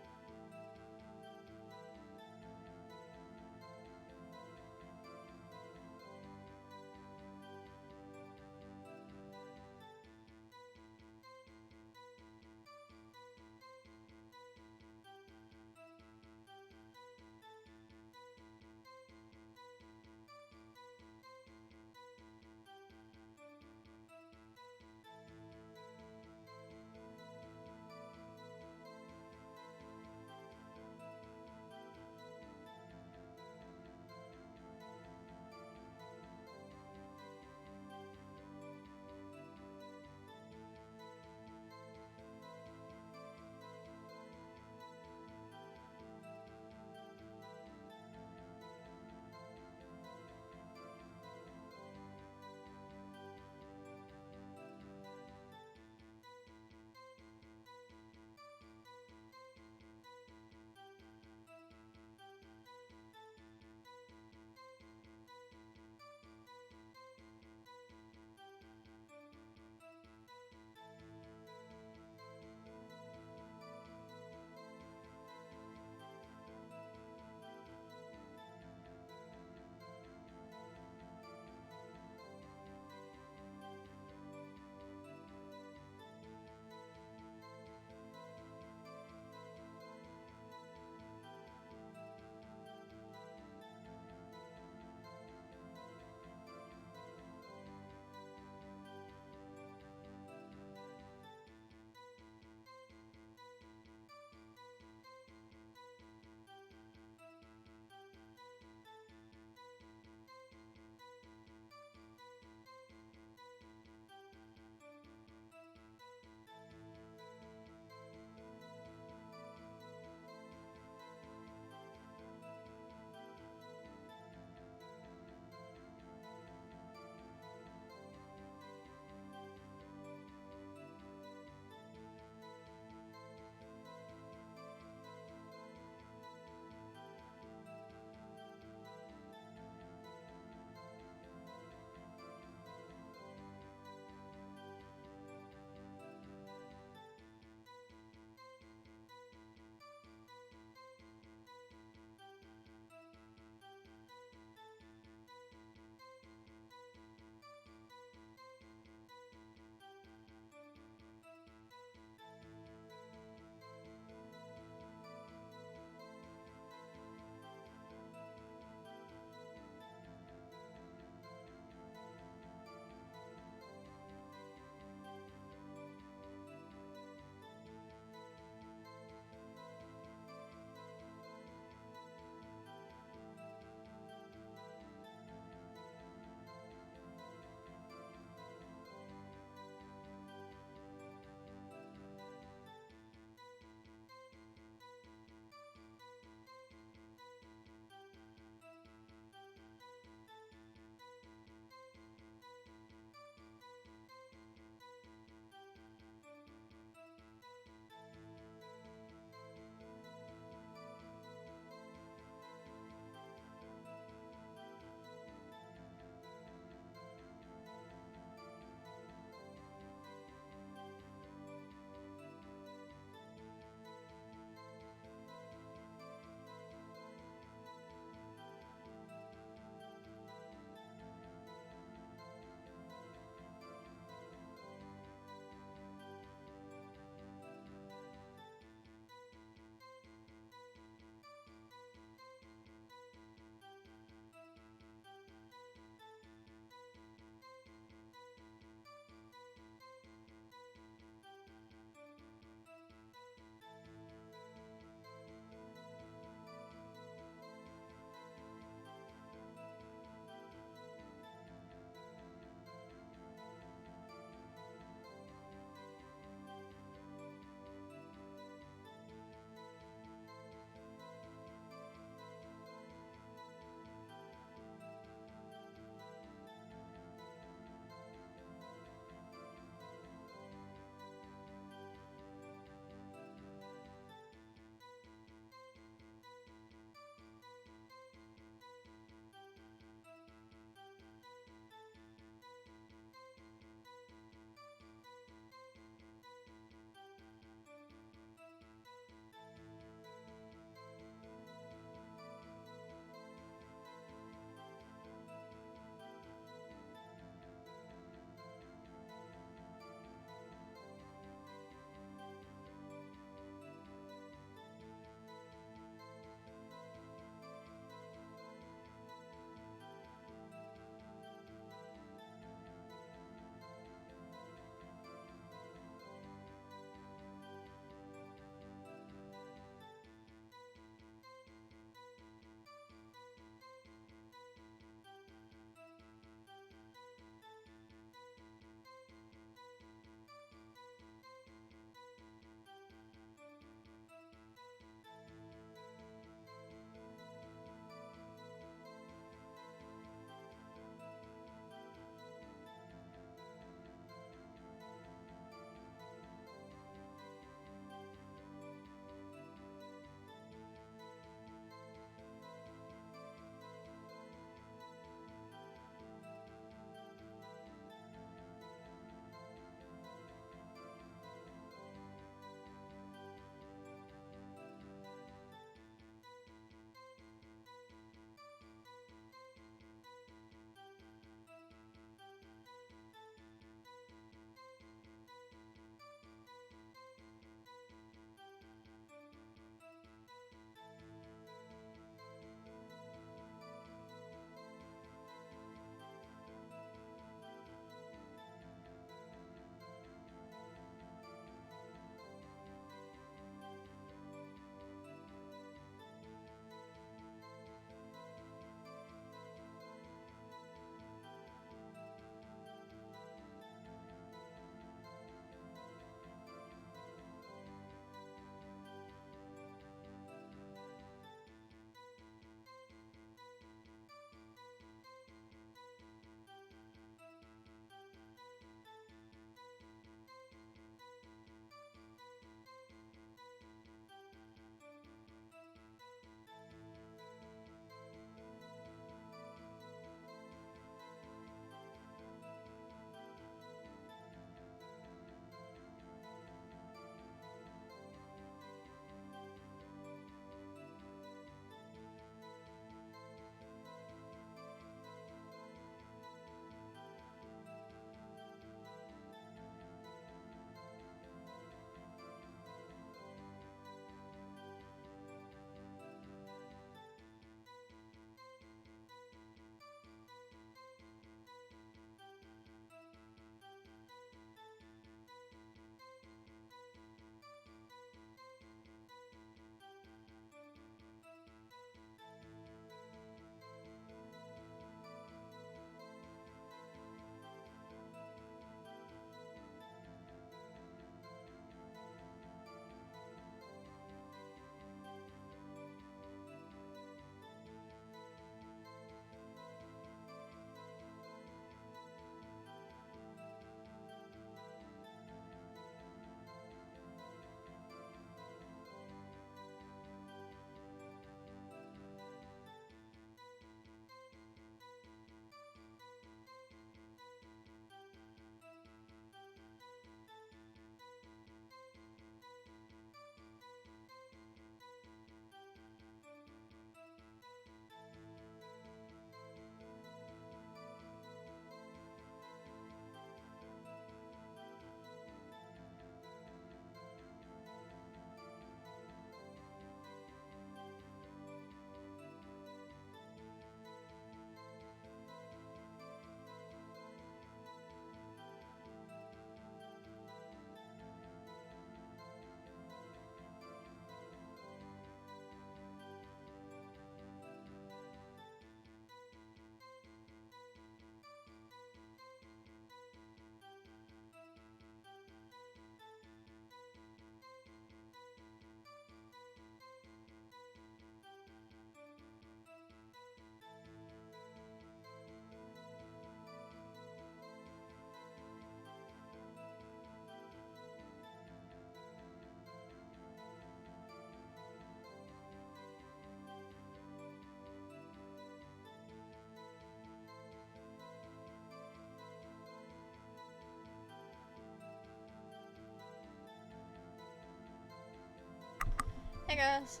Hey guys,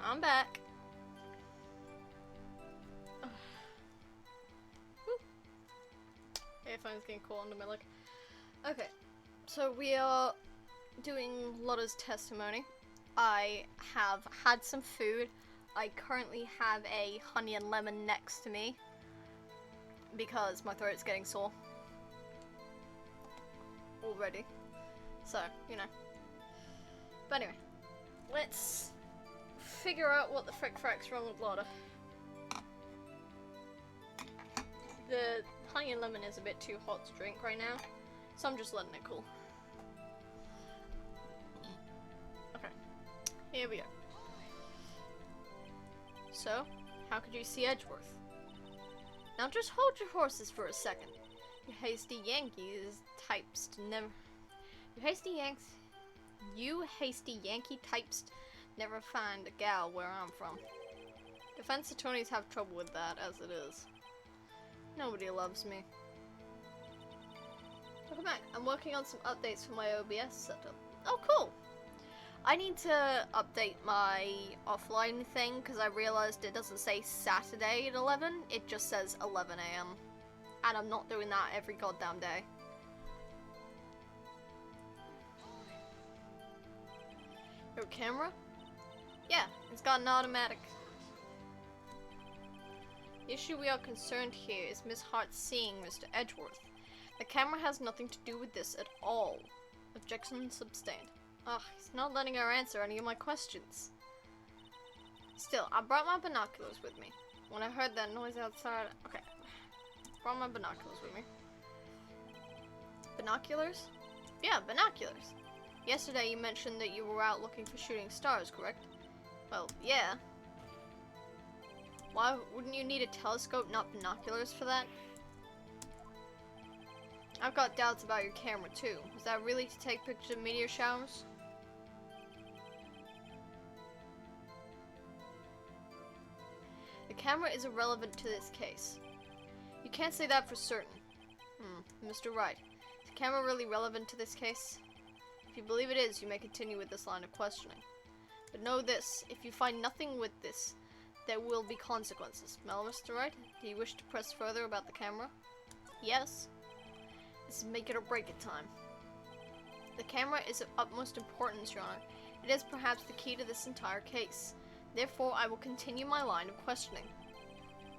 I'm back. Earphones getting caught under my leg. Okay, so we are doing Lotta's testimony. I have had some food. I currently have a honey and lemon next to me because my throat's getting sore already. So, you know. But anyway, let's figure out what the frick's wrong with Lotta. The honey and lemon is a bit too hot to drink right now, so I'm just letting it cool. Okay, here we go. So, how could you see Edgeworth? Now just hold your horses for a second. You hasty Yankee types never find a gal where I'm from. Defense attorneys have trouble with that as it is. Nobody loves me. Welcome back. I'm working on some updates for my OBS setup. Oh, cool! I need to update my offline thing because I realized it doesn't say Saturday at 11, it just says 11 AM. And I'm not doing that every goddamn day. Your camera? Yeah, it's got an automatic. The issue we are concerned here is Miss Hart seeing Mr. Edgeworth. The camera has nothing to do with this at all. Objection sustained. Ugh, he's not letting her answer any of my questions. Still, I brought my binoculars with me. When I heard that noise outside, okay. Brought my binoculars with me. Binoculars? Yeah, binoculars. Yesterday you mentioned that you were out looking for shooting stars, correct? Well, yeah. Why wouldn't you need a telescope, not binoculars for that? I've got doubts about your camera too. Was that really to take pictures of meteor showers? The camera is irrelevant to this case. You can't say that for certain. Mr. Wright, is the camera really relevant to this case? If you believe it is, you may continue with this line of questioning. But know this, if you find nothing with this, there will be consequences. Well, Mr. Wright, do you wish to press further about the camera? Yes. This is make it or break it time. The camera is of utmost importance, Your Honor. It is perhaps the key to this entire case. Therefore, I will continue my line of questioning.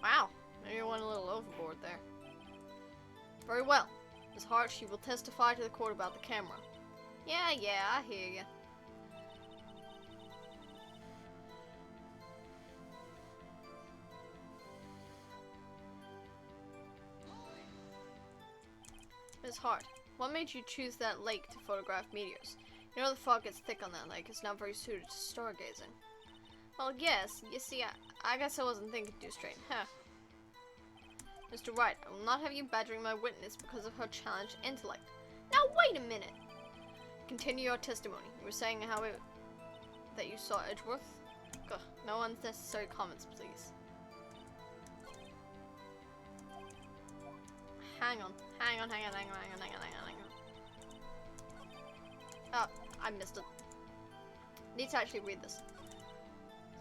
Wow, maybe I went a little overboard there. Very well. Ms. Hart, she will testify to the court about the camera. Yeah, I hear ya. Ms. Hart, what made you choose that lake to photograph meteors? You know the fog gets thick on that lake. It's not very suited to stargazing. Well, yes. You see, I guess I wasn't thinking too straight. Huh. Mr. Wright, I will not have you badgering my witness because of her challenged intellect. Now, wait a minute! Continue your testimony. You were saying that you saw Edgeworth? Ugh, no unnecessary comments, please. Hang on. Oh, I missed it. Need to actually read this.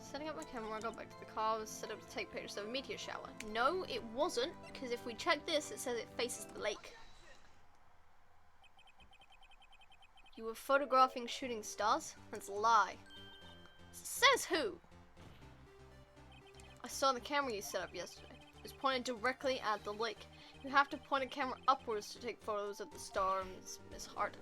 Setting up my camera, I got back to the car, was set up to take pictures of a meteor shower. No, it wasn't, because if we check this, it says it faces the lake. You were photographing shooting stars? That's a lie. Says who? I saw the camera you set up yesterday. It was pointed directly at the lake. You have to point a camera upwards to take photos of the star, Miss Hart.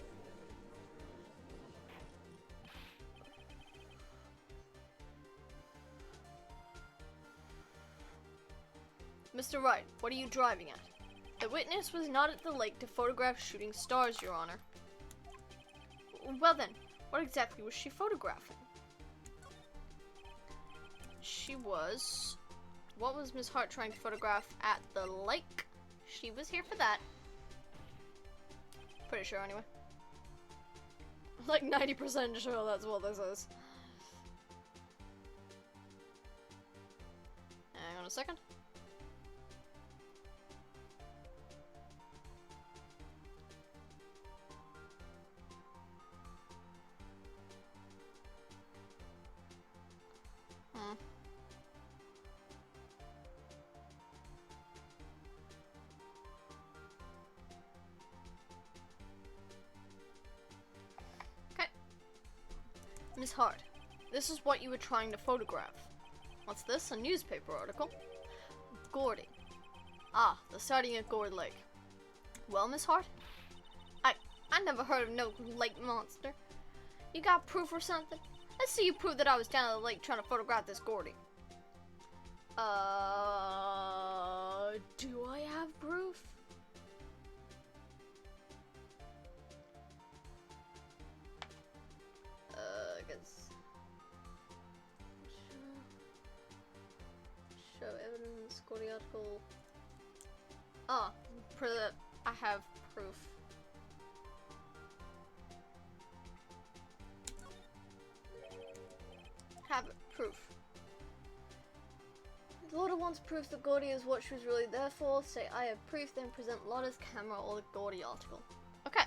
Mr. Wright, what are you driving at? The witness was not at the lake to photograph shooting stars, Your Honor. Well then, what exactly was she photographing? She was... What was Miss Hart trying to photograph at the lake? She was here for that. Pretty sure, anyway. Like 90% sure that's what this is. Hang on a second. Miss Hart, this is what you were trying to photograph. What's this? A newspaper article? Gordy. Ah, the sighting at Gourd Lake. Well, Miss Hart? I never heard of no lake monster. You got proof or something? Let's see you prove that I was down at the lake trying to photograph this Gordy. Do I have proof? I guess. Show evidence, Gordy article. Ah, I have proof. Have it, proof. Lotta wants proof that Gordy is what she was really there for. Say I have proof, then present Lotta's camera or the Gordy article. Okay.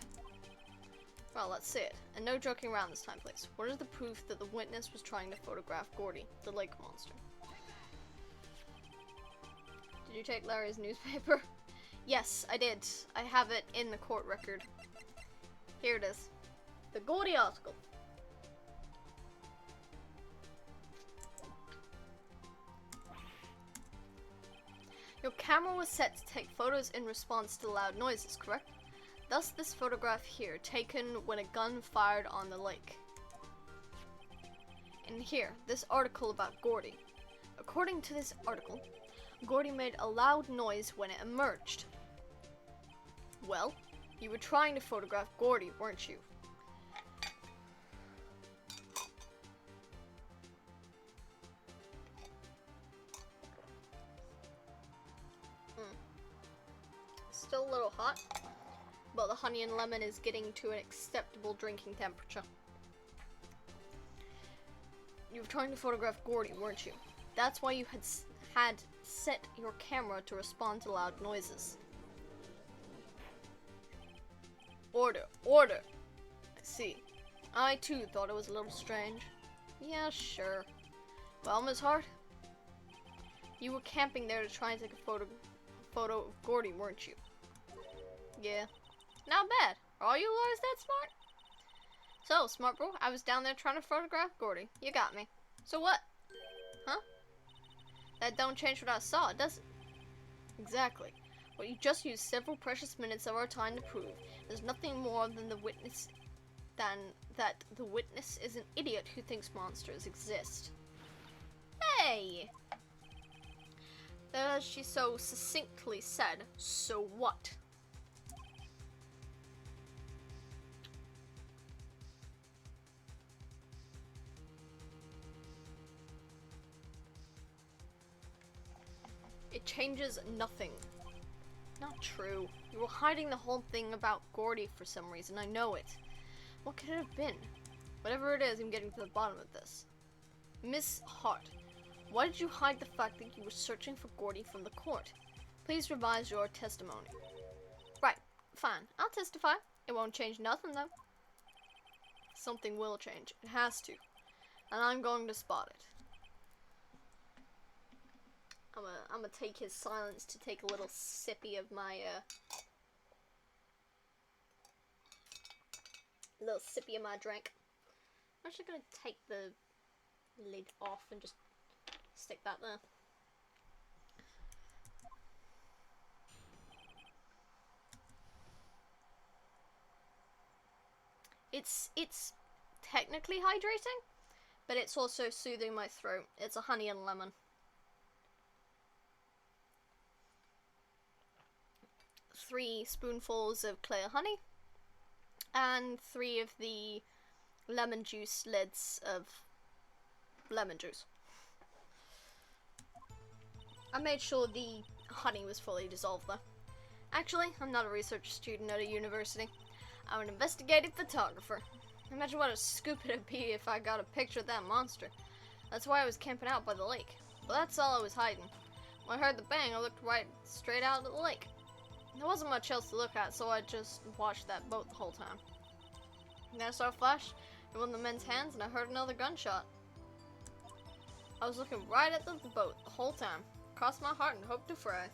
Well, let's see it. And no joking around this time, please. What is the proof that the witness was trying to photograph Gordy, the lake monster? Did you take Larry's newspaper? Yes, I did. I have it in the court record. Here it is. The Gordy article. Your camera was set to take photos in response to loud noises, correct? Thus this photograph here, taken when a gun fired on the lake. And here, this article about Gordy. According to this article, Gordy made a loud noise when it emerged. Well, you were trying to photograph Gordy, weren't you? Still a little hot, but the honey and lemon is getting to an acceptable drinking temperature. You were trying to photograph Gordy, weren't you? That's why you had set your camera to respond to loud noises. Order, order! I see. I too thought it was a little strange. Yeah, sure. Well, Miss Hart, you were camping there to try and take a photo of Gordy, weren't you? Yeah. Not bad. Are all you lawyers that smart? So, smart bro, I was down there trying to photograph Gordy. You got me. So what? Huh? That don't change what I saw, does it? Exactly. But you just used several precious minutes of our time to prove there's nothing more than that the witness is an idiot who thinks monsters exist. Hey! As she so succinctly said, so what? It changes nothing. Not true. You were hiding the whole thing about Gordy for some reason, I know it. What could it have been? Whatever it is, I'm getting to the bottom of this. Miss Hart, why did you hide the fact that you were searching for Gordy from the court? Please revise your testimony. Right, fine. I'll testify. It won't change nothing, though. Something will change. It has to. And I'm going to spot it. I'm gonna take his silence to take a little sippy of my, drink. I'm actually gonna take the lid off and just stick that there. It's technically hydrating, but it's also soothing my throat. It's a honey and lemon. 3 spoonfuls of clear honey, and 3 of the lemon juice lids of lemon juice. I made sure the honey was fully dissolved though. Actually, I'm not a research student at a university. I'm an investigative photographer. Imagine what a scoop it'd be if I got a picture of that monster. That's why I was camping out by the lake. But that's all I was hiding. When I heard the bang, I looked right straight out at the lake. There wasn't much else to look at, so I just watched that boat the whole time. And then I saw a flash in one of the men's hands, and I heard another gunshot. I was looking right at the boat the whole time. Crossed my heart and hoped to fry.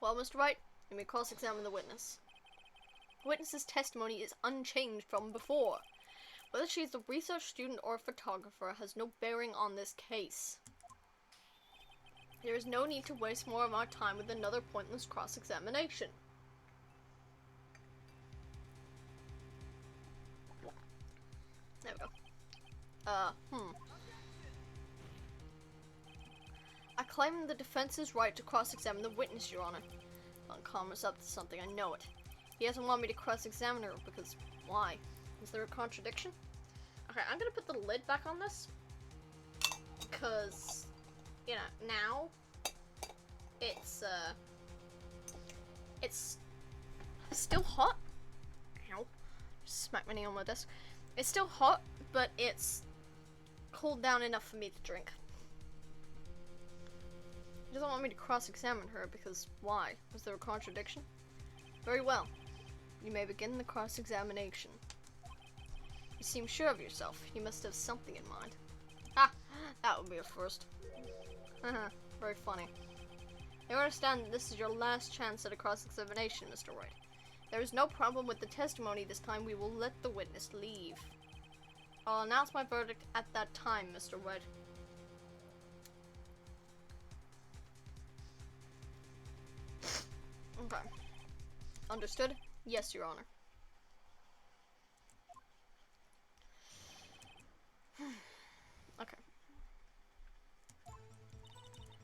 Well, Mr. Wright, You may cross-examine the witness. The witness's testimony is unchanged from before. Whether she is a research student or a photographer has no bearing on this case. There is no need to waste more of our time with another pointless cross-examination. There we go. I claim the defense's right to cross-examine the witness, Your Honor. Von Karma's up to something, I know it. He doesn't want me to cross-examine her because why? Is there a contradiction? Okay, I'm gonna put the lid back on this because, you know, now it's still hot. Ow! Just smacked my knee on my desk. It's still hot, but it's cooled down enough for me to drink. He doesn't want me to cross-examine her because why? Was there a contradiction? Very well. You may begin the cross-examination. You seem sure of yourself. You must have something in mind. Ha! That would be a first. Haha, very funny. You understand that this is your last chance at a cross-examination, Mr. Wright. There is no problem with the testimony this time. We will let the witness leave. I'll announce my verdict at that time, Mr. Wright. Okay. Understood? Yes, Your Honor. Okay.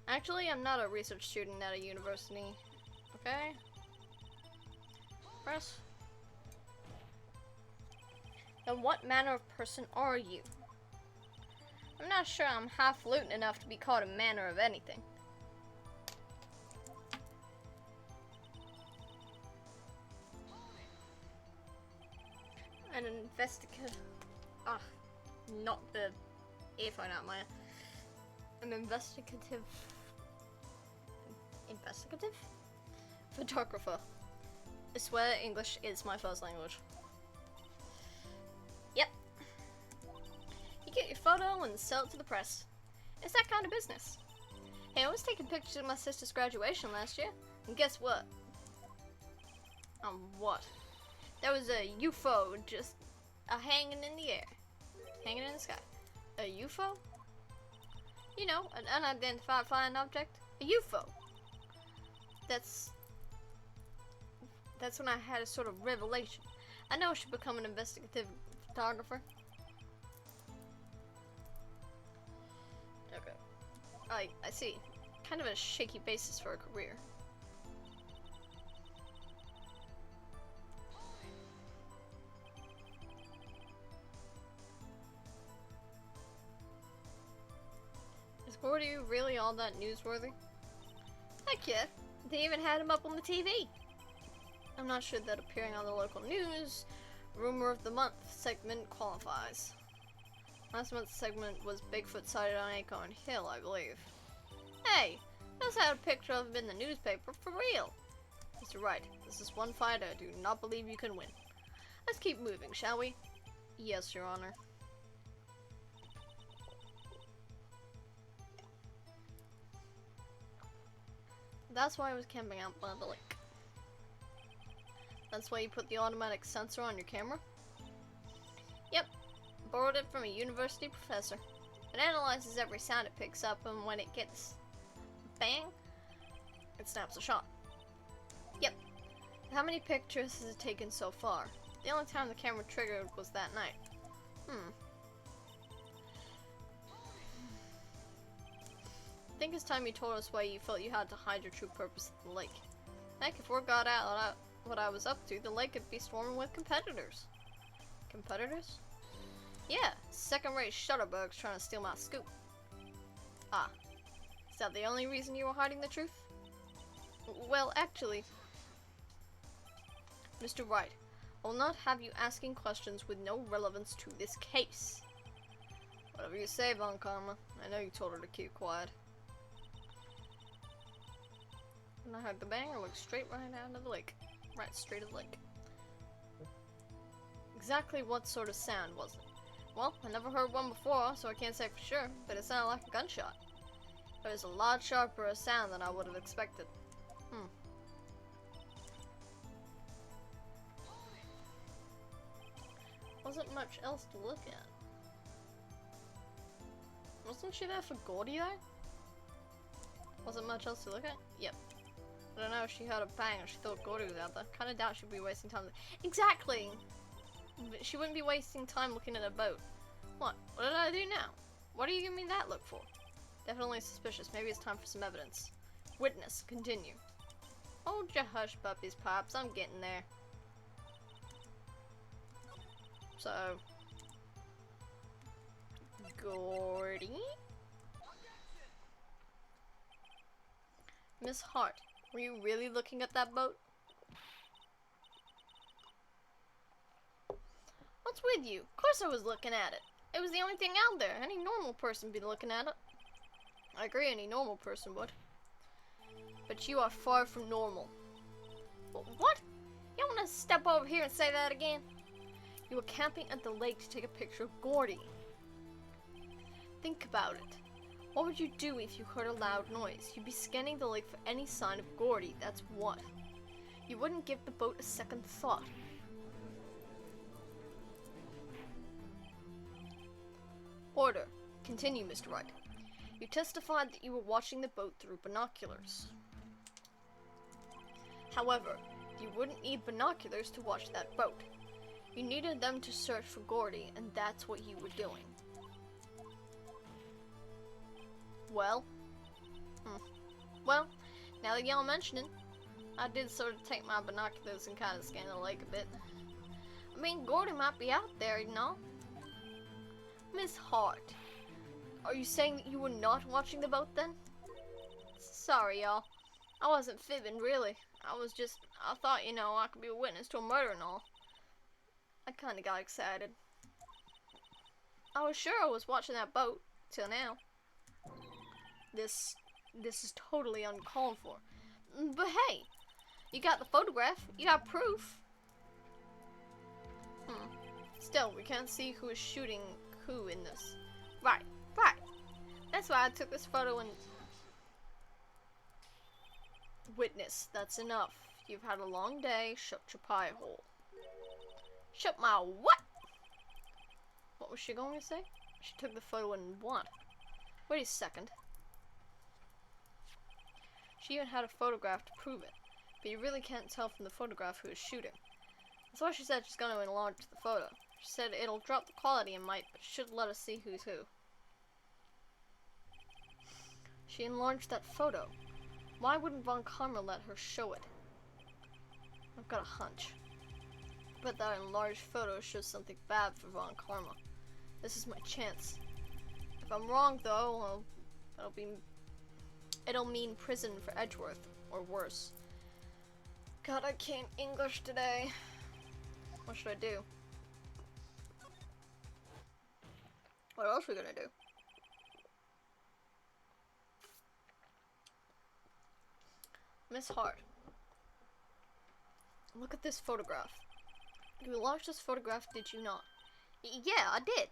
Actually, I'm not a research student at a university. Okay? Press. Then what manner of person are you? I'm not sure I'm half-lutant enough to be called a manner of anything. An investigative. Not the earphone out my. An investigative photographer. I swear English is my first language. Yep. You get your photo and sell it to the press. It's that kind of business. Hey, I was taking pictures of my sister's graduation last year, and guess what? What? There was a UFO just hanging in the air. Hanging in the sky. A UFO? You know, an unidentified flying object. A UFO. That's when I had a sort of revelation. I know I should become an investigative photographer. Okay. I see. Kind of a shaky basis for a career. Is Gordy really all that newsworthy? Heck yeah. They even had him up on the TV. I'm not sure that appearing on the local news Rumor of the Month segment qualifies. Last month's segment was Bigfoot sighted on Acorn Hill, I believe. Hey, I just had a picture of him in the newspaper for real. Mr. Wright, this is one fight I do not believe you can win. Let's keep moving, shall we? Yes, Your Honor. That's why I was camping out by the lake. That's why you put the automatic sensor on your camera? Yep. Borrowed it from a university professor. It analyzes every sound it picks up, and when it gets bang, it snaps a shot. Yep. How many pictures has it taken so far? The only time the camera triggered was that night. I think it's time you told us why you felt you had to hide your true purpose at the lake. Heck, if word got out what I was up to, the lake could be swarming with competitors. Competitors? Yeah, second-rate shutterbugs trying to steal my scoop. Ah, is that the only reason you were hiding the truth? Well, actually, Mr. Wright, I will not have you asking questions with no relevance to this case. Whatever you say, Von Karma. I know you told her to keep quiet. And I heard the bang, I looked straight right out of the lake. Right straight at the lake. Exactly what sort of sound was it? Well, I never heard one before, so I can't say for sure, but it sounded like a gunshot. It was a lot sharper a sound than I would have expected. wasn't much else to look at. Wasn't she there for Gordy though? Wasn't much else to look at? Yep. I don't know, she heard a bang and she thought Gordy was out there. Kinda doubt she'd be wasting time. Exactly! She wouldn't be wasting time looking at a boat. What? What did I do now? What are you giving me that look for? Definitely suspicious. Maybe it's time for some evidence. Witness, continue. Hold your hush puppies, Pops. I'm getting there. So... Gordy? Miss Hart, were you really looking at that boat? What's with you? Of course I was looking at it. It was the only thing out there. Any normal person would be looking at it. I agree, any normal person would. But you are far from normal. What? You want to step over here and say that again? You were camping at the lake to take a picture of Gordy. Think about it. What would you do if you heard a loud noise? You'd be scanning the lake for any sign of Gordy, that's what. You wouldn't give the boat a second thought. Order. Continue, Mr. Wright. You testified that you were watching the boat through binoculars. However, you wouldn't need binoculars to watch that boat. You needed them to search for Gordy, and that's what you were doing. Well? Well, now that y'all mention it, I did sort of take my binoculars and kind of scan the lake a bit. I mean, Gordy might be out there, you know? Miss Hart, are you saying that you were not watching the boat then? Sorry, y'all. I wasn't fibbing, really. I thought, you know, I could be a witness to a murder and all. I kinda got excited. I was sure I was watching that boat, till now. This is totally uncalled for. But hey, you got the photograph, you got proof. Still, we can't see who is shooting who in this. Right. That's why I took this photo and... Witness, that's enough. You've had a long day, shut your pie hole. Shut my what? What was she going to say? She took the photo and what? Wait a second. She even had a photograph to prove it, but you really can't tell from the photograph who is shooting. That's why she said she's going to enlarge the photo. She said it'll drop the quality and might, but should let us see who's who. She enlarged that photo. Why wouldn't von Karma let her show it? I've got a hunch. But that enlarged photo shows something bad for von Karma. This is my chance. If I'm wrong though, well, it'll mean prison for Edgeworth, or worse. God, I can't English today. What should I do? What else are we gonna do? Miss Hart, look at this photograph. You enlarged this photograph, did you not? Yeah, I did.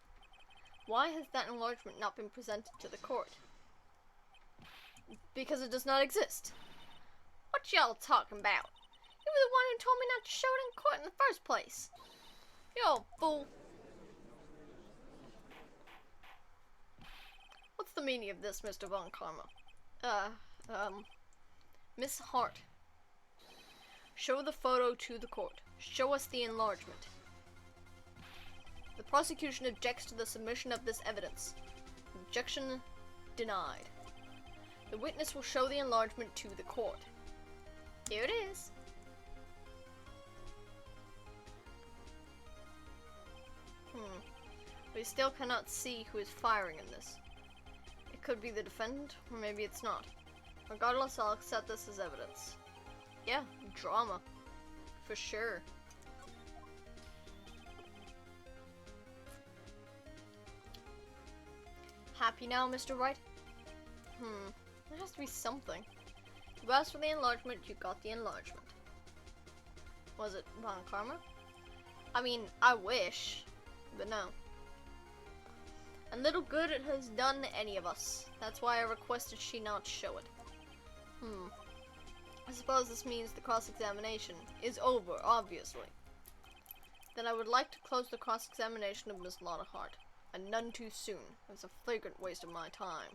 Why has that enlargement not been presented to the court? Because it does not exist. What y'all talking about? You were the one who told me not to show it in court in the first place. You old fool. What's the meaning of this, Mr. von Karma? Miss Hart. Show the photo to the court. Show us the enlargement. The prosecution objects to the submission of this evidence. Objection denied. The witness will show the enlargement to the court. Here it is. We still cannot see who is firing in this. It could be the defendant, or maybe it's not. Regardless, I'll accept this as evidence. Yeah, drama. For sure. Happy now, Mr. Wright? There has to be something. You asked for the enlargement, you got the enlargement. Was it von Karma? I mean, I wish, but no. And little good it has done any of us. That's why I requested she not show it. I suppose this means the cross-examination is over, obviously. Then I would like to close the cross-examination of Miss Lottahart, and none too soon. It's a flagrant waste of my time.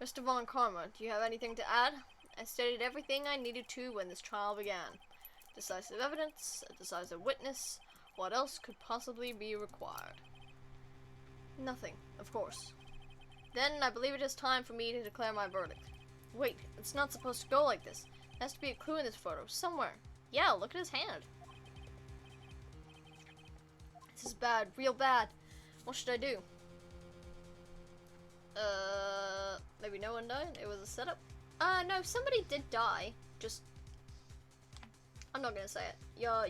Mr. von Karma, do you have anything to add? I stated everything I needed to when this trial began. Decisive evidence, a decisive witness. What else could possibly be required? Nothing, of course. Then I believe it is time for me to declare my verdict. Wait, it's not supposed to go like this. There has to be a clue in this photo, somewhere. Yeah, look at his hand. This is bad, real bad. What should I do? Maybe no one died? It was a setup? No, somebody did die. Just... I'm not gonna say it.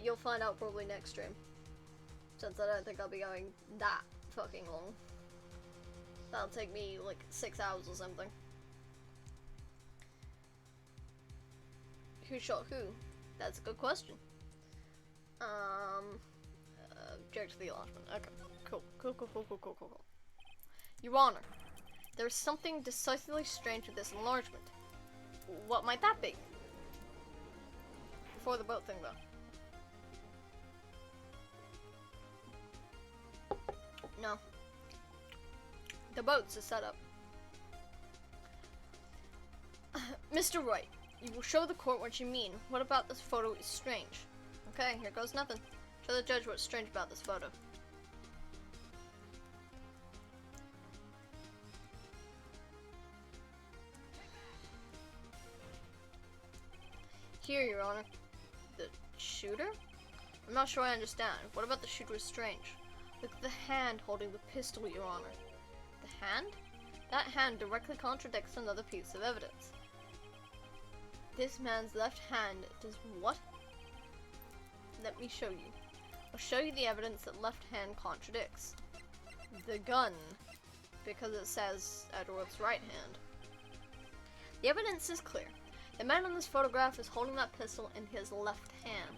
You'll find out probably next stream. Since I don't think I'll be going that fucking long. That'll take me like 6 hours or something. Who shot who? That's a good question. Object to the enlargement. Okay, cool. Your Honor, there's something decisively strange with this enlargement. What might that be? Before the boat thing, though. No. The boat's a setup. Mr. Wright, you will show the court what you mean. What about this photo is strange? Okay, here goes nothing. Show the judge what's strange about this photo. Here, Your Honor. The shooter? I'm not sure I understand. What about the shooter is strange? Look at the hand holding the pistol, Your Honor. The hand? That hand directly contradicts another piece of evidence. This man's left hand does what? Let me show you. I'll show you the evidence that left hand contradicts. The gun, because it says Edgeworth's right hand. The evidence is clear. The man on this photograph is holding that pistol in his left hand.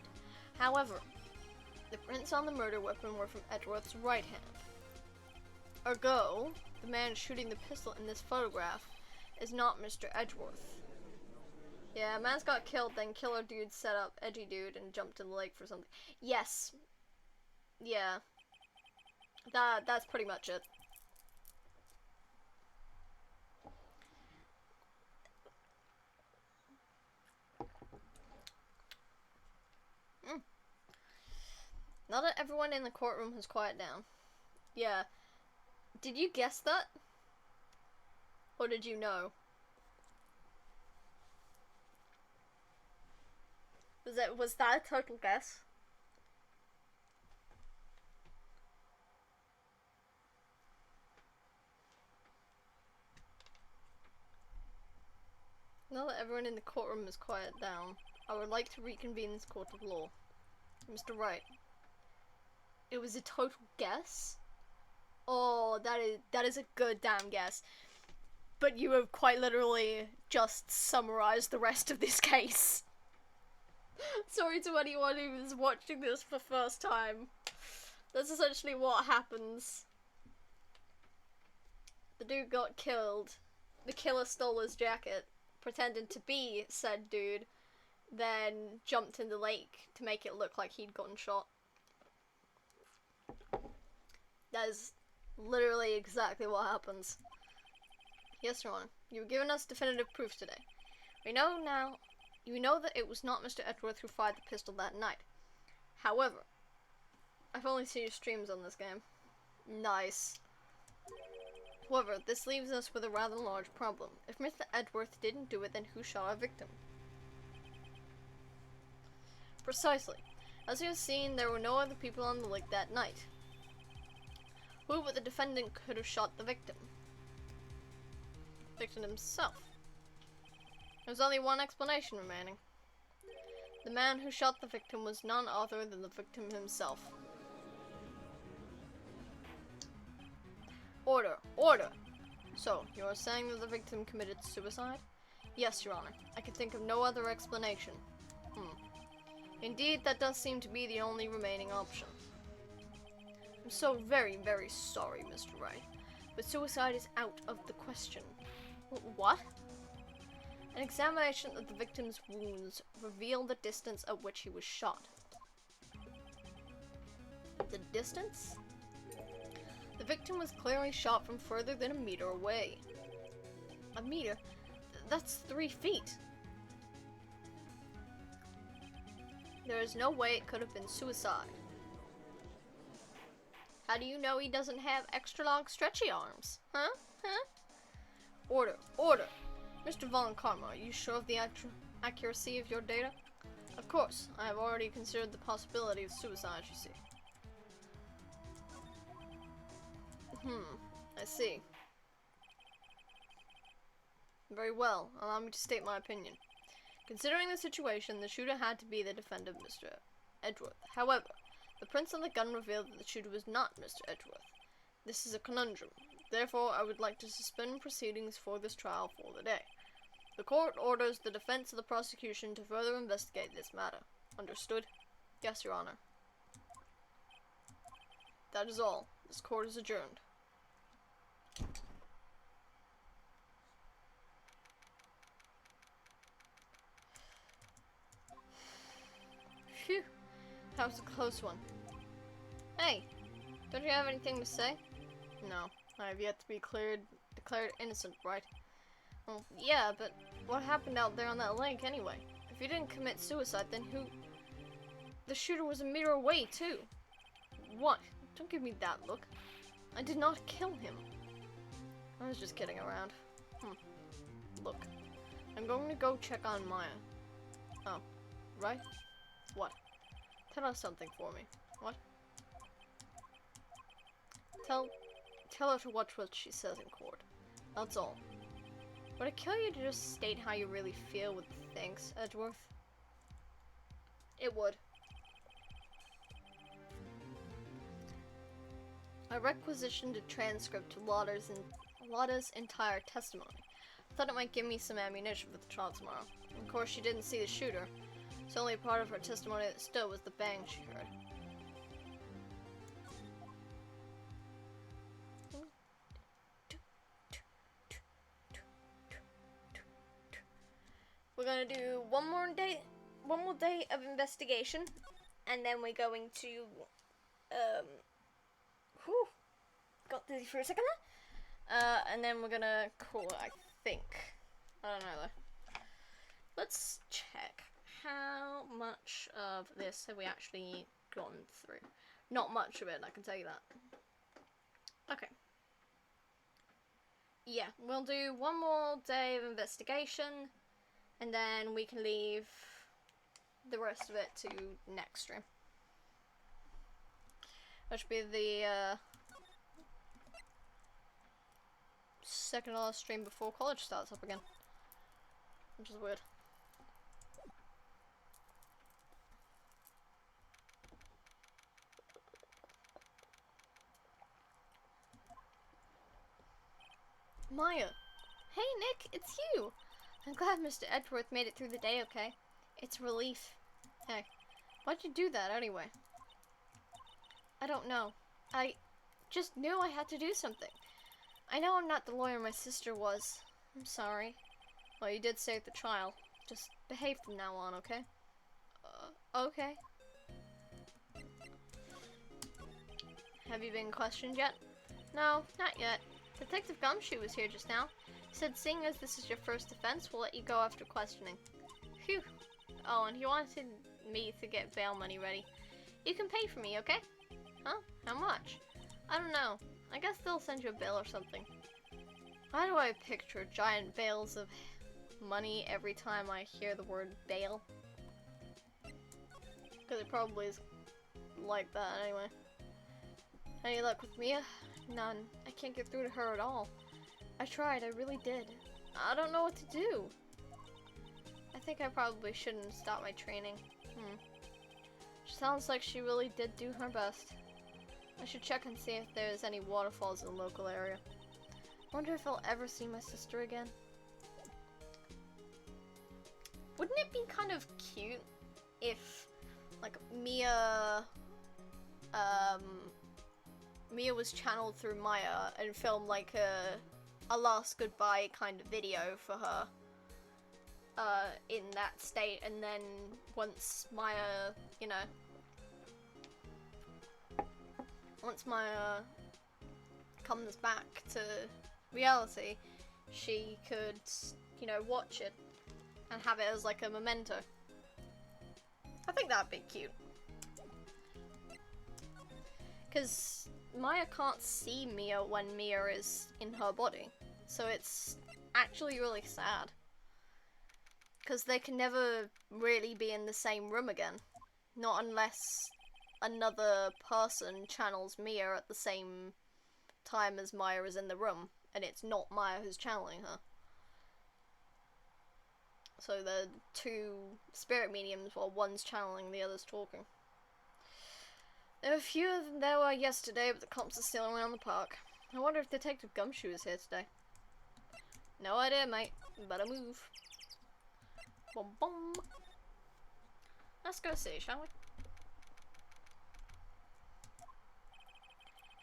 However, the prints on the murder weapon were from Edgeworth's right hand. Ergo, the man shooting the pistol in this photograph is not Mr. Edgeworth. Yeah, man's got killed, then killer dude set up edgy dude and jumped in the lake for something. Yes. Yeah. That's pretty much it. Now that everyone in the courtroom has quieted down. Yeah. Did you guess that? Or did you know? Was that a total guess? Now that everyone in the courtroom is quieted down, I would like to reconvene this court of law. Mr. Wright. It was a total guess? Oh, that is a good damn guess. But you have quite literally just summarized the rest of this case. Sorry to anyone who is watching this for the first time. That's essentially what happens. The dude got killed. The killer stole his jacket, pretended to be said dude, then jumped in the lake to make it look like he'd gotten shot. That is literally exactly what happens. Yes, Your Honor. You've given us definitive proof today. We know now, you know that it was not Mr. Edgeworth who fired the pistol that night. However, I've only seen your streams on this game. Nice. However, this leaves us with a rather large problem. If Mr. Edgeworth didn't do it, then who shot our victim? Precisely. As you have seen, there were no other people on the lake that night. Who but the defendant could have shot the victim? The victim himself. There's only one explanation remaining. The man who shot the victim was none other than the victim himself. Order! Order! So, you are saying that the victim committed suicide? Yes, Your Honor. I can think of no other explanation. Indeed, that does seem to be the only remaining option. I'm so very, very sorry, Mr. Wright, but suicide is out of the question. What? An examination of the victim's wounds revealed the distance at which he was shot. The distance? The victim was clearly shot from further than a meter away. A meter? That's 3 feet. There is no way it could have been suicide. How do you know he doesn't have extra long stretchy arms? Huh? Order. Order! Mr. von Karma, are you sure of the accuracy of your data? Of course. I have already considered the possibility of suicide, you see. I see. Very well. Allow me to state my opinion. Considering the situation, the shooter had to be the defendant, Mr. Edgeworth. However, the prints on the gun revealed that the shooter was not Mr. Edgeworth. This is a conundrum. Therefore, I would like to suspend proceedings for this trial for the day. The court orders the defense of the prosecution to further investigate this matter. Understood? Yes, Your Honor. That is all. This court is adjourned. Phew. That was a close one. Hey, don't you have anything to say? No, I have yet to be declared innocent, right? Well, yeah, but what happened out there on that lake anyway? If you didn't commit suicide, then who? The shooter was a meter away, too. What? Don't give me that look. I did not kill him. I was just kidding around. Look, I'm going to go check on Maya. Oh, right? What? Tell us something for me. What? Tell her to watch what she says in court. That's all. Would it kill you to just state how you really feel with things, Edgeworth? It would. I requisitioned a transcript to Lotta's entire testimony. I thought it might give me some ammunition for the trial tomorrow. Of course, she didn't see the shooter, so only part of her testimony that stood was the bang she heard. We're gonna do one more day of investigation, and then we're going to, got dizzy for a second there. And then we're gonna call it, I think. I don't know though. Let's check how much of this have we actually gone through. Not much of it, I can tell you that. Okay. Yeah, we'll do one more day of investigation, and then we can leave the rest of it to next stream. That should be the second last stream before college starts up again, which is weird. Maya! Hey Nick, it's you! I'm glad Mr. Edgeworth made it through the day okay. It's a relief. Hey, why'd you do that anyway? I don't know. I just knew I had to do something. I know I'm not the lawyer my sister was. I'm sorry. Well, you did say at the trial. Just behave from now on, okay? Okay. Have you been questioned yet? No, not yet. Detective Gumshoe was here just now. He said, seeing as this is your first offense, we'll let you go after questioning. Phew. Oh, and he wanted me to get bail money ready. You can pay for me, okay? Huh? How much? I don't know. I guess they'll send you a bill or something. Why do I picture giant bales of money every time I hear the word bail? Because it probably is like that anyway. Any luck with Mia? None. I can't get through to her at all. I tried, I really did. I don't know what to do. I think I probably shouldn't stop my training. She sounds like she really did do her best. I should check and see if there's any waterfalls in the local area. Wonder if I'll ever see my sister again. Wouldn't it be kind of cute if, like, Mia was channeled through Maya and filmed like a last goodbye kind of video for her in that state, and then once Maya, you know, once Maya comes back to reality, she could, you know, watch it and have it as like a memento. I think that'd be cute. Because Maya can't see Mia when Mia is in her body. So it's actually really sad. Because they can never really be in the same room again. Not unless another person channels Mia at the same time as Maya is in the room. And it's not Maya who's channeling her. So the two spirit mediums while one's channeling, the other's talking. There were a few of them there were yesterday, but the cops are still around the park. I wonder if Detective Gumshoe is here today. No idea, mate. Better move. Boom, boom. Let's go see, shall we?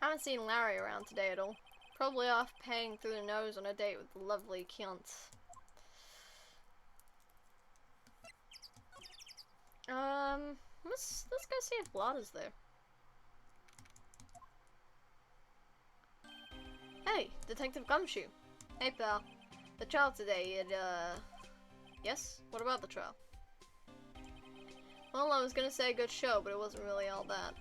Haven't seen Larry around today at all. Probably off paying through the nose on a date with the lovely Kyant. Let's go see if Lada's there. Hey, Detective Gumshoe. Hey, pal. The trial today, yes? What about the trial? Well, I was gonna say a good show, but it wasn't really all that.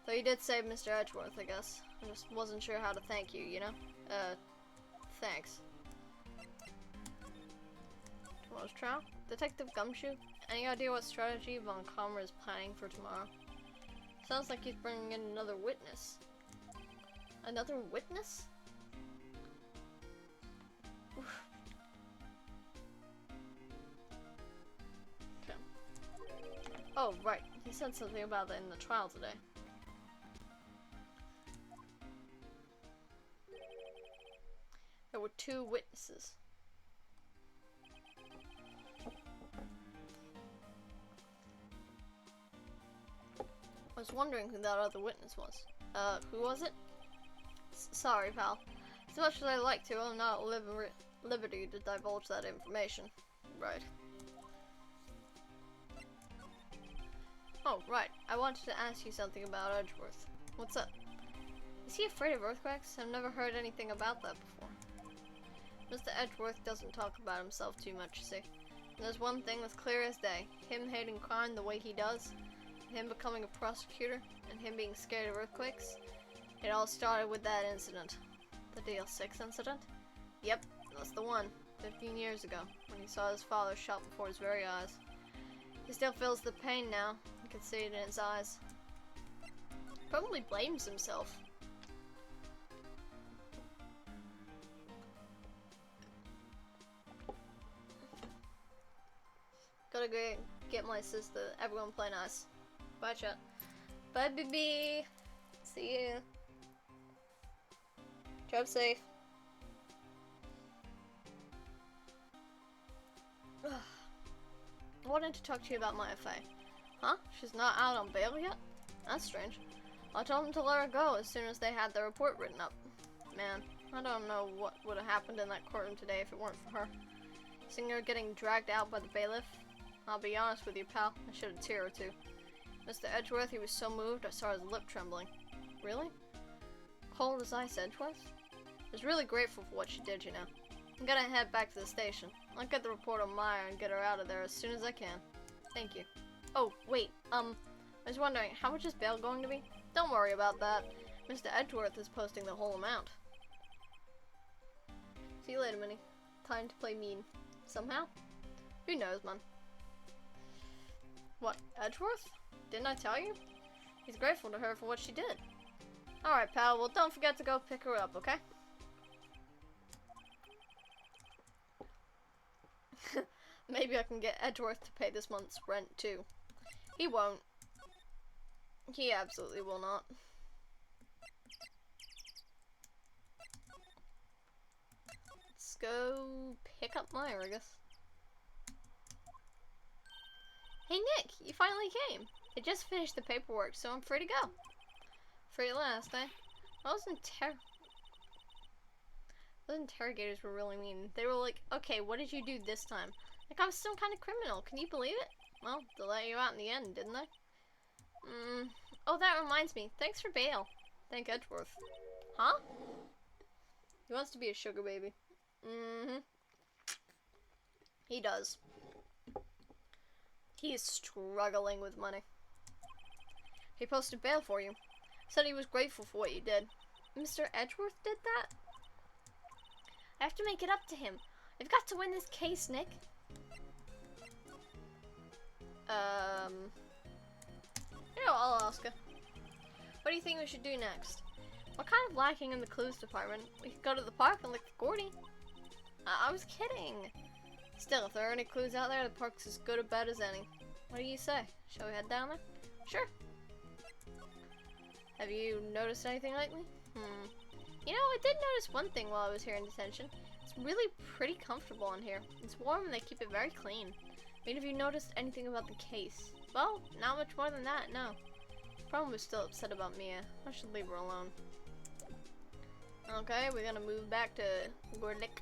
Though you did save Mr. Edgeworth, I guess. I just wasn't sure how to thank you, you know? Thanks. Tomorrow's trial? Detective Gumshoe? Any idea what strategy von Karma is planning for tomorrow? Sounds like he's bringing in another witness. Another witness? Okay. Oh, right. He said something about that in the trial today. There were 2 witnesses. I was wondering who that other witness was. Who was it? Sorry, pal. As much as I'd like to, I'm not at liberty to divulge that information. Right. Oh, right. I wanted to ask you something about Edgeworth. What's up? Is he afraid of earthquakes? I've never heard anything about that before. Mr. Edgeworth doesn't talk about himself too much, you see. And there's one thing that's clear as day. Him hating crime the way he does, him becoming a prosecutor, and him being scared of earthquakes. It all started with that incident. The DL6 incident? Yep, that's the one. 15 years ago, when he saw his father shot before his very eyes. He still feels the pain now. You can see it in his eyes. Probably blames himself. Gotta go get my sister. Everyone play nice. Bye, chat. Bye, baby. See you. Drive safe. I wanted to talk to you about my FA. Huh? She's not out on bail yet? That's strange. I told them to let her go as soon as they had the report written up. Man, I don't know what would have happened in that courtroom today if it weren't for her. Seeing her getting dragged out by the bailiff, I'll be honest with you, pal, I shed a tear or two. Mr. Edgeworth, he was so moved I saw his lip trembling. Really? Cold as ice, Edgeworth? I was really grateful for what she did, you know. I'm gonna head back to the station. I'll get the report on Maya and get her out of there as soon as I can. Thank you. Oh, wait, I was wondering, how much is bail going to be? Don't worry about that. Mr. Edgeworth is posting the whole amount. See you later, Minnie. Time to play mean. Somehow? Who knows, man. What, Edgeworth? Didn't I tell you? He's grateful to her for what she did. Alright, pal, well don't forget to go pick her up, okay? Maybe I can get Edgeworth to pay this month's rent, too. He won't. He absolutely will not. Let's go pick up Maya, I guess. Hey Nick, you finally came. I just finished the paperwork, so I'm free to go. Free at last, eh? Those interrogators were really mean. They were like, okay, what did you do this time? Like I was some kind of criminal. Can you believe it? Well, they let you out in the end, didn't they? Oh, that reminds me. Thanks for bail. Thank Edgeworth. Huh? He wants to be a sugar baby. Mm-hmm. He does. He is struggling with money. He posted bail for you. Said he was grateful for what you did. Mr. Edgeworth did that? I have to make it up to him. I've got to win this case, Nick. I'll ask her. What do you think we should do next? We're kind of lacking in the clues department. We could go to the park and look for Gordy. I was kidding. Still, if there are any clues out there, the park's as good or bad as any. What do you say? Shall we head down there? Sure. Have you noticed anything lately? You know, I did notice one thing while I was here in detention. It's really pretty comfortable in here. It's warm and they keep it very clean. I mean, have you noticed anything about the case? Well, not much more than that, no. Problem was still upset about Mia. I should leave her alone. Okay, we're gonna move back to Gorlick.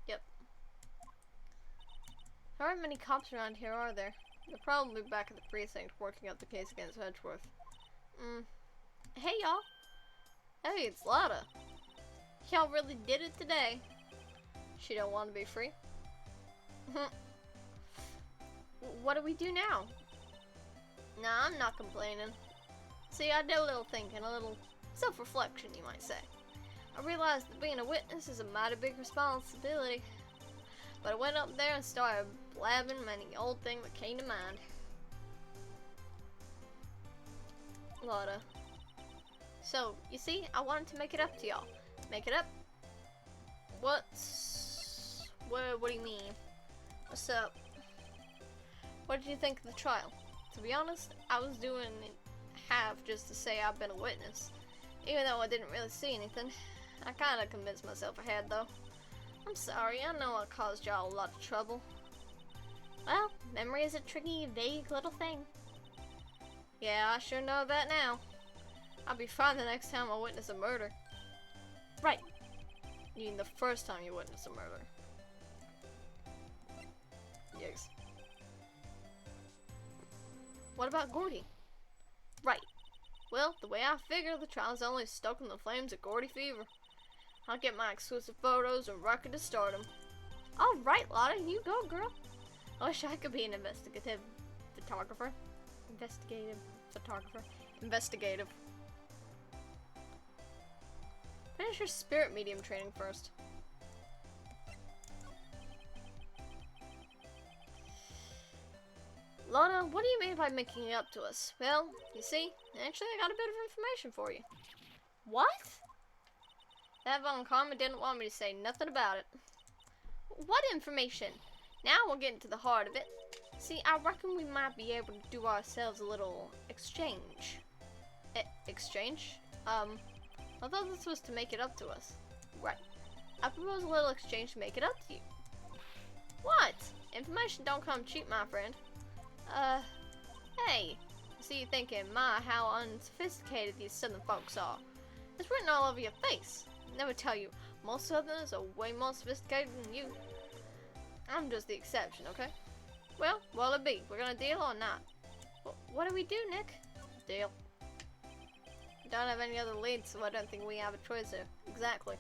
Yep. There aren't many cops around here, are there? They're probably back at the precinct working out the case against Edgeworth. Hey, y'all. Hey, it's Lotta. Y'all really did it today. She don't want to be free? What do we do now? Nah, I'm not complaining. See, I did a little thinking, a little self-reflection, you might say. I realized that being a witness is a mighty big responsibility. But I went up there and started blabbing any old thing that came to mind. Lotta. So, you see, I wanted to make it up to y'all. Make it up? What do you mean? What's up? What did you think of the trial? To be honest, I was doing half just to say I've been a witness. Even though I didn't really see anything. I kinda convinced myself I had, though. I'm sorry, I know I caused y'all a lot of trouble. Well, memory is a tricky, vague little thing. Yeah, I sure know that now. I'll be fine the next time I witness a murder. Right. You mean the first time you witness a murder? Yikes. What about Gordy? Right. Well, the way I figure, the trial's only stoking the flames of Gordy fever. I'll get my exclusive photos and record to start 'em. Alright, Lotta, you go, girl. I wish I could be an investigative photographer. Investigative. Finish your spirit medium training first. Lotta, what do you mean by making it up to us? Well, you see, actually I got a bit of information for you. What? That von Karma didn't want me to say nothing about it. What information? Now we'll get into the heart of it. See, I reckon we might be able to do ourselves a little exchange. Exchange? I thought this was to make it up to us. Right. I propose a little exchange to make it up to you. What? Information don't come cheap, my friend. Hey. I see you thinking, my, how unsophisticated these southern folks are. It's written all over your face. Never tell you, most southerners are way more sophisticated than you. I'm just the exception, okay? Well, what'll it be? We're gonna deal or not? What do we do, Nick? Deal. We don't have any other leads, so I don't think we have a choice here. Exactly.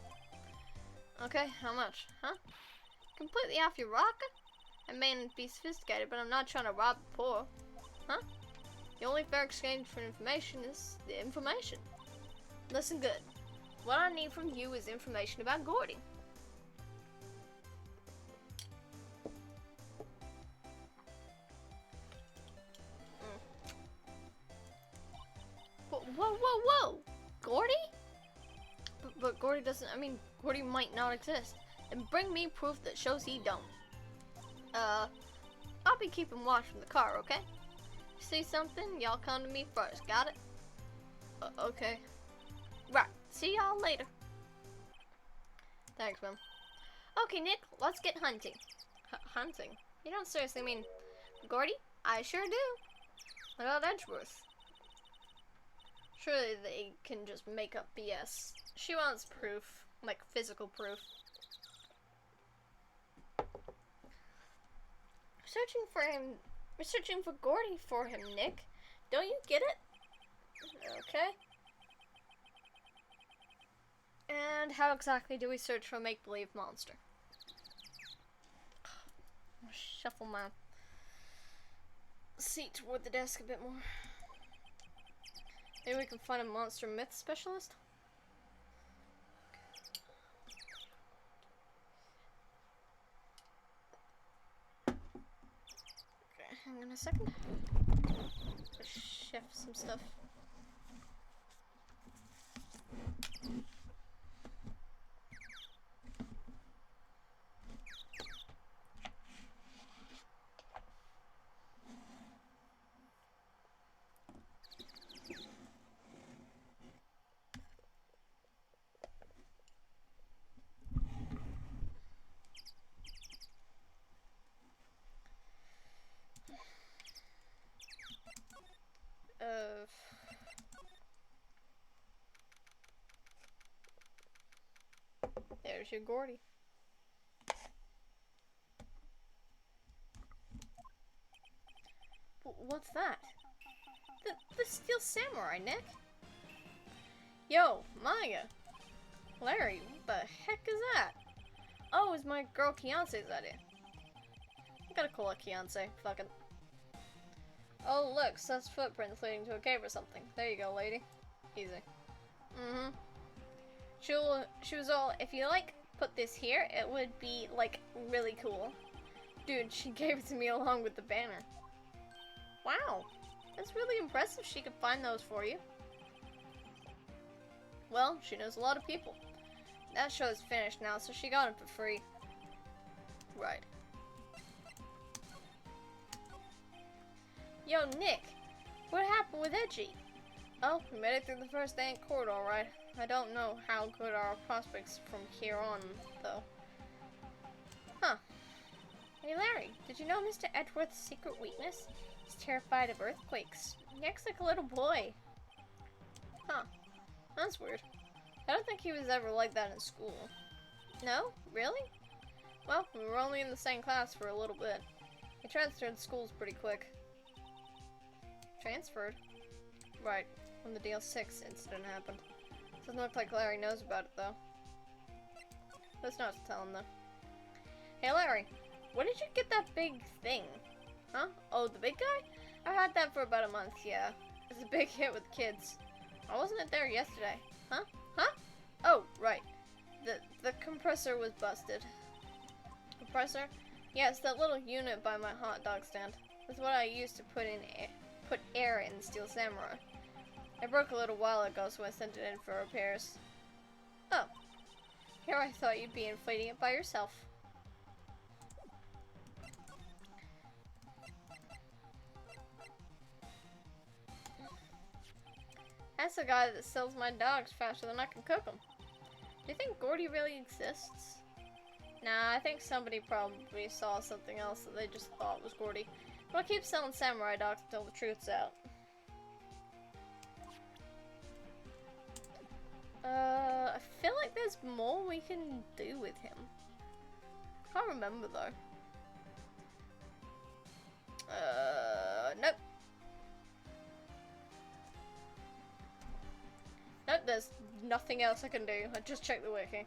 Okay, how much? Huh? Completely off your rocker? I may not be sophisticated, but I'm not trying to rob the poor. Huh? The only fair exchange for information is the information. Listen good. What I need from you is information about Gordy. Whoa! Gordy? But Gordy doesn't, Gordy might not exist. And bring me proof that shows he don't. I'll be keeping watch from the car, okay? See something? Y'all come to me first, got it? Okay. Right, see y'all later. Thanks, man. Okay, Nick, let's get hunting. Hunting? You don't seriously mean Gordy? I sure do. What about Edgeworth? Surely they can just make up BS. She wants proof, like physical proof. Searching for him. We're searching for Gordy for him, Nick. Don't you get it? Okay. And how exactly do we search for a make-believe monster? I'll shuffle my seat toward the desk a bit more. Maybe we can find a monster myth specialist? Okay, hang on a second. Just shift some stuff. There's your Gordy. What's that? The Steel Samurai, Nick? Yo, Maya. Larry, what the heck is that? Oh, it's my girl Kiance's idea. I gotta call it Kiance. Fucking. Oh, look, Seth's footprints leading to a cave or something. There you go, lady. Easy. Mm-hmm. She was all, if you, like, put this here, it would be, like, really cool. Dude, she gave it to me along with the banner. Wow. That's really impressive she could find those for you. Well, she knows a lot of people. That show's finished now, so she got it for free. Right. Yo, Nick, what happened with Edgy? Oh, we made it through the first day in court, alright. I don't know how good our prospects from here on, though. Huh. Hey, Larry, did you know Mr. Edgeworth's secret weakness? He's terrified of earthquakes. He acts like a little boy. Huh. That's weird. I don't think he was ever like that in school. No? Really? Well, we were only in the same class for a little bit. He transferred schools pretty quick. Transferred? Right, when the DL6 incident happened. Doesn't look like Larry knows about it, though. Let's not tell him, though. Hey, Larry, where did you get that big thing? Huh? Oh, the big guy? I had that for about a month, yeah. It's a big hit with kids. I wasn't there yesterday. Huh? Huh? Oh, right. The compressor was busted. Compressor? Yeah, it's that little unit by my hot dog stand. It's what I used to put air in Steel Samurai. I broke a little while ago, so I sent it in for repairs. Oh. Here I thought you'd be inflating it by yourself. That's the guy that sells my dogs faster than I can cook them. Do you think Gordy really exists? Nah, I think somebody probably saw something else that they just thought was Gordy. But I'll keep selling samurai dogs until the truth's out. I feel like there's more we can do with him. Can't remember though. Nope. Nope, there's nothing else I can do. I just checked the wiki.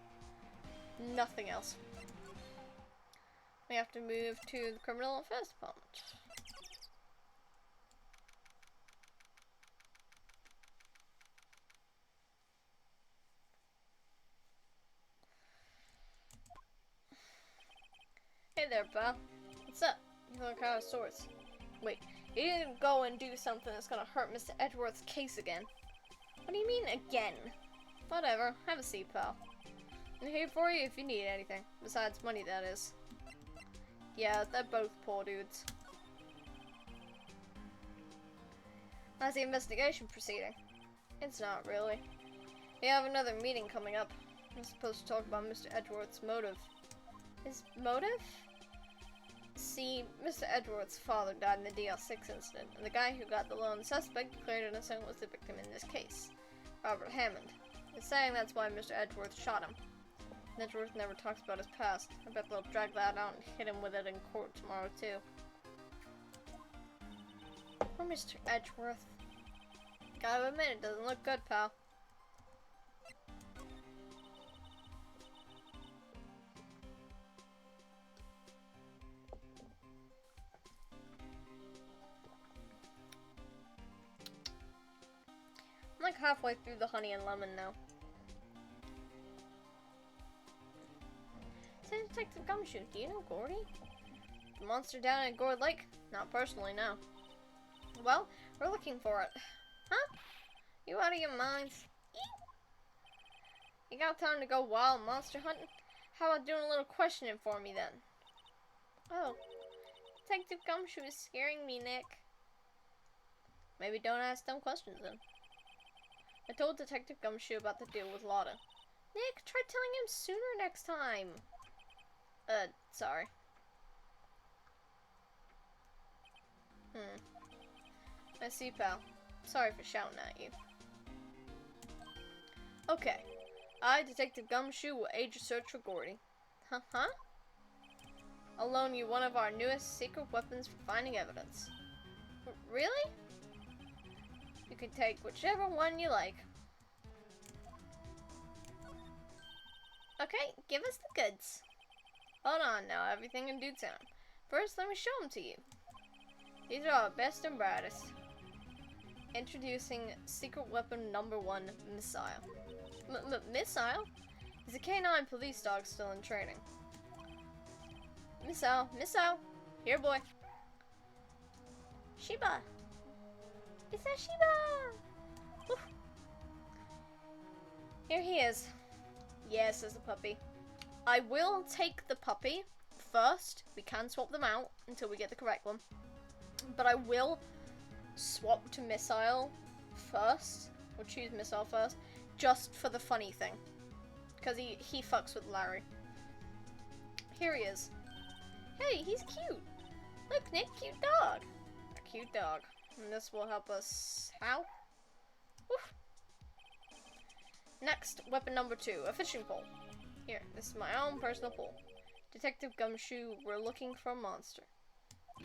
Nothing else. We have to move to the Criminal Affairs Department. Hey there, pal. What's up? You look out of sorts. Wait, you didn't go and do something that's gonna hurt Mr. Edgeworth's case again. What do you mean, again? Whatever. Have a seat, pal. I'm here for you if you need anything. Besides money, that is. Yeah, they're both poor dudes. How's the investigation proceeding? It's not really. We have another meeting coming up. I'm supposed to talk about Mr. Edgeworth's motive. His motive? See, Mr. Edgeworth's father died in the DL6 incident, and the guy who got the lone suspect declared innocent was the victim in this case, Robert Hammond. He's saying that's why Mr. Edgeworth shot him. Edgeworth never talks about his past. I bet they'll drag that out and hit him with it in court tomorrow, too. Poor Mr. Edgeworth. Gotta admit, it doesn't look good, pal. halfway through the honey and lemon now. Say Detective Gumshoe, do you know Gordy? The monster down at Gourd Lake? Not personally, no. Well, we're looking for it. Huh? You out of your minds? You got time to go wild monster hunting? How about doing a little questioning for me then? Oh, Detective Gumshoe is scaring me, Nick. Maybe don't ask dumb questions then. I told Detective Gumshoe about the deal with Lotta. Nick, try telling him sooner next time. Sorry. I see, pal. Sorry for shouting at you. Okay. I, Detective Gumshoe, will aid your search for Gordy. Huh? I'll loan you one of our newest secret weapons for finding evidence. Really? You can take whichever one you like. Okay, give us the goods. Hold on now, everything in due time. First, let me show them to you. These are our best and brightest. Introducing secret weapon number 1, Missile. Missile? Is a canine police dog still in training? Missile. Here, boy. Sheba. It's a Sheba. Woo. Here he is. Yes, there's a puppy. I will take the puppy first. We can swap them out until we get the correct one. But I will swap to Missile first. Or choose Missile first. Just for the funny thing. Because he fucks with Larry. Here he is. Hey, he's cute. Look, Nick, cute dog. A cute dog. And this will help us. How? Woof. Next, weapon number 2, a fishing pole. Here, this is my own personal pole. Detective Gumshoe, we're looking for a monster.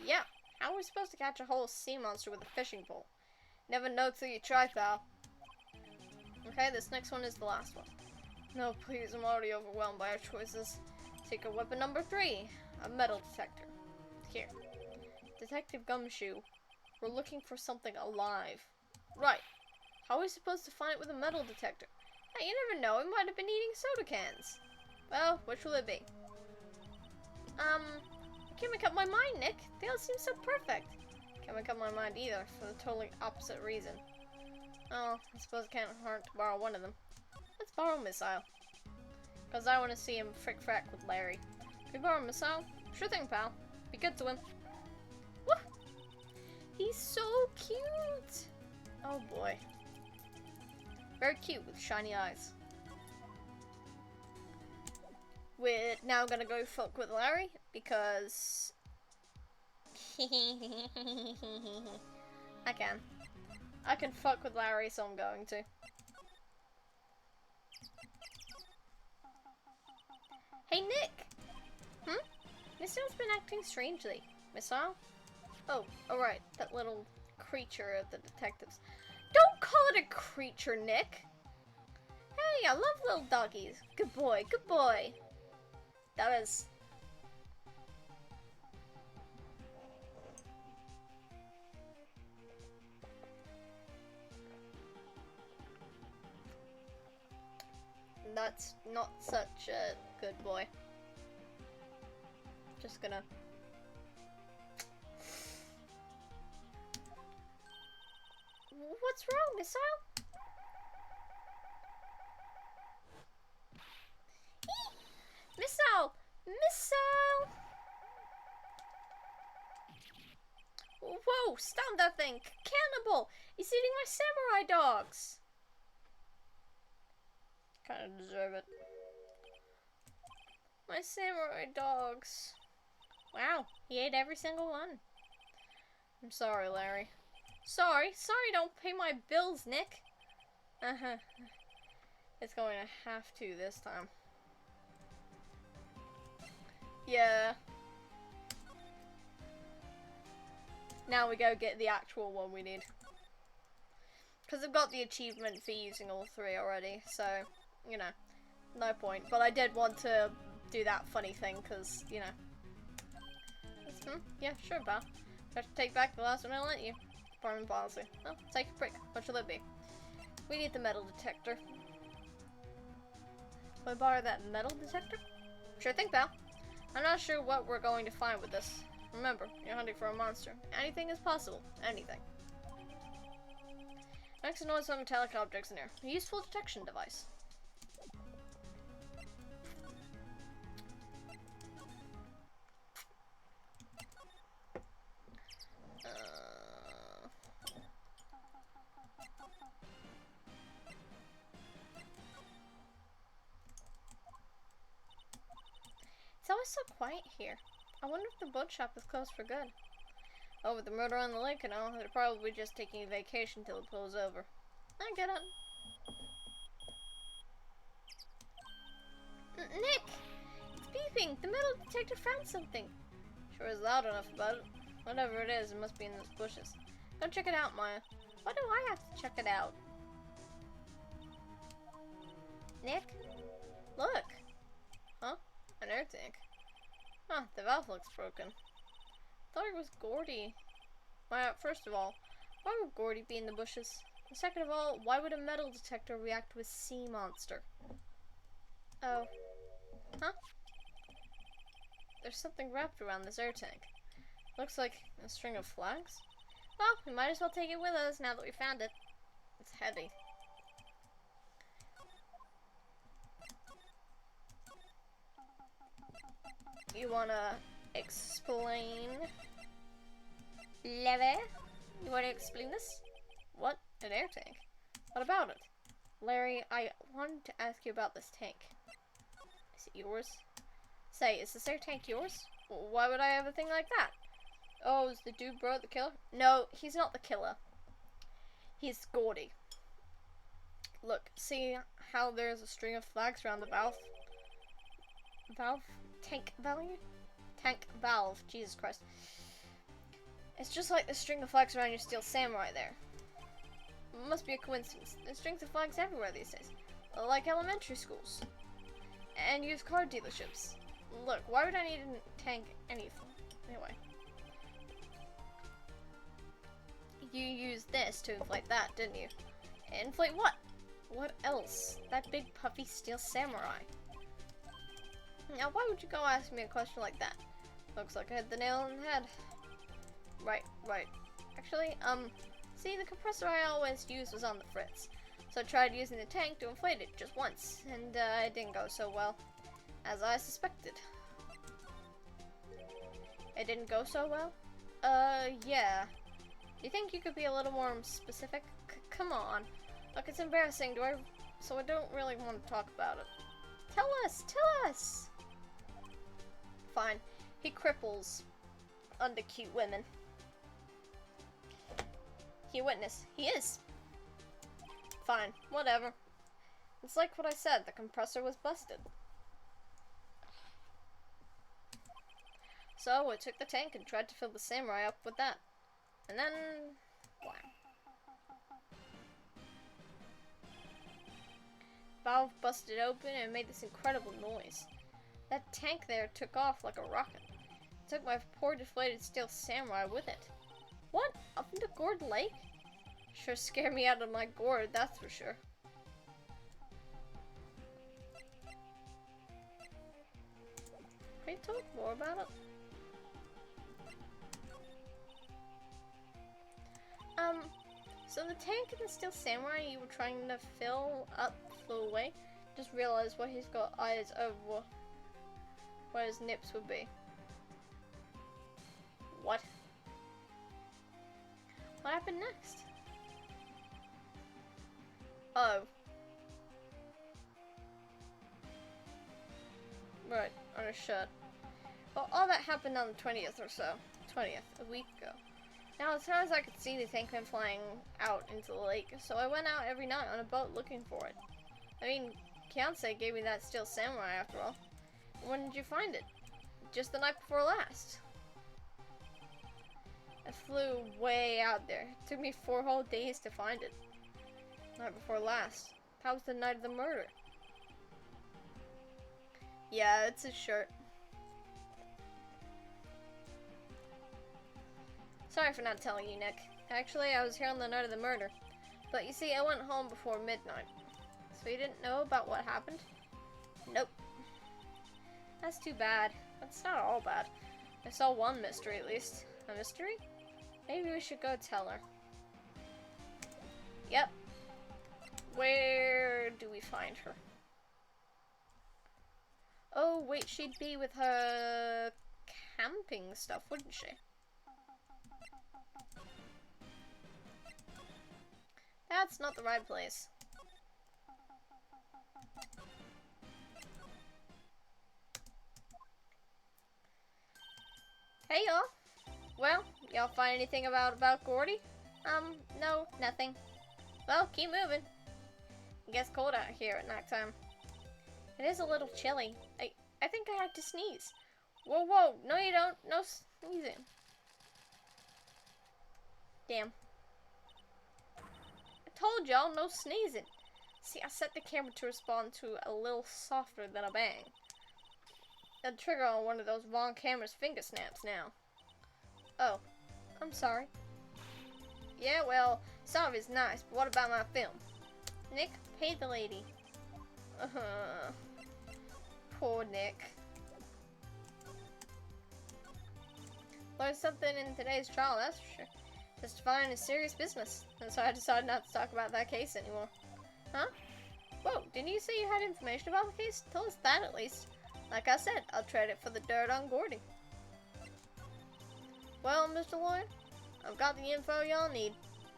Yeah, how are we supposed to catch a whole sea monster with a fishing pole? Never know till you try, pal. Okay, this next one is the last one. No, please, I'm already overwhelmed by our choices. Secret weapon number 3, a metal detector. Here. Detective Gumshoe, we're looking for something alive. Right. How are we supposed to find it with a metal detector? Hey, you never know, it might have been eating soda cans. Well, which will it be? I can't make up my mind, Nick. They all seem so perfect. Can't make up my mind either, for the totally opposite reason. Oh, I suppose it can't hurt to borrow one of them. Let's borrow Missile. Because I want to see him frick-frack with Larry. Can we borrow Missile? Sure thing, pal. Be good to him. Woo! He's so cute! Oh boy. Very cute with shiny eyes. We're now gonna go fuck with Larry because I can fuck with Larry, so I'm going to. Hey Nick! Missile's been acting strangely. Missile? Oh, alright, that little creature of the detectives. Don't call it a creature, Nick! Hey, I love little doggies. Good boy, good boy. That is... That's not such a good boy. Just gonna... What's wrong, Missile? Missile! Missile! Whoa, stop that thing! Cannibal! He's eating my samurai dogs! Kinda deserve it. My samurai dogs. Wow, he ate every single one. I'm sorry, Larry. Sorry, don't pay my bills, Nick. It's going to have to this time. Yeah. Now we go get the actual one we need. Because I've got the achievement for using all 3 already, so, you know, no point. But I did want to do that funny thing, because, you know. Yeah, sure, pal. Have to take back the last one I lent you. Department policy. Well, take a prick. What shall it be? We need the metal detector. Can we borrow that metal detector? Sure thing, pal. I'm not sure what we're going to find with this. Remember, you're hunting for a monster. Anything is possible. Anything. Next, notice some metallic objects in here. A useful detection device. It's always so quiet here. I wonder if the boat shop is closed for good. Oh, with the murder on the lake and all, they're probably just taking a vacation till it blows over. I get it. Nick! It's beeping! The metal detector found something! Sure is loud enough about it. Whatever it is, it must be in those bushes. Go check it out, Maya. Why do I have to check it out? Nick? Look! Huh? An air tank. Huh, the valve looks broken. Thought it was Gordy. Maya, first of all, why would Gordy be in the bushes? And second of all, why would a metal detector react to a sea monster? Oh. Huh? There's something wrapped around this air tank. Looks like a string of flags? Well, we might as well take it with us now that we found it. It's heavy. You wanna explain? Larry? You wanna explain this? What? An air tank? What about it? Larry, I wanted to ask you about this tank. Is it yours? Say, is this air tank yours? Why would I have a thing like that? Oh, is the dude bro the killer? No, he's not the killer. He's Gordy. Look, see how there's a string of flags around the valve? Tank valve? Tank valve. Jesus Christ. It's just like the string of flags around your steel samurai there. It must be a coincidence. There's strings of flags everywhere these days. Like elementary schools. And used car dealerships. Look, why would I need a tank anything? Anyway. You used this to inflate that, didn't you? Inflate what? What else? That big puffy steel samurai. Now, why would you go ask me a question like that? Looks like I hit the nail on the head. Right. Actually, see, the compressor I always used was on the fritz. So I tried using the tank to inflate it just once, and it didn't go so well, as I suspected. It didn't go so well? Yeah. Do you think you could be a little more specific? Come on. Look, it's embarrassing, so I don't really want to talk about it. Tell us! Fine. He cripples under cute women. He a witness. He is. Fine. Whatever. It's like what I said. The compressor was busted. So I took the tank and tried to fill the samurai up with that. And then... wow. Valve busted open and made this incredible noise. That tank there took off like a rocket. It took my poor deflated steel samurai with it. What? Up into Gourd Lake? Sure scared me out of my gourd, that's for sure. Can you talk more about it? So the tank and the steel samurai you were trying to fill up flew away. Just realized why he's got eyes over where his nips would be. What? What happened next? Oh. Right, on his shirt. Well, all that happened on the 20th or so. 20th, a week ago. Now, as far as I could see the tankman flying out into the lake, so I went out every night on a boat looking for it. I mean, Kianse gave me that steel samurai after all. When did you find it? Just the night before last. I flew way out there. It took me 4 whole days to find it. Night before last. That was the night of the murder. Yeah, it's his shirt. Sorry for not telling you, Nick. Actually, I was here on the night of the murder. But you see, I went home before midnight. So you didn't know about what happened? Nope. That's too bad. That's not all bad. I saw one mystery at least. A mystery? Maybe we should go tell her. Yep. Where do we find her? Oh, wait, she'd be with her camping stuff, wouldn't she? That's not the right place. Hey, y'all. Well, y'all find anything about Gordy? No, nothing. Well, keep moving. It gets cold out here at nighttime. It is a little chilly. I think I had to sneeze. Whoa, whoa, no you don't. No sneezing. Damn. I told y'all, no sneezing. See, I set the camera to respond to a little softer than a bang. The trigger on one of those Von Karma's finger snaps now. Oh, I'm sorry. Yeah, well, sorry is nice, but what about my film? Nick, pay the lady. Poor Nick. Learned something in today's trial, that's for sure. Testifying is serious business, and so I decided not to talk about that case anymore. Huh? Whoa, didn't you say you had information about the case? Tell us that at least. Like I said, I'll trade it for the dirt on Gordy. Well, Mr. Lawyer, I've got the info y'all need.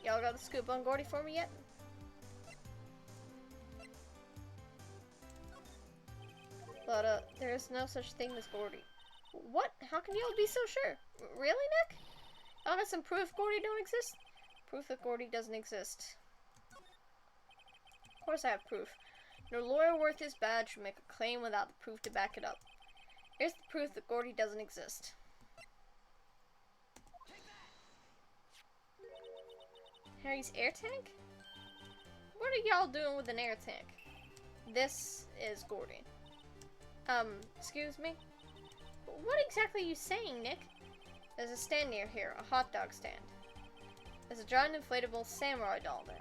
Y'all got the scoop on Gordy for me yet? But, there is no such thing as Gordy. What? How can y'all be so sure? Really, Nick? Y'all got some proof Gordy don't exist? Proof that Gordy doesn't exist. Of course I have proof. No lawyer worth his badge would make a claim without the proof to back it up. Here's the proof that Gordy doesn't exist. Harry's air tank? What are y'all doing with an air tank? This is Gordy. Excuse me? What exactly are you saying, Nick? There's a stand near here, a hot dog stand. There's a giant inflatable samurai doll there.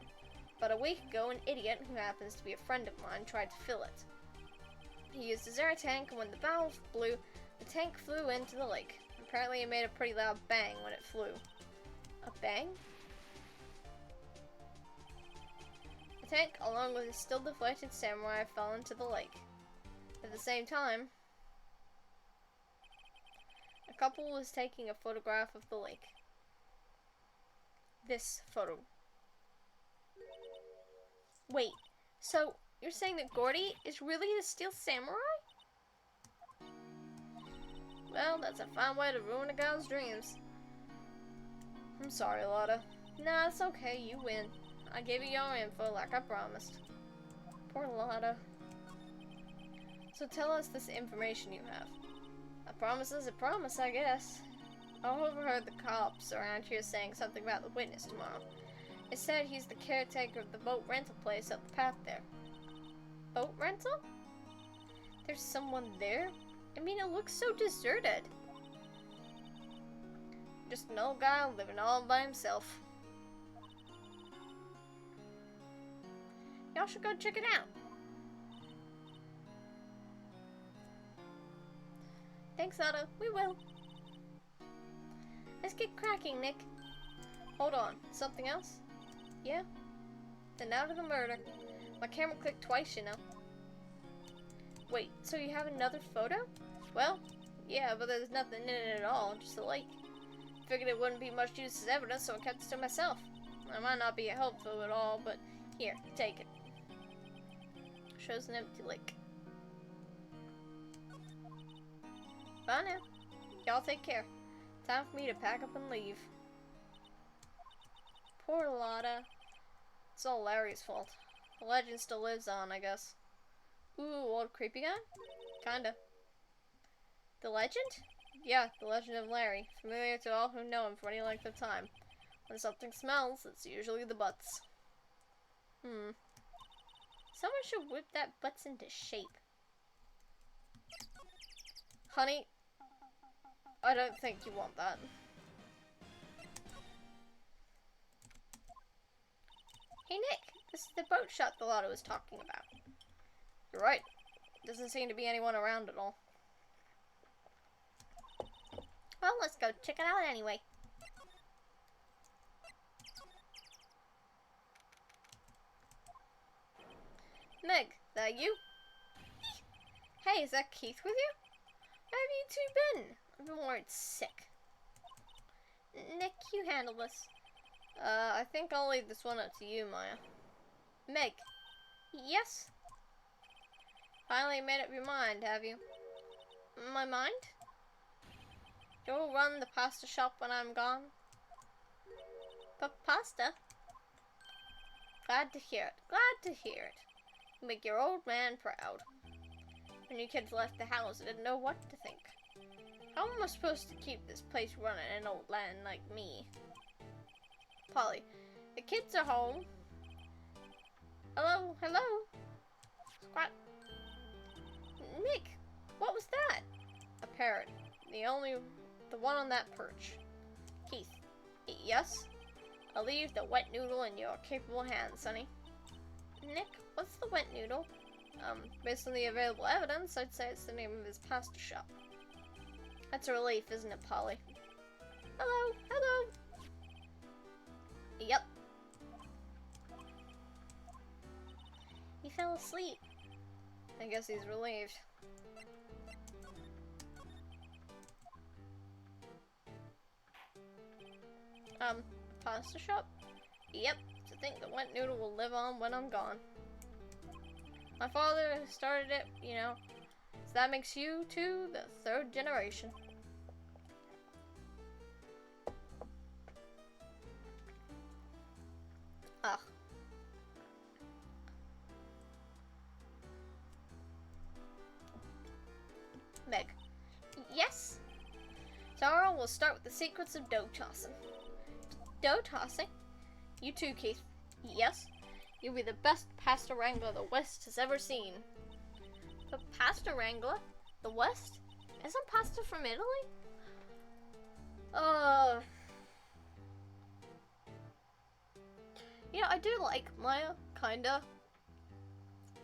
But a week ago, an idiot, who happens to be a friend of mine, tried to fill it. He used his air tank, and when the valve blew, the tank flew into the lake. Apparently it made a pretty loud bang when it flew. A bang? The tank, along with his still deflated samurai, fell into the lake. At the same time, a couple was taking a photograph of the lake. This photo. Wait, so you're saying that Gordy is really the steel samurai? Well, that's a fine way to ruin a guy's dreams. I'm sorry, Lotta. Nah, it's okay, you win. I gave you your info like I promised. Poor Lotta. So tell us this information you have. A promise is a promise, I guess. I overheard the cops around here saying something about the witness tomorrow. It said he's the caretaker of the boat rental place up the path there. Boat rental? There's someone there? I mean, it looks so deserted. Just an old guy living all by himself. Y'all should go check it out. Thanks, Otto. We will. Let's get cracking, Nick. Hold on. Something else? Yeah? Then now to the murder. My camera clicked twice, you know. Wait, so you have another photo? Well, yeah, but there's nothing in it at all, just a lake. Figured it wouldn't be much use as evidence, so I kept it to myself. I might not be helpful at all, but here, take it. Shows an empty lake. Bye now. Y'all take care. Time for me to pack up and leave. Poor Lotta. It's all Larry's fault. The legend still lives on, I guess. Ooh, old creepy guy? Kinda. The legend? Yeah, the legend of Larry. Familiar to all who know him for any length of time. When something smells, it's usually the butts. Someone should whip that butts into shape. Honey, I don't think you want that. Hey the boat shop the Lotto was talking about. You're right. Doesn't seem to be anyone around at all. Well, let's go check it out anyway. Meg, that you? Hey, is that Keith with you? How have you two been? I've been worried sick. Nick, you handle this. I think I'll leave this one up to you, Maya. Meg. Yes? Finally made up your mind, have you? My mind? You'll run the pasta shop when I'm gone? Pasta? Glad to hear it. Glad to hear it. You make your old man proud. When you kids left the house, I didn't know what to think. How am I supposed to keep this place running in an old land like me? Polly, the kids are home. Hello, hello? Squat. Nick, what was that? A parrot. The one on that perch. Keith. Yes? I'll leave the wet noodle in your capable hands, sonny. Nick, what's the wet noodle? Based on the available evidence, I'd say it's the name of his pasta shop. That's a relief, isn't it, Polly? Hello, hello. Yep. He fell asleep. I guess he's relieved. Pasta shop? Yep, to think the wet noodle will live on when I'm gone. My father started it, you know, so that makes you, too, the third generation. Ugh. Meg. Yes? Tomorrow we'll start with the secrets of dough tossing. Dough tossing? You too, Keith. Yes? You'll be the best pasta wrangler the West has ever seen. The pasta wrangler? The West? Isn't pasta from Italy? Yeah, I do like Maya, kinda.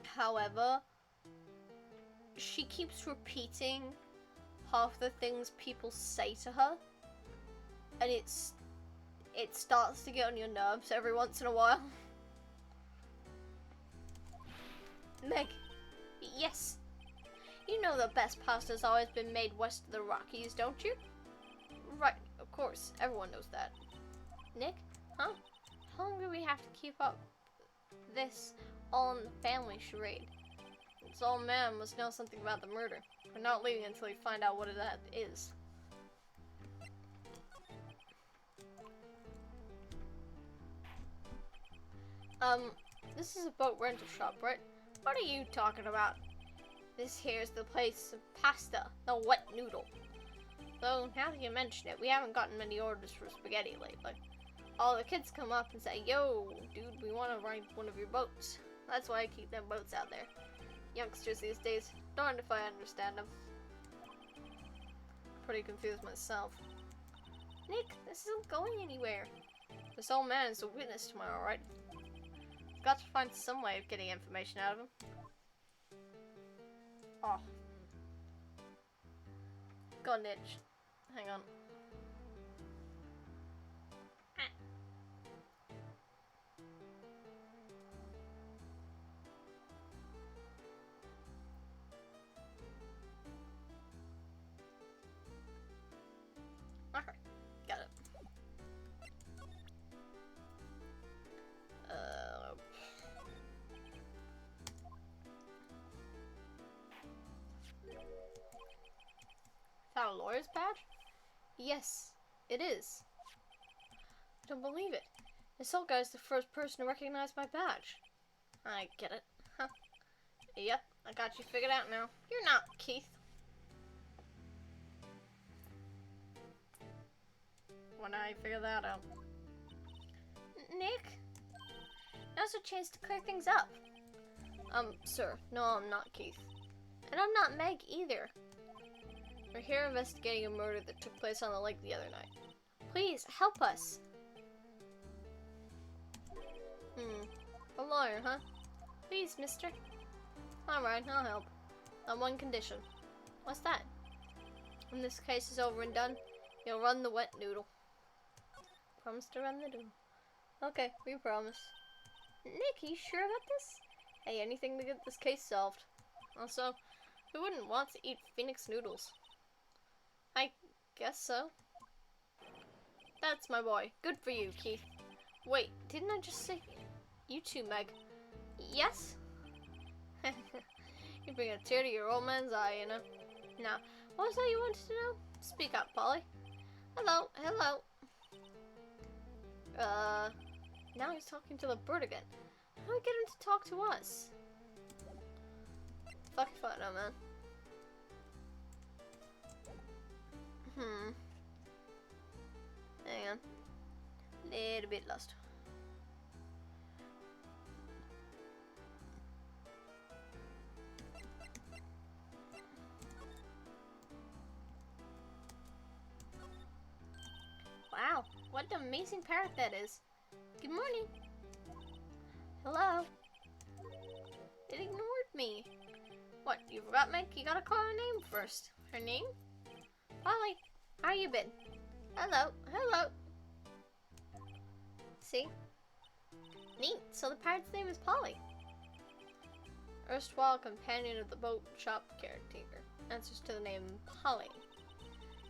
However, she keeps repeating half the things people say to her. And it starts to get on your nerves every once in a while. Meg. Yes. You know the best pasta's always been made west of the Rockies, don't you? Right, of course. Everyone knows that. Nick? Huh? How long do we have to keep up this all-in-the-family charade? This old man must know something about the murder. We're not leaving until we find out what that is. This is a boat rental shop, right? What are you talking about? This here's the place of pasta, the wet noodle. Though, now that you mention it, we haven't gotten many orders for spaghetti lately. All the kids come up and say, yo, dude, we want to ride one of your boats. That's why I keep them boats out there. Youngsters these days, darned if I understand them. Pretty confused myself. Nick, this isn't going anywhere. This old man is a witness tomorrow, right? Got to find some way of getting information out of him. Oh. Got an itch. Hang on. Okay, got it. That a lawyer's badge? Yes, it is. I don't believe it. This old guy's the first person to recognize my badge. I get it. Huh. Yep, I got you figured out now. You're not, Keith. When I figure that out. Nick? Now's a chance to clear things up. Sir, no, I'm not Keith. And I'm not Meg either. We're here investigating a murder that took place on the lake the other night. Please, help us. A lawyer, huh? Please, mister. Alright, I'll help. On one condition. What's that? When this case is over and done, you'll run the wet noodle. Promise to run the noodle. Okay, we promise. Nick, are you sure about this? Hey, anything to get this case solved. Also, who wouldn't want to eat Phoenix noodles? I guess so. That's my boy. Good for you, Keith. Wait, didn't I just say... You too, Meg. Yes? You bring a tear to your old man's eye, you know. Now, what was that you wanted to know? Speak up, Polly. Hello, hello. Now he's talking to the bird again. How do we get him to talk to us? Fuck if I know, man. Hang on. Little bit lost. Wow, what an amazing parrot that is. Good morning. Hello. It ignored me. What, you forgot, Meg? You gotta call her name first. Her name? Polly, how you been? Hello, hello. See? Neat, so the parrot's name is Polly. Erstwhile companion of the boat shop caretaker. Answers to the name Polly.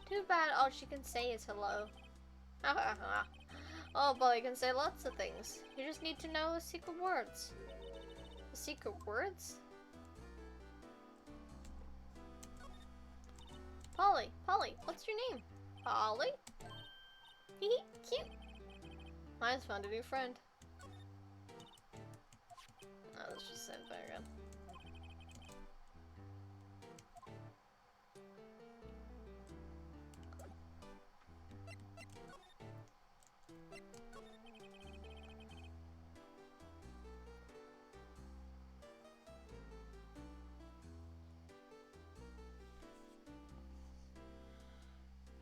Too bad all she can say is hello. Oh, Polly can say lots of things. You just need to know the secret words. The secret words? Polly, Polly, what's your name? Polly? Hee, cute. Mine's found a new friend. Oh, let's just say it back again.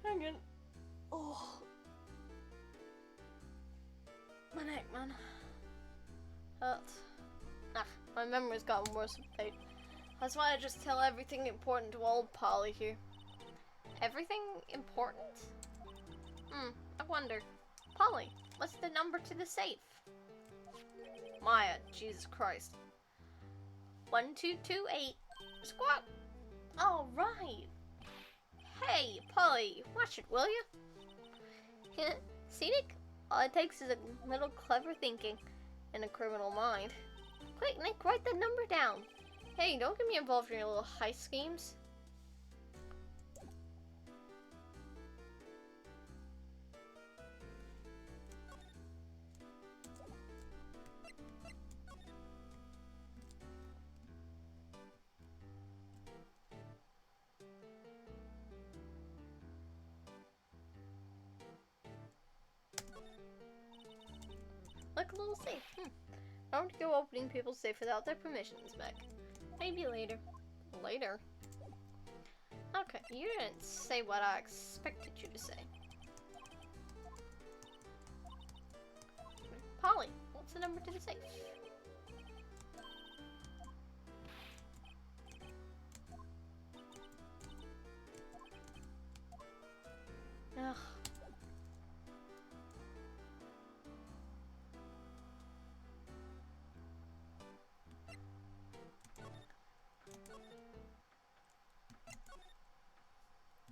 Hang on. Oh. My neck, man. Hurts. My memory's gotten worse of late. That's why I just tell everything important to old Polly here. Everything important? I wonder. Polly, what's the number to the safe? Maya, Jesus Christ. 1228. Squawk! All right. Hey, Polly, watch it, will you? See, Nick? All it takes is a little clever thinking and a criminal mind. Quick, Nick, write that number down. Hey, don't get me involved in your little heist schemes. Like a little safe. Don't go opening people's safe without their permissions, Beck. Maybe later. Later? Okay, you didn't say what I expected you to say. Polly, what's the number to the safe? Ugh.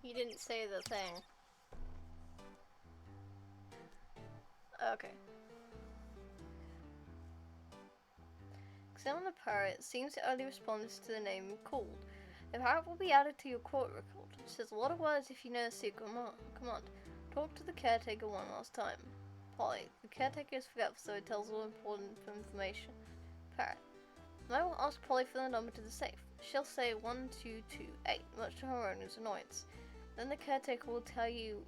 You didn't say the thing. Okay. Examine the parrot. It seems it only responds to the name called. The parrot will be added to your court record. It says a lot of words if you know a secret command. Talk to the caretaker one last time. Polly. The caretaker is forgetful, so it tells all important information. Parrot. I will ask Polly for the number to the safe. She'll say 1228, much to her owner's annoyance. Then the caretaker will tell you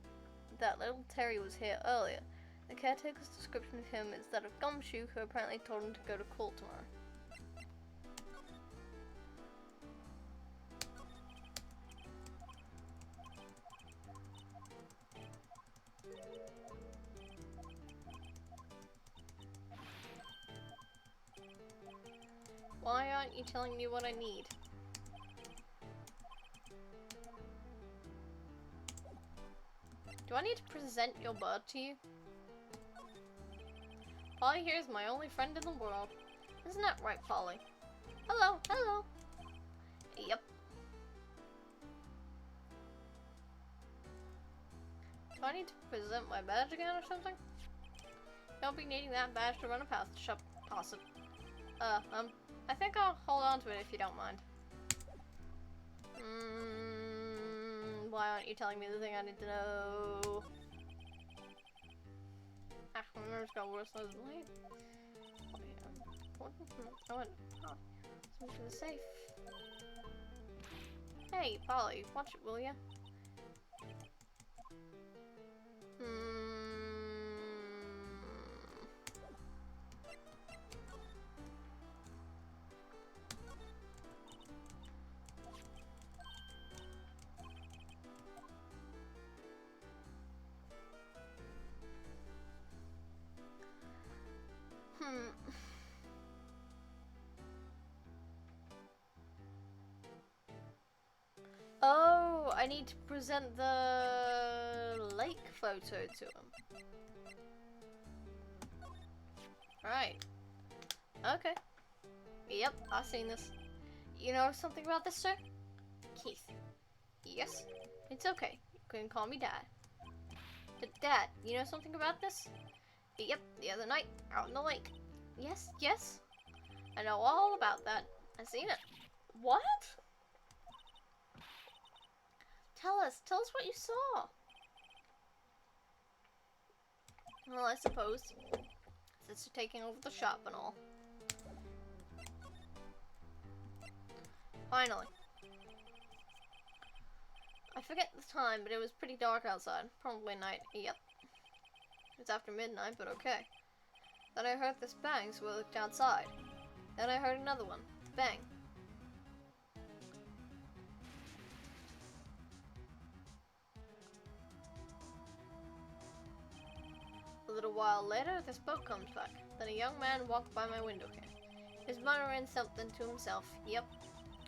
that little Terry was here earlier. The caretaker's description of him is that of Gumshoe, who apparently told him to go to court tomorrow. Why aren't you telling me what I need? Do I need to present your bird to you? Polly here is my only friend in the world. Isn't that right, Polly? Hello, hello. Yep. Do I need to present my badge again or something? You'll be needing that badge to run a path shop, possibly. I think I'll hold on to it if you don't mind. Why aren't you telling me the thing I need to know? Ah, my nerves got worse as late. I went, something to the safe. Hey, Polly, watch it, will ya? Oh, I need to present the lake photo to him. Right. Okay. Yep, I've seen this. You know something about this, sir? Keith. Yes? It's okay. You can call me Dad. Dad, you know something about this? Yep, the other night, out in the lake. Yes, yes. I know all about that. I've seen it. What? Tell us what you saw. Well, I suppose, since you're taking over the shop and all. Finally. I forget the time, but it was pretty dark outside. Probably night. Yep. It's after midnight, but okay. Then I heard this bang, so I looked outside. Then I heard another one. Bang. A little while later, this boat comes back. Then a young man walked by my window here. He's muttering something to himself. Yep.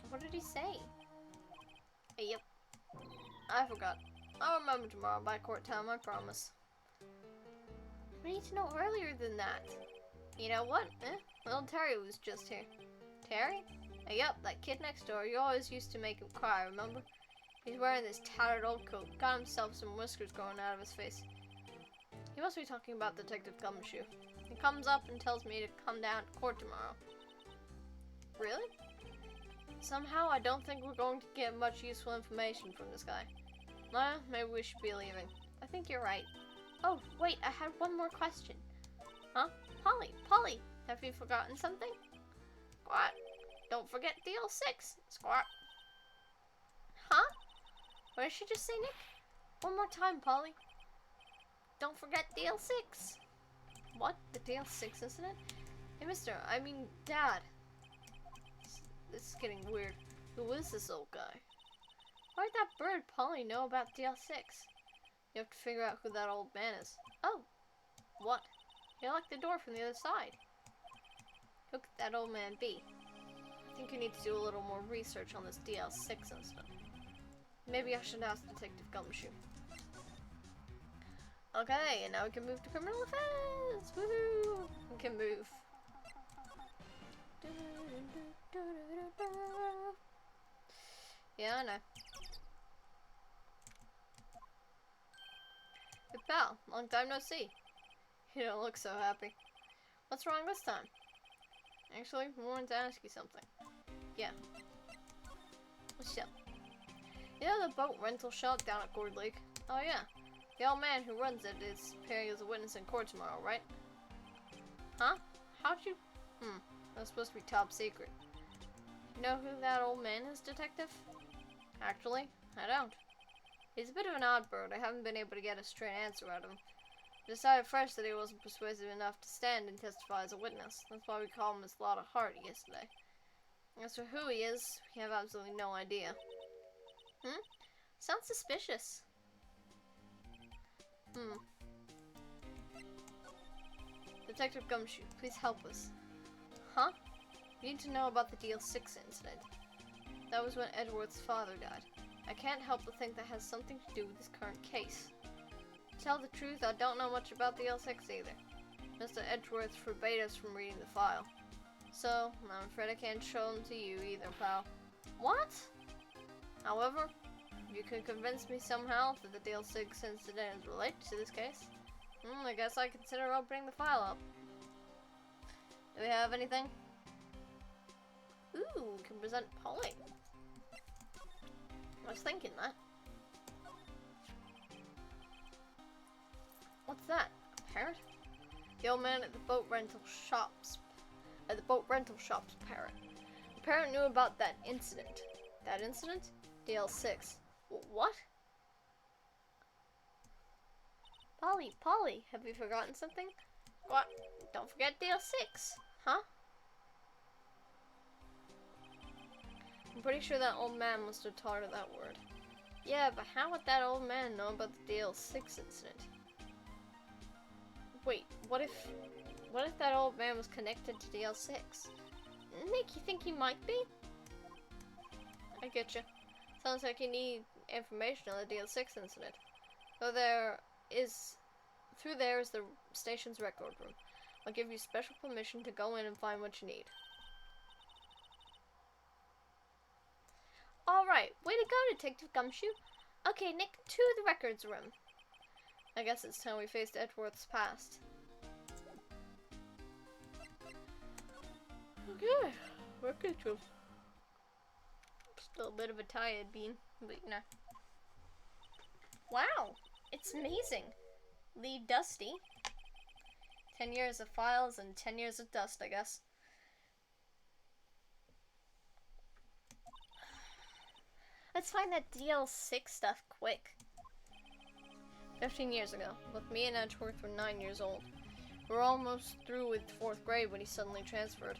What did he say? Yep. I forgot. I'll remember tomorrow by court time, I promise. We need to know earlier than that. You know what? Little Terry was just here. Terry? Yep, that kid next door. You always used to make him cry, remember? He's wearing this tattered old coat. Got himself some whiskers growing out of his face. He must be talking about Detective Gumshoe. He comes up and tells me to come down to court tomorrow. Really? Somehow I don't think we're going to get much useful information from this guy. Well, maybe we should be leaving. I think you're right. Oh, wait, I had one more question. Huh? Polly, have you forgotten something? Squat. Don't forget DL6. Squat. Huh? What did she just say, Nick? One more time, Polly. Don't forget DL6. What? The DL6 incident? Hey, Dad. This is getting weird. Who is this old guy? Why'd that bird Polly know about DL6? You have to figure out who that old man is. Oh. What? He locked the door from the other side. Who could that old man be? I think you need to do a little more research on this DL6 incident. Maybe I should ask Detective Gumshoe. Okay, and now we can move to criminal offense! Woohoo! We can move. Yeah, I know. Good pal, long time no see. You don't look so happy. What's wrong this time? Actually, I wanted to ask you something. Yeah. What's up? You know the boat rental shop down at Gourd Lake? Oh yeah. The old man who runs it is appearing as a witness in court tomorrow, right? Huh? How'd you... That's supposed to be top secret. You know who that old man is, Detective? Actually, I don't. He's a bit of an odd bird. I haven't been able to get a straight answer out of him. I decided first that he wasn't persuasive enough to stand and testify as a witness. That's why we called him Miss Lotta Hart yesterday. As for who he is, we have absolutely no idea. Sounds suspicious. Detective Gumshoe, please help us. Huh? You need to know about the DL6 incident. That was when Edgeworth's father died. I can't help but think that has something to do with this current case. To tell the truth, I don't know much about DL6 either. Mr. Edgeworth forbade us from reading the file. So, I'm afraid I can't show them to you either, pal. What? However, if you can convince me somehow that the DL6 incident is related to this case, I guess I consider opening the file up. Do we have anything? Ooh, can present Polly. I was thinking that. What's that? A parrot? The old man at the boat rental shop's parrot. The parrot knew about that incident. That incident? DL6. What? Polly, have you forgotten something? What? Don't forget DL6, huh? I'm pretty sure that old man must have taught her that word. Yeah, but how would that old man know about the DL6 incident? Wait, what if that old man was connected to DL6? Make you think he might be? I get you. Sounds like you need information on the DL6 incident. Through there is the station's record room. I'll give you special permission to go in and find what you need. Alright, way to go, Detective Gumshoe. Okay, Nick, to the records room. I guess it's time we faced Edgeworth's past. Okay, records room. Still a bit of a tired bean, but you know. Wow, it's amazing. Leave Dusty. 10 years of files and 10 years of dust, I guess. Let's find that DL6 stuff quick. 15 years ago, both me and Edgeworth were 9 years old. We were almost through with 4th grade when he suddenly transferred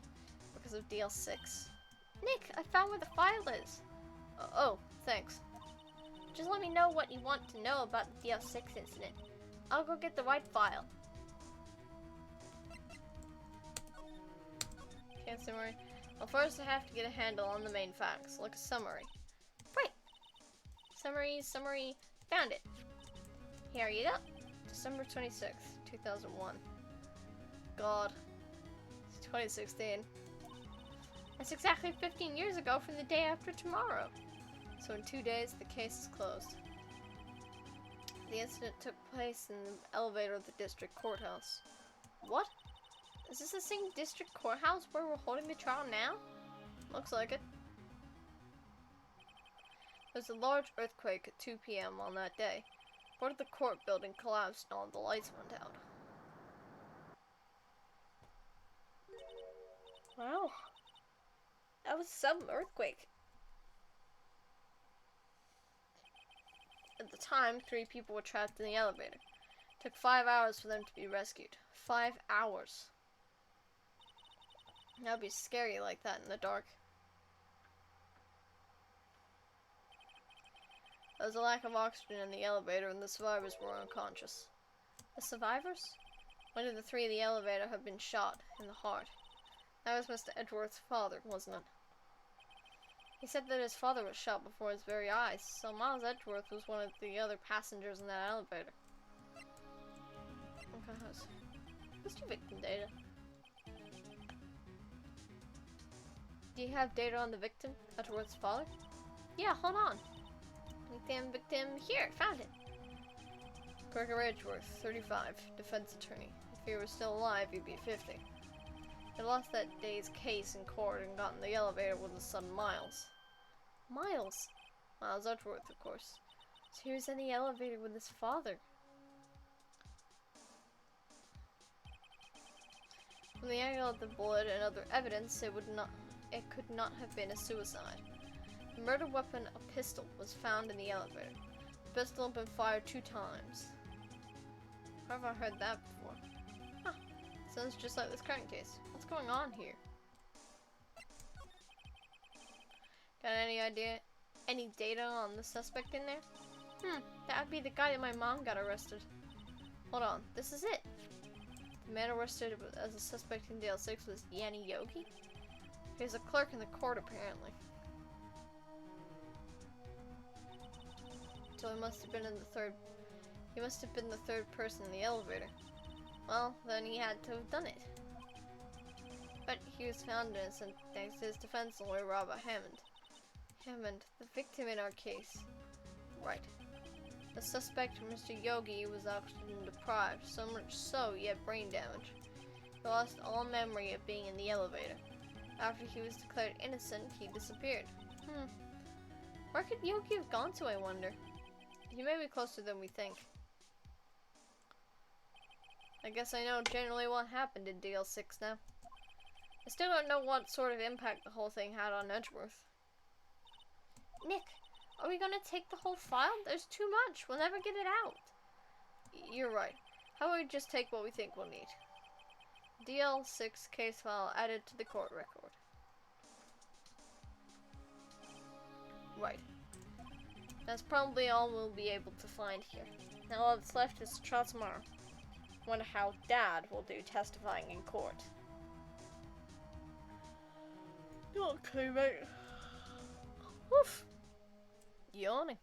because of DL6. Nick, I found where the file is. Oh, thanks. Just let me know what you want to know about the DL6 incident. I'll go get the right file. Okay, summary. Well, first I have to get a handle on the main facts, like a summary. Right. Summary, found it. Here you go. December 26th, 2001. God. It's 2016. That's exactly 15 years ago from the day after tomorrow. So in 2 days, the case is closed. The incident took place in the elevator of the district courthouse. What? Is this the same district courthouse where we're holding the trial now? Looks like it. There was a large earthquake at 2 p.m. on that day. Part of the court building collapsed and all the lights went out. Wow. That was some earthquake. At the time, 3 people were trapped in the elevator. It took 5 hours for them to be rescued. 5 hours. That'd be scary like that in the dark. There was a lack of oxygen in the elevator and the survivors were unconscious. The survivors? One of the 3 in the elevator had been shot in the heart. That was Mr. Edgeworth's father, wasn't it? He said that his father was shot before his very eyes, so Miles Edgeworth was one of the other passengers in that elevator. Okay, what's your victim data? Do you have data on the victim, Edgeworth's father? Yeah, hold on. Victim here, found it. Prosecutor Edgeworth, 35, defense attorney. If he were still alive, he'd be 50. He lost that day's case in court and got in the elevator with his son Miles. Miles? Miles Edgeworth, of course. So he was in the elevator with his father. From the angle of the bullet and other evidence, it could not have been a suicide. The murder weapon, a pistol, was found in the elevator. The pistol had been fired 2 times. Where have I heard that before? Huh. Sounds just like this current case. What's going on here? Got any idea? Any data on the suspect in there? That would be the guy that my mom got arrested. Hold on, this is it. The man arrested as a suspect in DL6 was Yanni Yogi? He's a clerk in the court, apparently. So he must have been the third person in the elevator. Well, then he had to have done it. But he was found innocent thanks to his defense lawyer, Robert Hammond. Hammond, the victim in our case. Right. The suspect, Mr. Yogi, was oxygen deprived, so much so he had brain damage. He lost all memory of being in the elevator. After he was declared innocent, he disappeared. Where could Yogi have gone to, I wonder? He may be closer than we think. I guess I know generally what happened in DL6 now. I still don't know what sort of impact the whole thing had on Edgeworth. Nick, are we gonna take the whole file? There's too much. We'll never get it out. You're right. How about we just take what we think we'll need? DL6 case file added to the court record. Right. That's probably all we'll be able to find here. Now all that's left is trial tomorrow. Wonder how Dad will do testifying in court. Okay, mate. Woof. Yawning.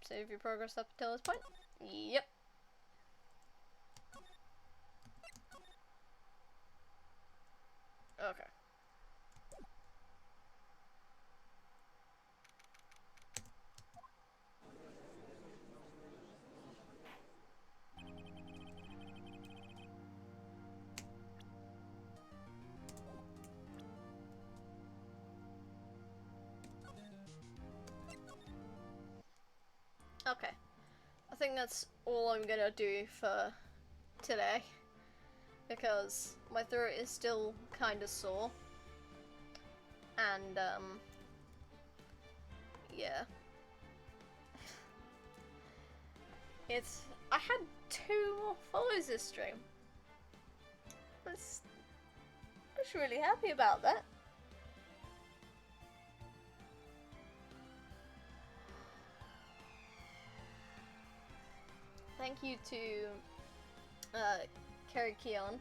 Save your progress up until this point? Yep. Okay. Okay. I think that's all I'm gonna do for today, because my throat is still kinda sore, and yeah. I had 2 more follows this stream. I was really happy about that. Thank you to Carrie Keon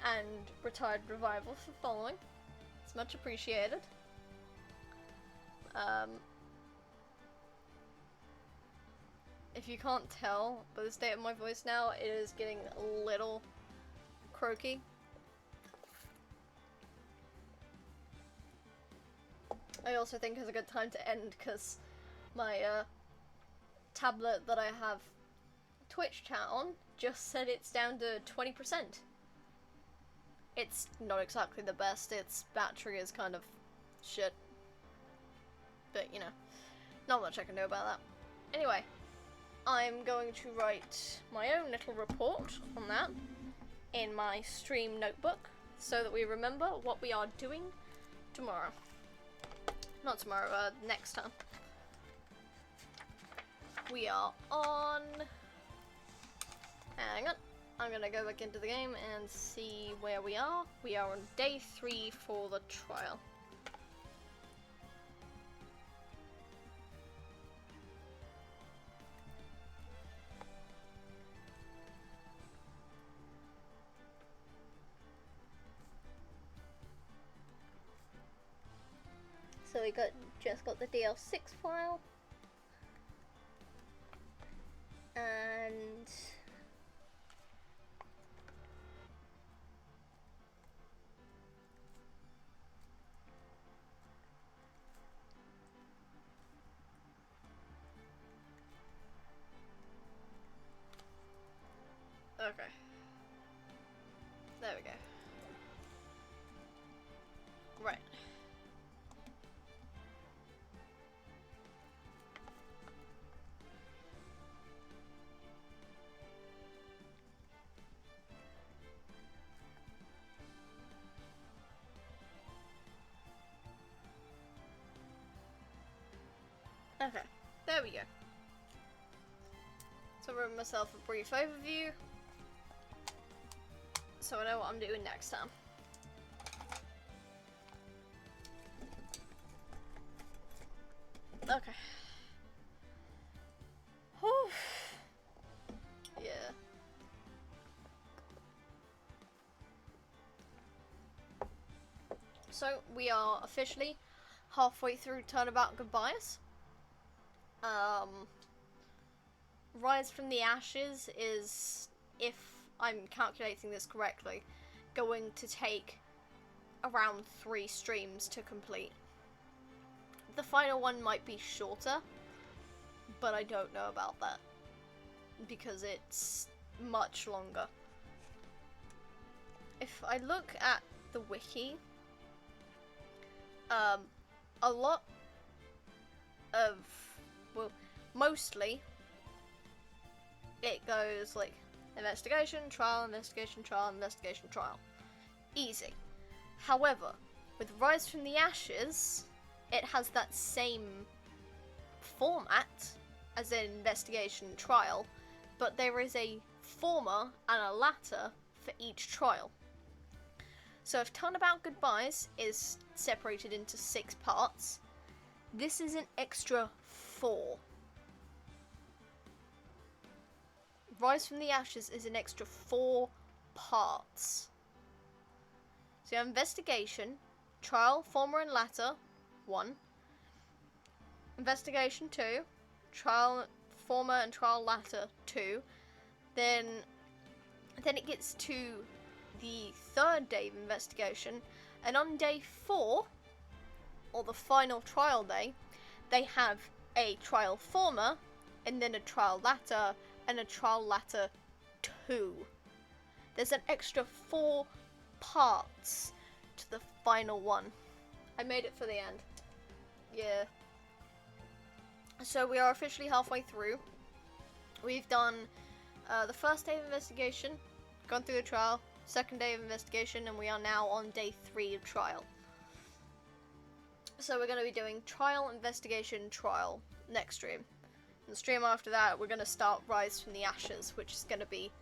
and Retired Revival for following. It's much appreciated. If you can't tell by the state of my voice now, it is getting a little croaky. I also think it's a good time to end because my tablet that I have Twitch chat on just said it's down to 20%. It's not exactly the best, its battery is kind of shit. But, you know, not much I can do about that. Anyway, I'm going to write my own little report on that in my stream notebook so that we remember what we are doing tomorrow. Not tomorrow, next time. We are on... Hang on. I'm gonna go back into the game and see where we are. We are on day 3 for the trial. So we just got the DL6 file. And okay. There we go. Right. Okay, there we go. So I'll write myself a brief overview, so I know what I'm doing next time. Okay. Whew. Yeah. So, we are officially halfway through Turnabout Goodbyes. Rise from the Ashes is, if I'm calculating this correctly, going to take around 3 streams to complete. The final one might be shorter, but I don't know about that, because it's much longer. If I look at the wiki, a lot of, well, mostly it goes like investigation, trial, investigation, trial, investigation, trial. Easy. However, with Rise from the Ashes, it has that same format as an investigation trial, but there is a former and a latter for each trial. So if Turnabout Goodbyes is separated into 6 parts, this is an extra 4. Rise from the Ashes is an extra 4 parts. So you have investigation, trial, former and latter, 1. Investigation 2, trial, former and trial latter, 2. Then it gets to the 3rd day of investigation, and on day 4, or the final trial day, they have a trial former, and then a trial latter, and a trial latter 2. There's an extra 4 parts to the final one. I made it for the end. Yeah. So we are officially halfway through. We've done the first day of investigation, gone through the trial, second day of investigation, and we are now on day 3 of trial. So we're going to be doing trial, investigation, trial next stream. And the stream after that, we're going to start Rise from the Ashes, which is going to be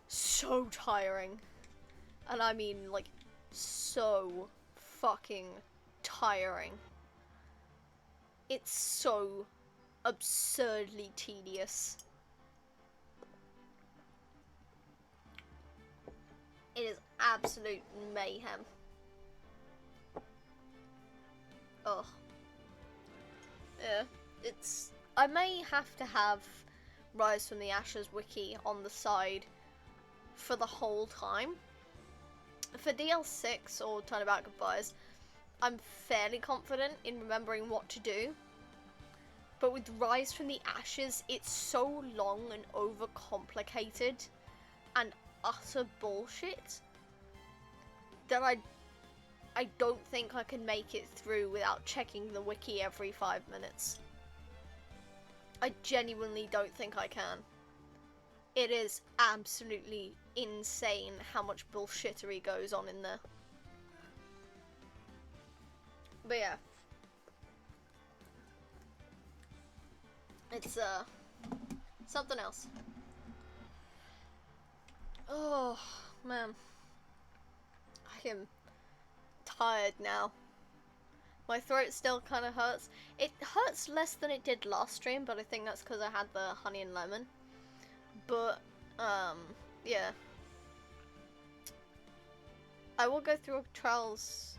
so tiring. And I mean, like, so fucking tiring. It's so absurdly tedious. It is absolute mayhem. Ugh. Yeah, it's... I may have to have Rise from the Ashes wiki on the side for the whole time. For DL6 or Turnabout Goodbyes, I'm fairly confident in remembering what to do. But with Rise from the Ashes, it's so long and overcomplicated and utter bullshit that I don't think I can make it through without checking the wiki every 5 minutes. I genuinely don't think I can. It is absolutely insane how much bullshittery goes on in there. But yeah. It's, something else. Oh, man. I am tired now. My throat still kind of hurts. It hurts less than it did last stream, but I think that's because I had the honey and lemon. But, yeah. I will go through trials,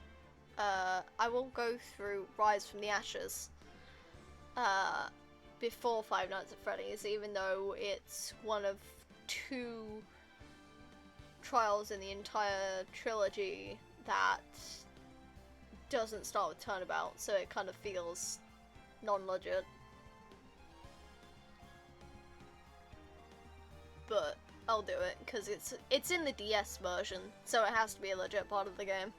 I will go through Rise from the Ashes, before Five Nights at Freddy's, even though it's one of 2 trials in the entire trilogy that doesn't start with Turnabout, so it kind of feels non-legit. But I'll do it, because it's in the DS version, so it has to be a legit part of the game.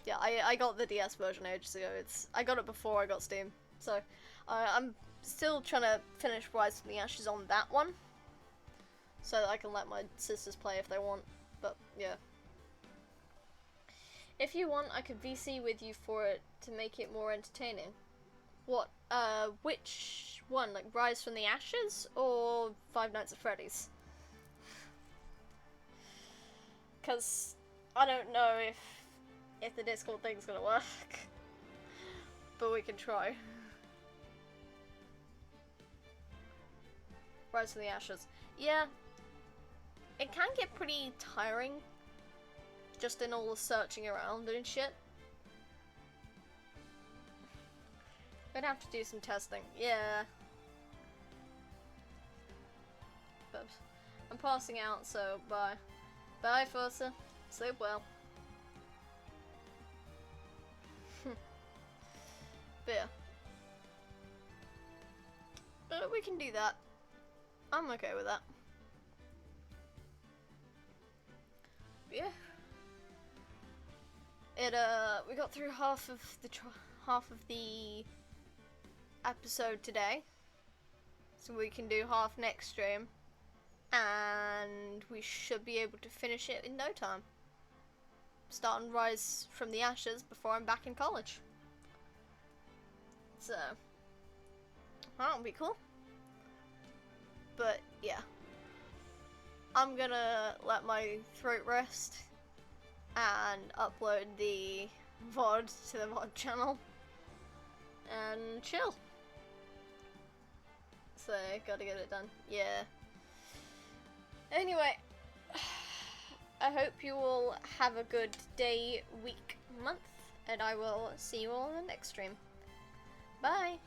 Yeah, I got the DS version ages ago. I got it before I got Steam, so I'm still trying to finish Rise from the Ashes on that one, so that I can let my sisters play if they want, but yeah. If you want, I could VC with you for it to make it more entertaining. What, which one? Like Rise from the Ashes or Five Nights at Freddy's? Because I don't know if the Discord thing's gonna work. But we can try. Rise from the Ashes. Yeah. It can get pretty tiring Just in all the searching around and shit. Gonna have to do some testing. Yeah. But I'm passing out, so bye. Bye, Forza. Sleep well. But yeah. We can do that. I'm okay with that. But yeah. We got through half of the episode today, so we can do half next stream, and we should be able to finish it in no time. Start and rise from the ashes before I'm back in college. So that'll be cool. But yeah, I'm gonna let my throat rest and upload the VOD to the VOD channel and chill. So, gotta get it done. Yeah. Anyway, I hope you all have a good day, week, month, and I will see you all in the next stream. Bye!